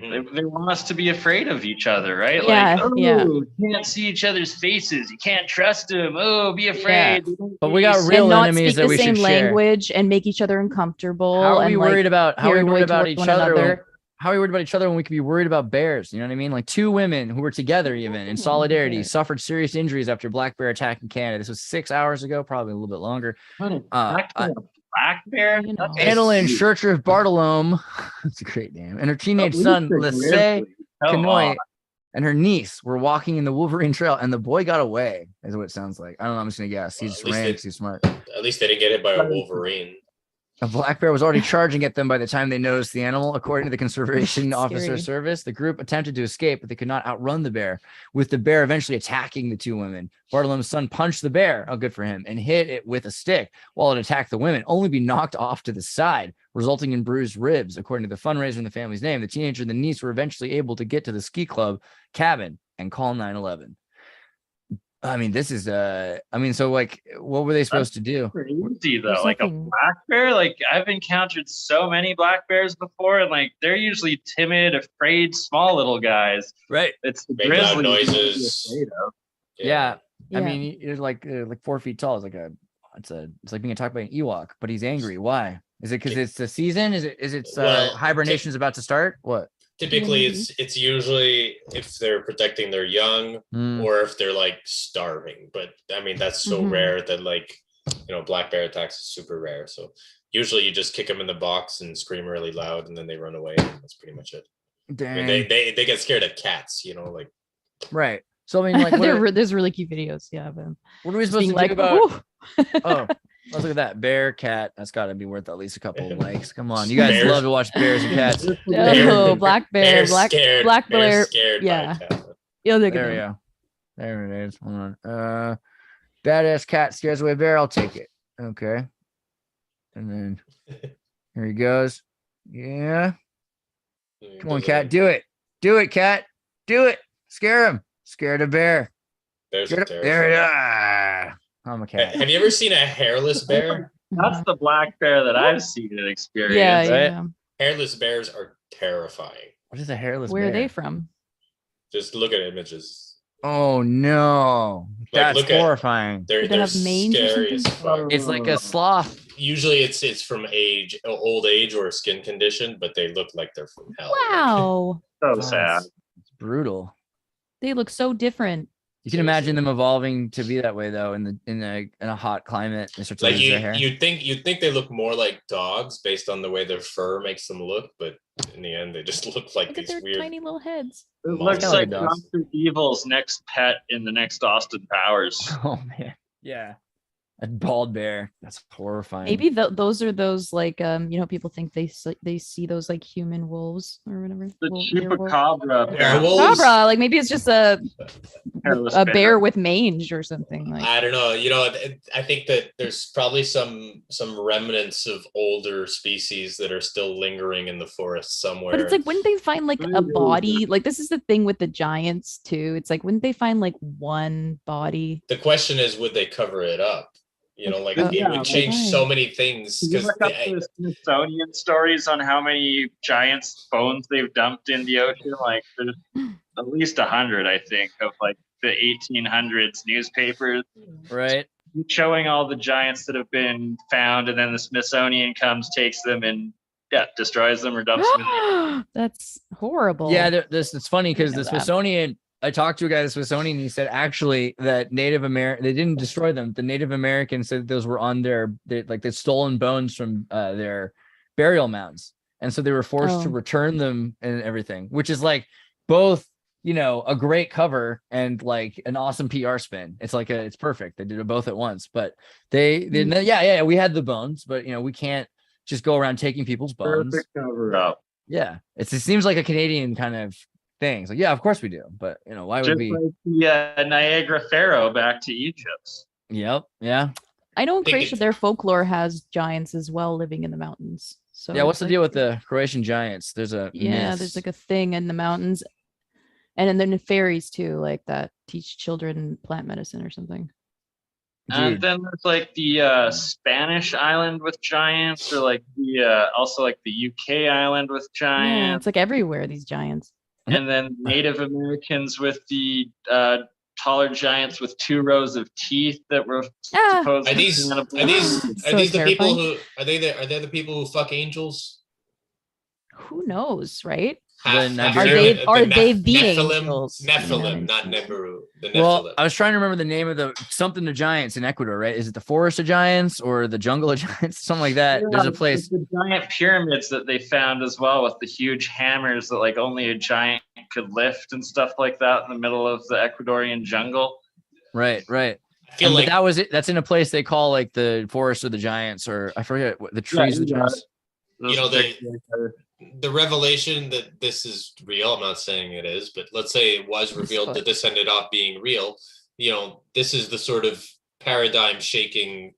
[SPEAKER 8] They want us to be afraid of each other, right?
[SPEAKER 6] Yeah,
[SPEAKER 8] like, oh,
[SPEAKER 6] yeah.
[SPEAKER 8] you can't see each other's faces. You can't trust them. Oh, be afraid.
[SPEAKER 2] But we got
[SPEAKER 6] And
[SPEAKER 2] real
[SPEAKER 6] not
[SPEAKER 2] enemies
[SPEAKER 6] speak
[SPEAKER 2] that
[SPEAKER 6] the
[SPEAKER 2] we
[SPEAKER 6] same
[SPEAKER 2] should share.
[SPEAKER 6] language and make each other uncomfortable.
[SPEAKER 2] How are we
[SPEAKER 6] and,
[SPEAKER 2] worried about how are we worried
[SPEAKER 6] paranoid
[SPEAKER 2] about
[SPEAKER 6] towards
[SPEAKER 2] each
[SPEAKER 6] one
[SPEAKER 2] other?
[SPEAKER 6] another?
[SPEAKER 2] How are we worried about each other when we could be worried about bears? You know what I mean? Like two women who were together even in solidarity suffered serious injuries after black bear attack in Canada. This was 6 hours ago, probably a little bit longer.
[SPEAKER 8] Black bear?
[SPEAKER 2] Anna and Xirtus Bartolome, that's a great name, and her teenage son, Lissay Canoy, and her niece were walking in the Wolverine Trail, and the boy got away, is what it sounds like. I don't know, I'm just going to guess. He just ran because he's smart.
[SPEAKER 4] At least they didn't get hit by a wolverine.
[SPEAKER 2] A black bear was already charging at them by the time they noticed the animal. According to the conservation officer
[SPEAKER 6] Scary.
[SPEAKER 2] service, the group attempted to escape, but they could not outrun the bear, with the bear eventually attacking the two women. Bartolome's son punched the bear, oh, good for him, and hit it with a stick while it attacked the women, only be knocked off to the side, resulting in bruised ribs. According to the fundraiser in the family's name, the teenager and the niece were eventually able to get to the ski club cabin and call 911. I mean, this is so like, what were they supposed to do?
[SPEAKER 8] Crazy though,
[SPEAKER 6] There's
[SPEAKER 8] like a
[SPEAKER 6] something-
[SPEAKER 8] black bear. Like I've encountered so many black bears before, and like they're usually timid, afraid, small little guys.
[SPEAKER 2] Right.
[SPEAKER 8] It's the
[SPEAKER 4] Make loud
[SPEAKER 8] grizzly you
[SPEAKER 4] noises.
[SPEAKER 8] should be afraid of.
[SPEAKER 2] Yeah. I
[SPEAKER 6] Yeah.
[SPEAKER 2] mean, you're like 4 feet tall. It's like being attacked by an Ewok, but he's angry. Why? Is it because it's the season? Is it
[SPEAKER 4] Well,
[SPEAKER 2] hibernation's about to start? What?
[SPEAKER 4] Typically, it's usually if they're protecting their young
[SPEAKER 2] Mm.
[SPEAKER 4] or if they're like starving. But I mean, that's so
[SPEAKER 6] Mhm.
[SPEAKER 4] rare that like, black bear attacks is super rare. So usually you just kick them in the box and scream really loud and then they run away. And that's pretty much it. I
[SPEAKER 2] Dang.
[SPEAKER 4] mean, they get scared of cats, like
[SPEAKER 2] Right. So I mean, like,
[SPEAKER 6] There's really cute videos. Yeah. Of them
[SPEAKER 2] what are we
[SPEAKER 6] just
[SPEAKER 2] supposed
[SPEAKER 6] being
[SPEAKER 2] to do about?
[SPEAKER 6] "Ooh."
[SPEAKER 2] Oh, let's look at that bear, cat. That's got to be worth at least a couple of likes. Come on, you guys
[SPEAKER 4] Bears.
[SPEAKER 2] love to watch bears and cats.
[SPEAKER 6] Oh, black bear,
[SPEAKER 4] Bear's
[SPEAKER 6] black
[SPEAKER 4] scared.
[SPEAKER 6] black
[SPEAKER 4] Bear's
[SPEAKER 6] bear.
[SPEAKER 4] scared
[SPEAKER 6] yeah.
[SPEAKER 4] by a cat.
[SPEAKER 6] You'll look at
[SPEAKER 2] There we
[SPEAKER 6] them.
[SPEAKER 2] go. There it is. Hold on. Badass cat scares away bear. I'll take it. Okay. And then here he goes. Yeah. Come on, cat. Do it. Do it, cat. Do it. Scare him. Scare the bear.
[SPEAKER 4] Bears
[SPEAKER 2] Get
[SPEAKER 4] are
[SPEAKER 2] up. There it
[SPEAKER 4] terrifying.
[SPEAKER 2] is. I'm a cat.
[SPEAKER 4] Have you ever seen a hairless bear?
[SPEAKER 8] That's the black bear that I've seen and
[SPEAKER 6] Yeah,
[SPEAKER 8] experienced.
[SPEAKER 2] Right?
[SPEAKER 6] yeah.
[SPEAKER 4] Hairless bears are terrifying.
[SPEAKER 2] What is a hairless
[SPEAKER 6] Where
[SPEAKER 2] bear?
[SPEAKER 6] are they from?
[SPEAKER 4] Just look at images.
[SPEAKER 2] Oh no,
[SPEAKER 4] Like,
[SPEAKER 2] that's
[SPEAKER 4] look at-
[SPEAKER 2] horrifying.
[SPEAKER 6] Do they
[SPEAKER 4] They're
[SPEAKER 6] have mange or
[SPEAKER 4] scary as
[SPEAKER 6] something?
[SPEAKER 4] fuck.
[SPEAKER 2] It's like a sloth.
[SPEAKER 4] Usually it's from old age or a skin condition, but they look like they're from hell.
[SPEAKER 6] Wow.
[SPEAKER 8] So sad.
[SPEAKER 2] It's brutal.
[SPEAKER 6] They look so different.
[SPEAKER 2] You can imagine them evolving to be that way though in a hot climate. They start to
[SPEAKER 4] Like
[SPEAKER 2] lose their hair.
[SPEAKER 4] you'd think they look more like dogs based on the way their fur makes them look, but in the end they just look like
[SPEAKER 6] Look at
[SPEAKER 4] these
[SPEAKER 6] their
[SPEAKER 4] weird.
[SPEAKER 6] tiny little heads.
[SPEAKER 8] It looks
[SPEAKER 2] Kinda
[SPEAKER 8] like
[SPEAKER 2] like dogs.
[SPEAKER 8] Dr. Evil's next pet in the next Austin Powers.
[SPEAKER 2] Oh man, yeah, a bald bear. That's horrifying.
[SPEAKER 6] Maybe those are those like people think they see those like human wolves or whatever.
[SPEAKER 8] The
[SPEAKER 6] Werewolf.
[SPEAKER 8] chupacabra.
[SPEAKER 4] Werewolves?
[SPEAKER 6] Cobra, like maybe it's just a
[SPEAKER 8] Hairless
[SPEAKER 6] bear with mange or something. Like
[SPEAKER 4] I don't know. I think that there's probably some remnants of older species that are still lingering in the forest somewhere.
[SPEAKER 6] but it's like, wouldn't they find like a body? Like this is the thing with the giants too. It's like, wouldn't they find like one body?
[SPEAKER 4] The question is, would they cover it up? Like it
[SPEAKER 8] Yeah,
[SPEAKER 4] would change
[SPEAKER 6] right.
[SPEAKER 4] so many things
[SPEAKER 8] Did you
[SPEAKER 4] because
[SPEAKER 8] look up the Smithsonian stories on how many giants' bones they've dumped in the ocean? Like there's at least 100, I think, of like the 1800s newspapers
[SPEAKER 2] right?
[SPEAKER 8] showing all the giants that have been found, and then the Smithsonian comes, takes them, and destroys them or dumps them in the
[SPEAKER 6] That's horrible.
[SPEAKER 2] Yeah, it's funny because
[SPEAKER 6] know
[SPEAKER 2] the
[SPEAKER 6] that.
[SPEAKER 2] Smithsonian. I talked to a guy at the Smithsonian. And he said actually that Native American they didn't destroy them. The Native Americans said those were on their stolen bones from their burial mounds, and so they were forced to return them and everything, which is like both a great cover and like an awesome PR spin. It's like it's perfect. They did it both at once, but they we had the bones, but we can't just go around taking people's bones.
[SPEAKER 8] perfect cover up.
[SPEAKER 2] Yeah, it seems like a Canadian kind of thing. It's like, yeah, of course we do, but why would
[SPEAKER 8] Just
[SPEAKER 2] we?
[SPEAKER 8] like the Niagara Pharaoh back to Egypt.
[SPEAKER 2] Yep, yeah,
[SPEAKER 6] I know in
[SPEAKER 4] Think
[SPEAKER 6] Croatia
[SPEAKER 4] it-
[SPEAKER 6] their folklore has giants as well living in the mountains. So
[SPEAKER 2] yeah. What's
[SPEAKER 6] it's
[SPEAKER 2] the
[SPEAKER 6] like-
[SPEAKER 2] deal with the Croatian giants? There's a myth.
[SPEAKER 6] there's like a thing in the mountains, and then the fairies too, like that teach children plant medicine or something.
[SPEAKER 8] And
[SPEAKER 2] Dude.
[SPEAKER 8] then there's like the Spanish island with giants, or like the also like the UK island with
[SPEAKER 6] Yeah,
[SPEAKER 8] giants,
[SPEAKER 6] it's like everywhere these giants.
[SPEAKER 8] and then Native Americans with the taller giants with 2 rows of teeth that were
[SPEAKER 6] Ah.
[SPEAKER 8] supposed
[SPEAKER 4] Are
[SPEAKER 8] to
[SPEAKER 4] these
[SPEAKER 8] be
[SPEAKER 4] are
[SPEAKER 8] cannibal.
[SPEAKER 4] these
[SPEAKER 6] So
[SPEAKER 4] the people
[SPEAKER 6] terrifying.
[SPEAKER 4] who are they the people who fuck angels?
[SPEAKER 6] Who knows, right?
[SPEAKER 2] Then
[SPEAKER 4] Half
[SPEAKER 2] Are
[SPEAKER 4] human,
[SPEAKER 2] they-
[SPEAKER 6] are they the
[SPEAKER 4] Nephilim?
[SPEAKER 6] angels?
[SPEAKER 4] Nephilim,
[SPEAKER 6] Yeah.
[SPEAKER 4] not Neberu. The
[SPEAKER 2] Well,
[SPEAKER 4] Nephilim.
[SPEAKER 2] I was trying to remember the name of the something of giants in Ecuador, right? Is it the Forest of Giants or the Jungle of Giants? Something like that. There's a
[SPEAKER 8] Yeah,
[SPEAKER 2] place.
[SPEAKER 8] the giant pyramids that they found as well, with the huge hammers that like only a giant could lift and stuff like that in the middle of the Ecuadorian jungle.
[SPEAKER 2] Right.
[SPEAKER 4] I feel
[SPEAKER 2] But
[SPEAKER 4] like
[SPEAKER 2] that was it. That's in a place they call like the Forest of the Giants, or I forget what the trees of the
[SPEAKER 8] you got
[SPEAKER 2] giants.
[SPEAKER 4] the revelation that this is real. I'm not saying it is, but let's say it was revealed that this ended up being real. This is the sort of paradigm shaking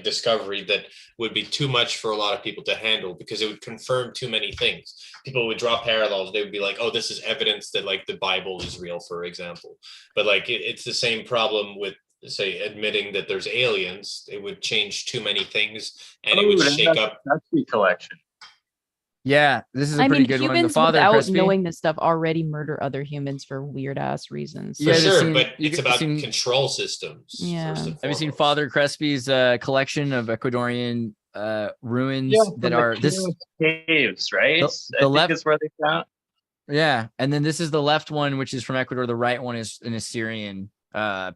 [SPEAKER 4] discovery that would be too much for a lot of people to handle, because it would confirm too many things. People would draw parallels. They would be like, oh, this is evidence that like the Bible is real, for example. But like it's the same problem with, say, admitting that there's aliens. It would change too many things, and it would shake up.
[SPEAKER 8] Crespi collection.
[SPEAKER 2] Yeah, this is a pretty good one. The
[SPEAKER 6] humans
[SPEAKER 2] father
[SPEAKER 6] without
[SPEAKER 2] Crespi.
[SPEAKER 6] knowing this stuff already murder other humans for weird ass reasons.
[SPEAKER 4] For
[SPEAKER 2] Yeah,
[SPEAKER 4] sure,
[SPEAKER 2] seen-
[SPEAKER 4] but
[SPEAKER 2] you
[SPEAKER 4] it's
[SPEAKER 2] get-
[SPEAKER 4] about
[SPEAKER 2] seen-
[SPEAKER 4] control systems.
[SPEAKER 6] Yeah.
[SPEAKER 4] First and
[SPEAKER 2] Have you seen
[SPEAKER 4] foremost.
[SPEAKER 2] Father Crespi's collection of Ecuadorian ruins
[SPEAKER 8] From
[SPEAKER 2] that
[SPEAKER 8] the
[SPEAKER 2] are this?
[SPEAKER 8] Curious caves, right?
[SPEAKER 2] The
[SPEAKER 8] I think
[SPEAKER 2] left-
[SPEAKER 8] is where they found.
[SPEAKER 2] Yeah, and then this is the left one, which is from Ecuador. The right one is an Assyrian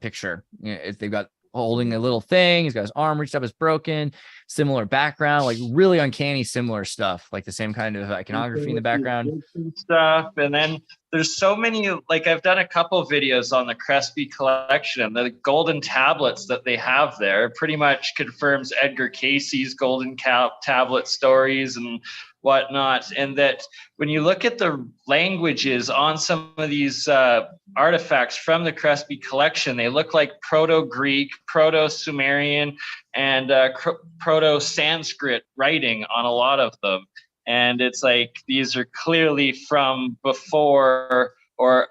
[SPEAKER 2] picture. They've got holding a little thing. He's got his arm reached up, is broken. Similar background, like really uncanny, similar stuff, like the same kind of iconography in the background.
[SPEAKER 8] And stuff, and then there's so many. Like I've done a couple videos on the Crespi collection, and the golden tablets that they have there pretty much confirms Edgar Casey's golden tablet stories and whatnot. And that when you look at the languages on some of these artifacts from the Crespi collection, they look like Proto-Greek, Proto-Sumerian, and Proto-Sanskrit writing on a lot of them. And it's like these are clearly from before, or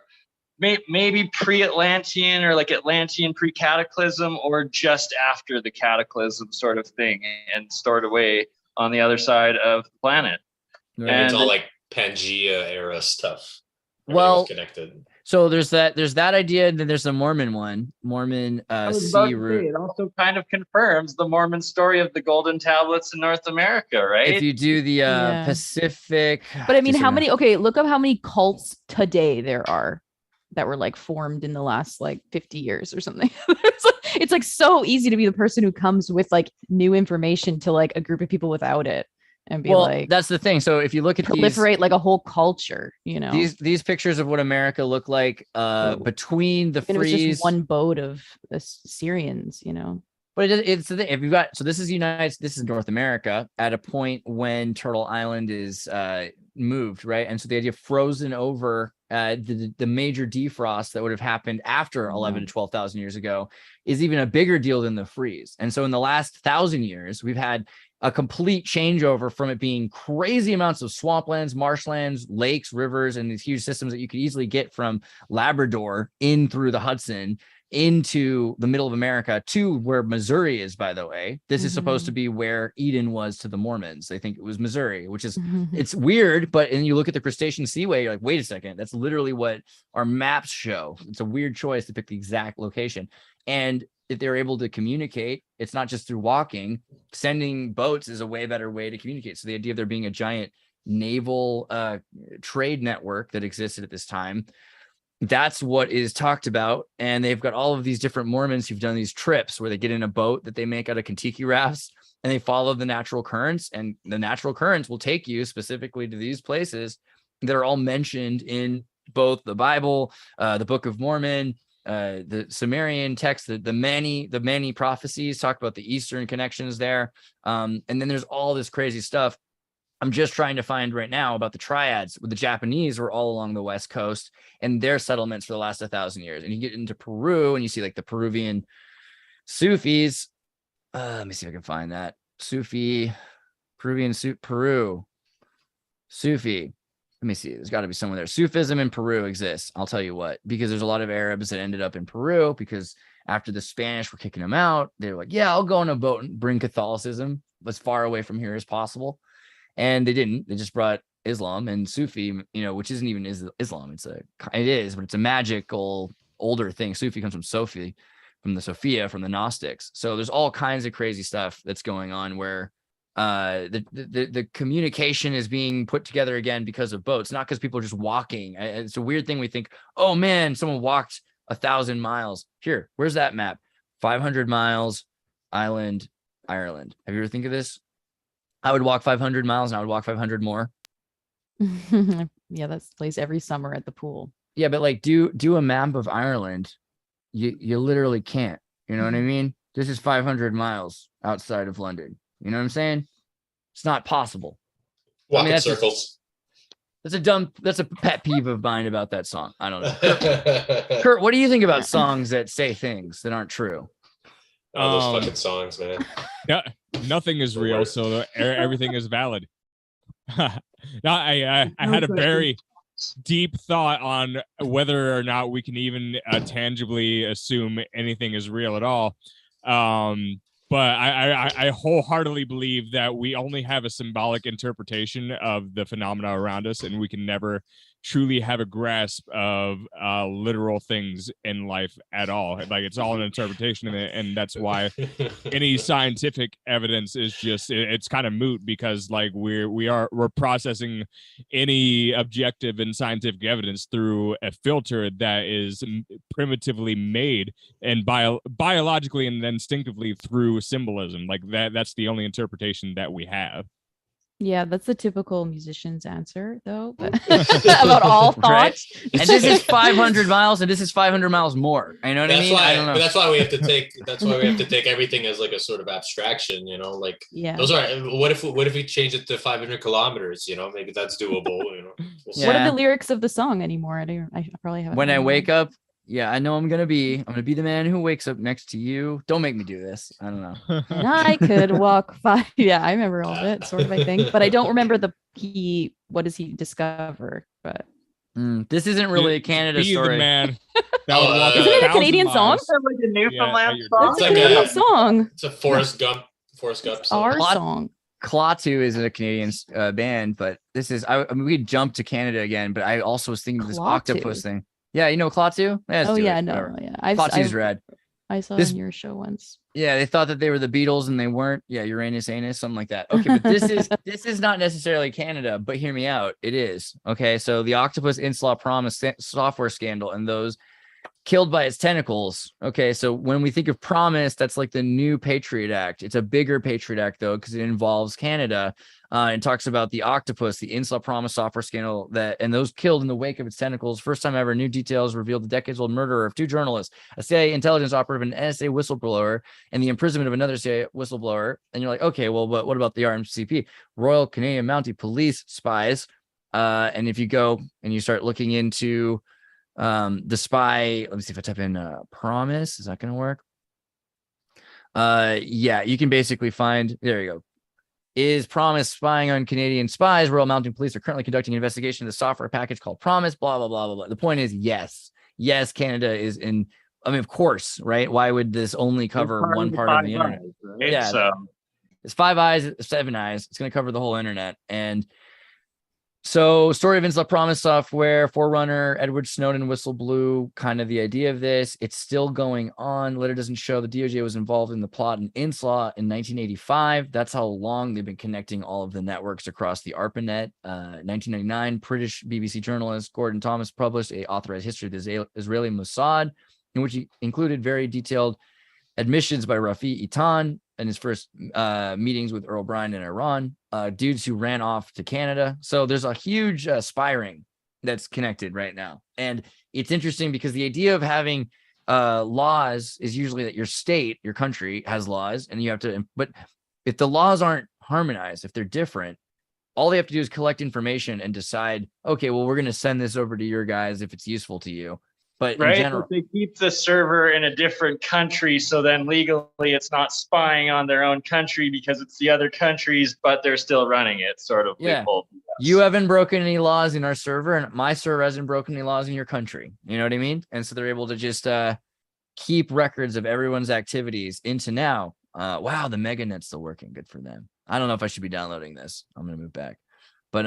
[SPEAKER 8] maybe pre-Atlantean or like Atlantean pre-cataclysm, or just after the cataclysm sort of thing, and stored away on the other side of the planet.
[SPEAKER 4] Right. And it's all like Pangea era stuff.
[SPEAKER 2] Well,
[SPEAKER 4] connected.
[SPEAKER 2] So there's that idea, and then there's the Mormon one. Mormon sea root.
[SPEAKER 8] It also kind of confirms the Mormon story of the golden tablets in North America, right?
[SPEAKER 2] If you do the Pacific.
[SPEAKER 6] But I mean, look up how many cults today there are that were like formed in the last like 50 years or something. It's like so easy to be the person who comes with like new information to like a group of people without it. And be like,
[SPEAKER 2] that's the thing. So if you look at
[SPEAKER 6] proliferate like a whole culture, you know,
[SPEAKER 2] these pictures of what America looked like between the freeze,
[SPEAKER 6] it was just one boat of Syrians, you know.
[SPEAKER 2] But it's the thing. If you've got, so this is North America at a point when Turtle Island is moved, right? And so the idea of frozen over the major defrost that would have happened after 11 to 12,000 years ago is even a bigger deal than the freeze. And so in the last 1,000 years, we've had a complete changeover from it being crazy amounts of swamplands, marshlands, lakes, rivers, and these huge systems that you could easily get from Labrador in through the Hudson into the middle of America to where Missouri is, by the way. This is supposed to be where Eden was to the Mormons. They think it was Missouri, which is, it's weird, but and you look at the Crustacean Seaway, you're like, wait a second, that's literally what our maps show. It's a weird choice to pick the exact location. And if they're able to communicate, it's not just through walking. Sending boats is a way better way to communicate. So the idea of there being a giant naval trade network that existed at this time, that's what is talked about. And they've got all of these different Mormons who've done these trips where they get in a boat that they make out of Kentucky rafts and they follow the natural currents, and the natural currents will take you specifically to these places that are all mentioned in both the Bible, the Book of Mormon, the Sumerian text, the many prophecies talk about the Eastern connections there. And then there's all this crazy stuff. I'm just trying to find right now about the triads. With the Japanese were all along the West Coast and their settlements for the last 1,000 years. And you get into Peru and you see like the Peruvian Sufis. Let me see if I can find that. Sufi, Peru, Sufi. Let me see. There's got to be somewhere there. Sufism in Peru exists. I'll tell you what, because there's a lot of Arabs that ended up in Peru because after the Spanish were kicking them out, they were like, yeah, I'll go on a boat and bring Catholicism as far away from here as possible. And they didn't. They just brought Islam and Sufi, you know, which isn't even Islam. It is, but it's a magical older thing. Sufi comes from Sophie, from the Sophia, from the Gnostics. So there's all kinds of crazy stuff that's going on where the communication is being put together again because of boats, not because people are just walking. It's a weird thing. We think, oh man, someone walked 1,000 miles. Here, where's that map? 500 miles, island, Ireland. Have you ever think of this? I would walk 500 miles and I would walk 500 more.
[SPEAKER 6] Yeah, that's plays every summer at the pool.
[SPEAKER 2] Yeah, but like do a map of Ireland. You literally can't. You know what I mean? This is 500 miles outside of London. You know what I'm saying? It's not possible.
[SPEAKER 4] Walk in circles.
[SPEAKER 2] That's a pet peeve of mine about that song. I don't know. Kurt, what do you think about songs that say things that aren't true?
[SPEAKER 4] Oh, those fucking songs, man.
[SPEAKER 7] Yeah, nothing is real, so everything is valid. No, I had a very deep thought on whether or not we can even tangibly assume anything is real at all. But I wholeheartily believe that we only have a symbolic interpretation of the phenomena around us, and we can never truly have a grasp of literal things in life at all. Like it's all an interpretation, and that's why any scientific evidence is just it's kind of moot, because like we're processing any objective and scientific evidence through a filter that is primitively made and biologically and instinctively through symbolism. Like that's the only interpretation that we have.
[SPEAKER 6] Yeah, that's the typical musician's answer, though, but about all thoughts.
[SPEAKER 2] Right? And this is 500 miles, and this is 500 miles more. You know what I mean? I don't know.
[SPEAKER 4] But that's why we have to take. That's why we have to take everything as like a sort of abstraction. You know, like those are. What if we change it to 500 kilometers? You know, maybe that's doable. You know.
[SPEAKER 6] What are the lyrics of the song anymore? I probably haven't.
[SPEAKER 2] When I wake up. Yeah, I know I'm gonna be the man who wakes up next to you. Don't make me do this. I don't know.
[SPEAKER 6] And I could walk 5. Yeah, I remember all of it, sort of, I think, but I don't remember what does he discover? But
[SPEAKER 2] This isn't really a Canada
[SPEAKER 7] Be
[SPEAKER 2] story.
[SPEAKER 7] the man that would walk
[SPEAKER 6] Isn't it a
[SPEAKER 7] 1,000
[SPEAKER 6] Canadian song?
[SPEAKER 7] miles.
[SPEAKER 8] Like a Newfoundland
[SPEAKER 7] your
[SPEAKER 8] song.
[SPEAKER 6] That's a
[SPEAKER 4] like
[SPEAKER 6] Canadian
[SPEAKER 4] a-
[SPEAKER 6] song.
[SPEAKER 4] It's a Forrest Gump song.
[SPEAKER 6] Our
[SPEAKER 2] Plot-
[SPEAKER 6] song.
[SPEAKER 2] Klaatu is a Canadian band, but this is I mean we jumped to Canada again, but I also was thinking of this
[SPEAKER 6] Klaatu.
[SPEAKER 2] octopus thing. Yeah, you know Klaatu?
[SPEAKER 6] Oh yeah, no, yeah.
[SPEAKER 2] Klaatu's rad.
[SPEAKER 6] I saw
[SPEAKER 2] This-
[SPEAKER 6] on your show once.
[SPEAKER 2] Yeah, they thought that they were the Beatles and they weren't. Yeah, Uranus, anus, something like that. Okay, but this is not necessarily Canada, but hear me out. It is. Okay, so the Octopus Inslaw Promise software scandal and those killed by its tentacles. Okay, so when we think of Promise, that's like the new Patriot Act. It's a bigger Patriot Act though, because it involves Canada. And talks about the octopus, the Inslaw Promise software scandal and those killed in the wake of its tentacles. First time ever, new details revealed the decades-old murder of 2 journalists, a CIA intelligence operative, and an NSA whistleblower, and the imprisonment of another CIA whistleblower. And you're like, okay, well, but what about the RMCP, Royal Canadian Mounted Police spies? And if you go and you start looking into the spy, let me see if I type in Promise. Is that going to work? Yeah, you can basically find. There you go. Is Promise spying on Canadian spies? Royal Mounted Police are currently conducting an investigation of the software package called Promise, blah, blah, blah, blah, blah. The point is, yes, Canada is in, I mean, of course, right? Why would this only cover one part of the internet?
[SPEAKER 8] Right?
[SPEAKER 2] Yeah.
[SPEAKER 8] So
[SPEAKER 2] It's 5 eyes, 7 eyes. It's going to cover the whole internet. And so story of Inslaw Promise software, forerunner, Edward Snowden whistle blew kind of the idea of this. It's still going on. Letter doesn't show the DOJ was involved in the plot in Inslaw in 1985. That's how long they've been connecting all of the networks across the ARPANET. 1999, British BBC journalist Gordon Thomas published a authorized history of the Israeli Mossad, in which he included very detailed admissions by Rafi Eitan in his first meetings with Earl Bryan in Iran, dudes who ran off to Canada. So there's a huge spy ring that's connected right now. And it's interesting because the idea of having laws is usually that your state, your country has laws and you have to, but if the laws aren't harmonized, if they're different, all they have to do is collect information and decide, okay, well, we're going to send this over to your guys if it's useful to you. But
[SPEAKER 8] right,
[SPEAKER 2] in general,
[SPEAKER 8] but they keep the server in a different country, so then legally it's not spying on their own country because it's the other countries, but they're still running it. Sort of.
[SPEAKER 2] Yeah.
[SPEAKER 8] loophole.
[SPEAKER 2] You haven't broken any laws in our server, and my server hasn't broken any laws in your country. You know what I mean? And so they're able to just keep records of everyone's activities into now. Wow, the MegaNet's still working. Good for them. I don't know if I should be downloading this. I'm gonna move back, but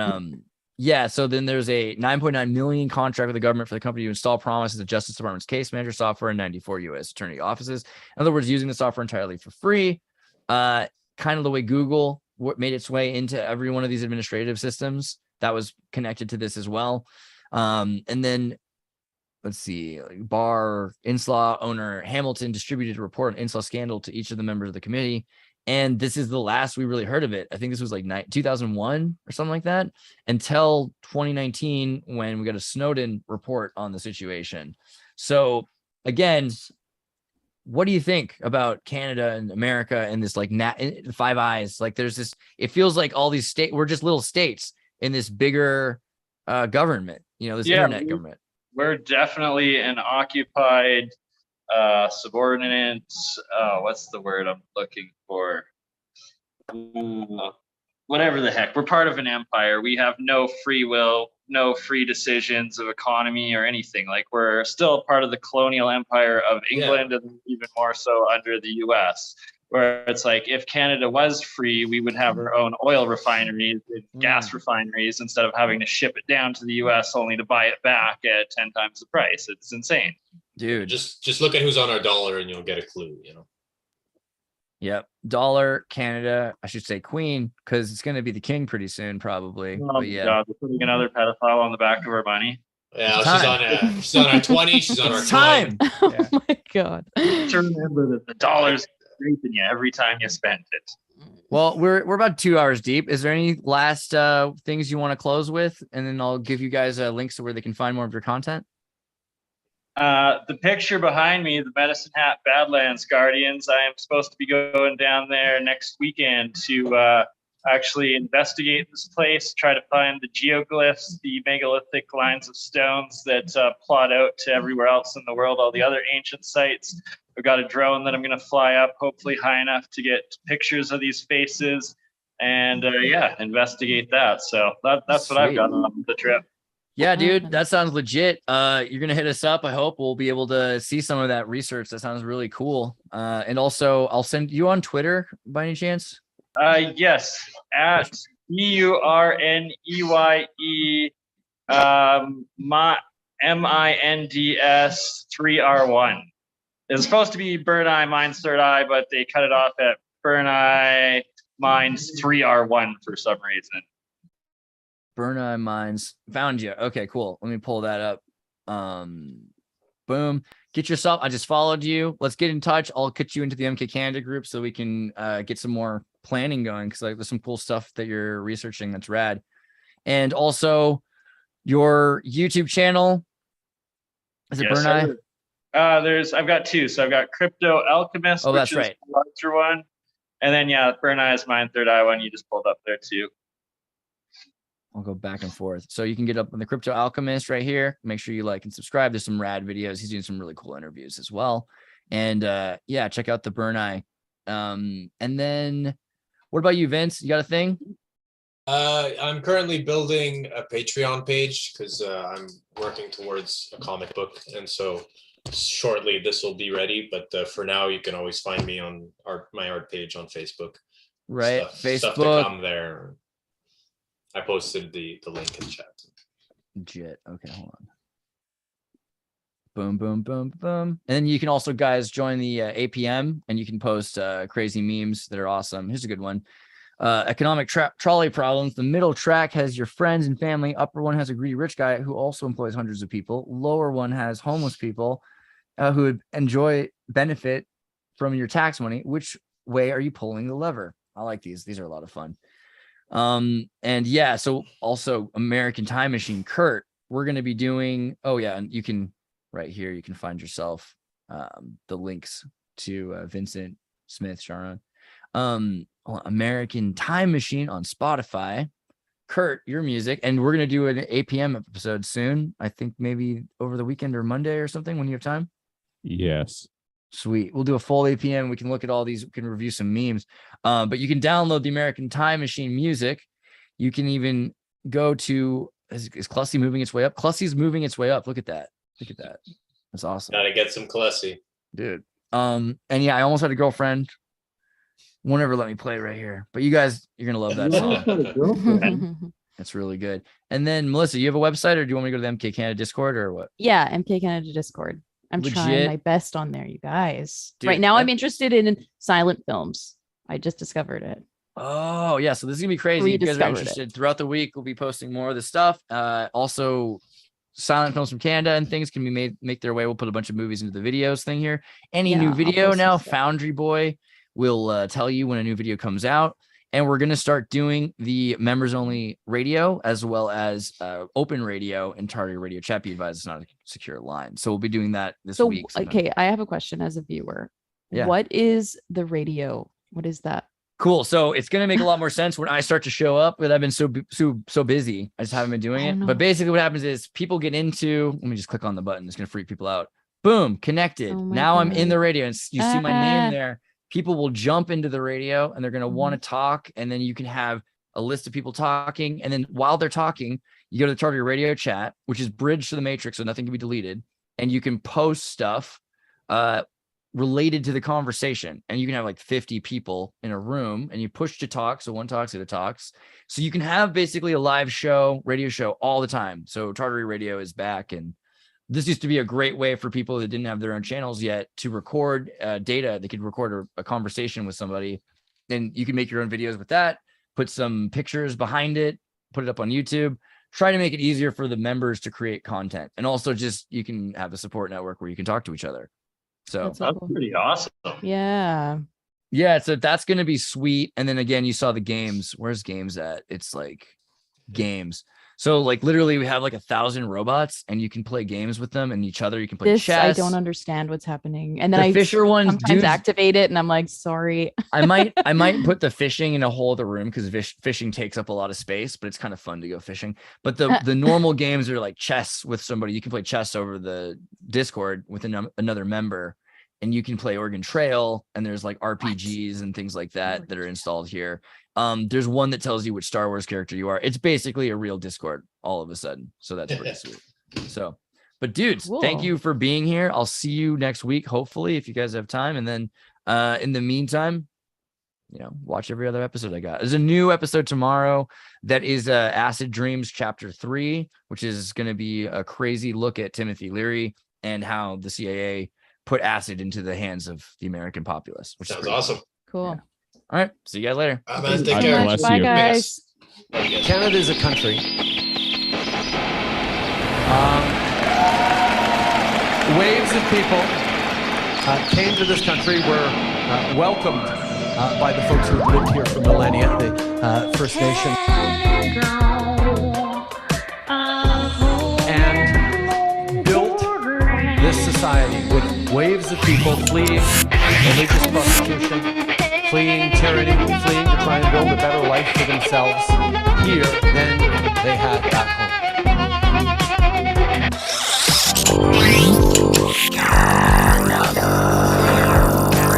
[SPEAKER 2] yeah. So then there's a 9.9 million contract with the government for the company to install Promise as the Justice Department's case manager software in 94 U.S. attorney offices. In other words, using the software entirely for free. Kind of the way Google made its way into every one of these administrative systems that was connected to this as well. And then let's see, Bar Inslaw owner Hamilton distributed a report on Inslaw scandal to each of the members of the committee. And this is the last we really heard of it. I think this was like 2001 or something like that, until 2019 when we got a Snowden report on the situation. So again, what do you think about Canada and America and this like Five Eyes? Like there's this, it feels like all these we're just little states in this bigger government, you know, this internet government.
[SPEAKER 8] We're definitely an occupied subordinate, what's the word I'm looking for? Whatever the heck. We're part of an empire. We have no free will, no free decisions of economy or anything. Like we're still part of the colonial empire of England, and even more so under the US, where it's like if Canada was free, we would have our own oil refineries, gas refineries, instead of having to ship it down to the US only to buy it back at 10 times the price. It's insane.
[SPEAKER 2] Dude,
[SPEAKER 4] just look at who's on our dollar and you'll get a clue, you know.
[SPEAKER 2] Yep. Dollar, Canada, I should say Queen, because it's going to be the king pretty soon, probably.
[SPEAKER 8] Oh,
[SPEAKER 2] but yeah.
[SPEAKER 8] God, we're putting another pedophile on the back of our money.
[SPEAKER 4] Yeah, she's on our 20, she's on our
[SPEAKER 2] time.
[SPEAKER 6] Oh my God.
[SPEAKER 8] To remember that the dollar's raping you every time you spend it.
[SPEAKER 2] Well, we're about 2 hours deep. Is there any last things you want to close with? And then I'll give you guys links to where they can find more of your content.
[SPEAKER 8] The picture behind me, the Medicine Hat Badlands Guardians, I am supposed to be going down there next weekend to actually investigate this place, try to find the geoglyphs, the megalithic lines of stones that plot out to everywhere else in the world, all the other ancient sites. I've got a drone that I'm going to fly up, hopefully high enough to get pictures of these faces and, investigate that. So that's what I've got on the trip.
[SPEAKER 2] Yeah, dude, that sounds legit. You're gonna hit us up. I hope we'll be able to see some of that research. That sounds really cool. And also, I'll send you on Twitter by any chance.
[SPEAKER 8] Yes, at BURNEYE MINDS 3R1. It's supposed to be Burn Eye Minds Third Eye, but they cut it off at Burn Eye Minds 3R1 for some reason.
[SPEAKER 2] Burn Eye Minds. Found you. Okay, cool. Let me pull that up. Boom. Get yourself. I just followed you. Let's get in touch. I'll get you into the Mkcanada group so we can get some more planning going, because like there's some cool stuff that you're researching that's rad. And also your YouTube channel. Is it Burn Eye?
[SPEAKER 8] I've got two. So I've got Crypto Alchemist,
[SPEAKER 2] oh,
[SPEAKER 8] which
[SPEAKER 2] that's
[SPEAKER 8] is
[SPEAKER 2] right.
[SPEAKER 8] the larger one. And then Burn Eye is mine, Third Eye one. You just pulled up there too.
[SPEAKER 2] I'll go back and forth. So you can get up on the Crypto Alchemist right here. Make sure you like and subscribe. There's some rad videos. He's doing some really cool interviews as well. And check out the Burn Eye. And then what about you, Vince? You got a thing?
[SPEAKER 4] I'm currently building a Patreon page because I'm working towards a comic book. And so shortly this will be ready. But for now, you can always find me on my art page on Facebook.
[SPEAKER 2] Right.
[SPEAKER 4] Facebook. Stuff to come there. I posted the link in chat.
[SPEAKER 2] Legit. Okay, hold on. Boom, boom, boom, boom. And then you can also, guys, join the APM, and you can post crazy memes that are awesome. Here's a good one. Economic trolley problems. The middle track has your friends and family. Upper one has a greedy rich guy who also employs hundreds of people. Lower one has homeless people who would benefit from your tax money. Which way are you pulling the lever? I like these. These are a lot of fun. So also American Time Machine, Kurt, we're going to be doing, and you can right here, you can find yourself, the links to, Vincent Smith, Sharon, American Time Machine on Spotify, Kurt, your music. And we're going to do an APM episode soon. I think maybe over the weekend or Monday or something when you have time.
[SPEAKER 7] Yes.
[SPEAKER 2] Sweet. We'll do a full APM. We can look at all these. We can review some memes. But you can download the American Time Machine music. You can even go to, is Clussy moving its way up? Clussy's moving its way up. Look at that. Look at that. That's awesome.
[SPEAKER 4] Gotta get some Clussy.
[SPEAKER 2] Dude. I almost had a girlfriend. Won't ever let me play right here. But you guys, you're going to love that song. That's really good. And then Melissa, you have a website, or do you want me to go to the Mkcanada Discord or what?
[SPEAKER 6] Yeah, Mkcanada Discord. I'm
[SPEAKER 2] Legit.
[SPEAKER 6] trying my best on there, you guys.
[SPEAKER 2] Dude,
[SPEAKER 6] right now, I'm interested in silent films. I just discovered it.
[SPEAKER 2] Oh, yeah. So this is going to be crazy. If you guys are interested, throughout the week, we'll be posting more of this stuff. Also, silent films from Canada and things can be make their way. We'll put a bunch of movies into the videos thing here. Any new video now, Foundry Boy will tell you when a new video comes out. And we're going to start doing the members only radio as well as open radio and targeted radio chat. Be advised, it's not a secure line. So we'll be doing that this week.
[SPEAKER 6] Okay, I have a question as a viewer.
[SPEAKER 2] Yeah.
[SPEAKER 6] What is the radio? What is that?
[SPEAKER 2] Cool. So it's going to make a lot more sense when I start to show up, but I've been so busy. I just haven't been doing it. But basically what happens is people get into, let me just click on the button. It's going to freak people out. Boom, connected. Now God. I'm in the radio and you see my name there. People will jump into the radio and they're going to want to talk. And then you can have a list of people talking. And then while they're talking, you go to the target radio chat, which is bridged to the matrix. So nothing can be deleted. And you can post stuff related to the conversation. And you can have like 50 people in a room and you push to talk. So one talks, the other talks. So you can have basically a live show, radio show all the time. So Tartary Radio is back. And this used to be a great way for people that didn't have their own channels yet to record data. They could record a conversation with somebody, and you can make your own videos with that, put some pictures behind it, put it up on YouTube, try to make it easier for the members to create content. And also just, you can have a support network where you can talk to each other. So
[SPEAKER 8] that's pretty awesome.
[SPEAKER 6] Yeah.
[SPEAKER 2] Yeah. So that's going to be sweet. And then again, you saw the games. Where's games at? It's like games. So like literally we have like 1,000 robots and you can play games with them and each other. You can play chess.
[SPEAKER 6] I don't understand what's happening. And then
[SPEAKER 2] the Fisher ones
[SPEAKER 6] sometimes activate it and I'm like, sorry.
[SPEAKER 2] I might put the fishing in a whole other room because fishing takes up a lot of space, but it's kind of fun to go fishing. But the normal games are like chess with somebody. You can play chess over the Discord with another member. and you can play Oregon Trail, and there's like RPGs and things like that are installed here. There's one that tells you which Star Wars character you are. It's basically a real Discord all of a sudden. So that's pretty sweet. So, but dudes, thank you for being here. I'll see you next week, hopefully, if you guys have time. And then in the meantime, watch every other episode I got. There's a new episode tomorrow that is Acid Dreams Chapter 3, which is going to be a crazy look at Timothy Leary and how the CIA put acid into the hands of the American populace. Which
[SPEAKER 4] sounds awesome.
[SPEAKER 6] Cool.
[SPEAKER 2] Yeah. All right. See you guys later.
[SPEAKER 4] Man, take care.
[SPEAKER 6] Bye, guys.
[SPEAKER 1] Canada is a country. Waves of people came to this country, were welcomed by the folks who have lived here for millennia, the First Nation. And built this society with waves of people fleeing religious persecution, fleeing tyranny, fleeing to try and build a better life for themselves here than they had back home.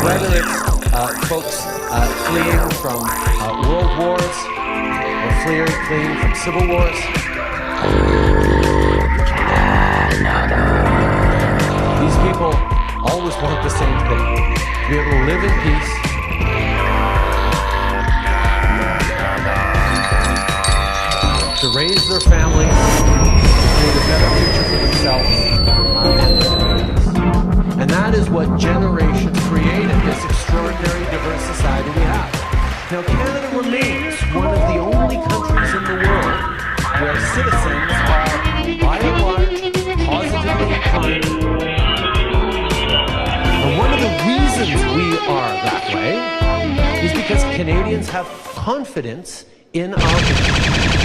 [SPEAKER 1] Whether it's folks fleeing from world wars or fleeing from civil wars, these people always want the same thing: to be able to live in peace, to raise their families, to create a better future for themselves and their communities. And that is what generations created, this extraordinary diverse society we have. Now, Canada remains one of the only countries in the world where citizens are, by and large, positively inclined. And one of the reasons we are that way is because Canadians have confidence in our mission.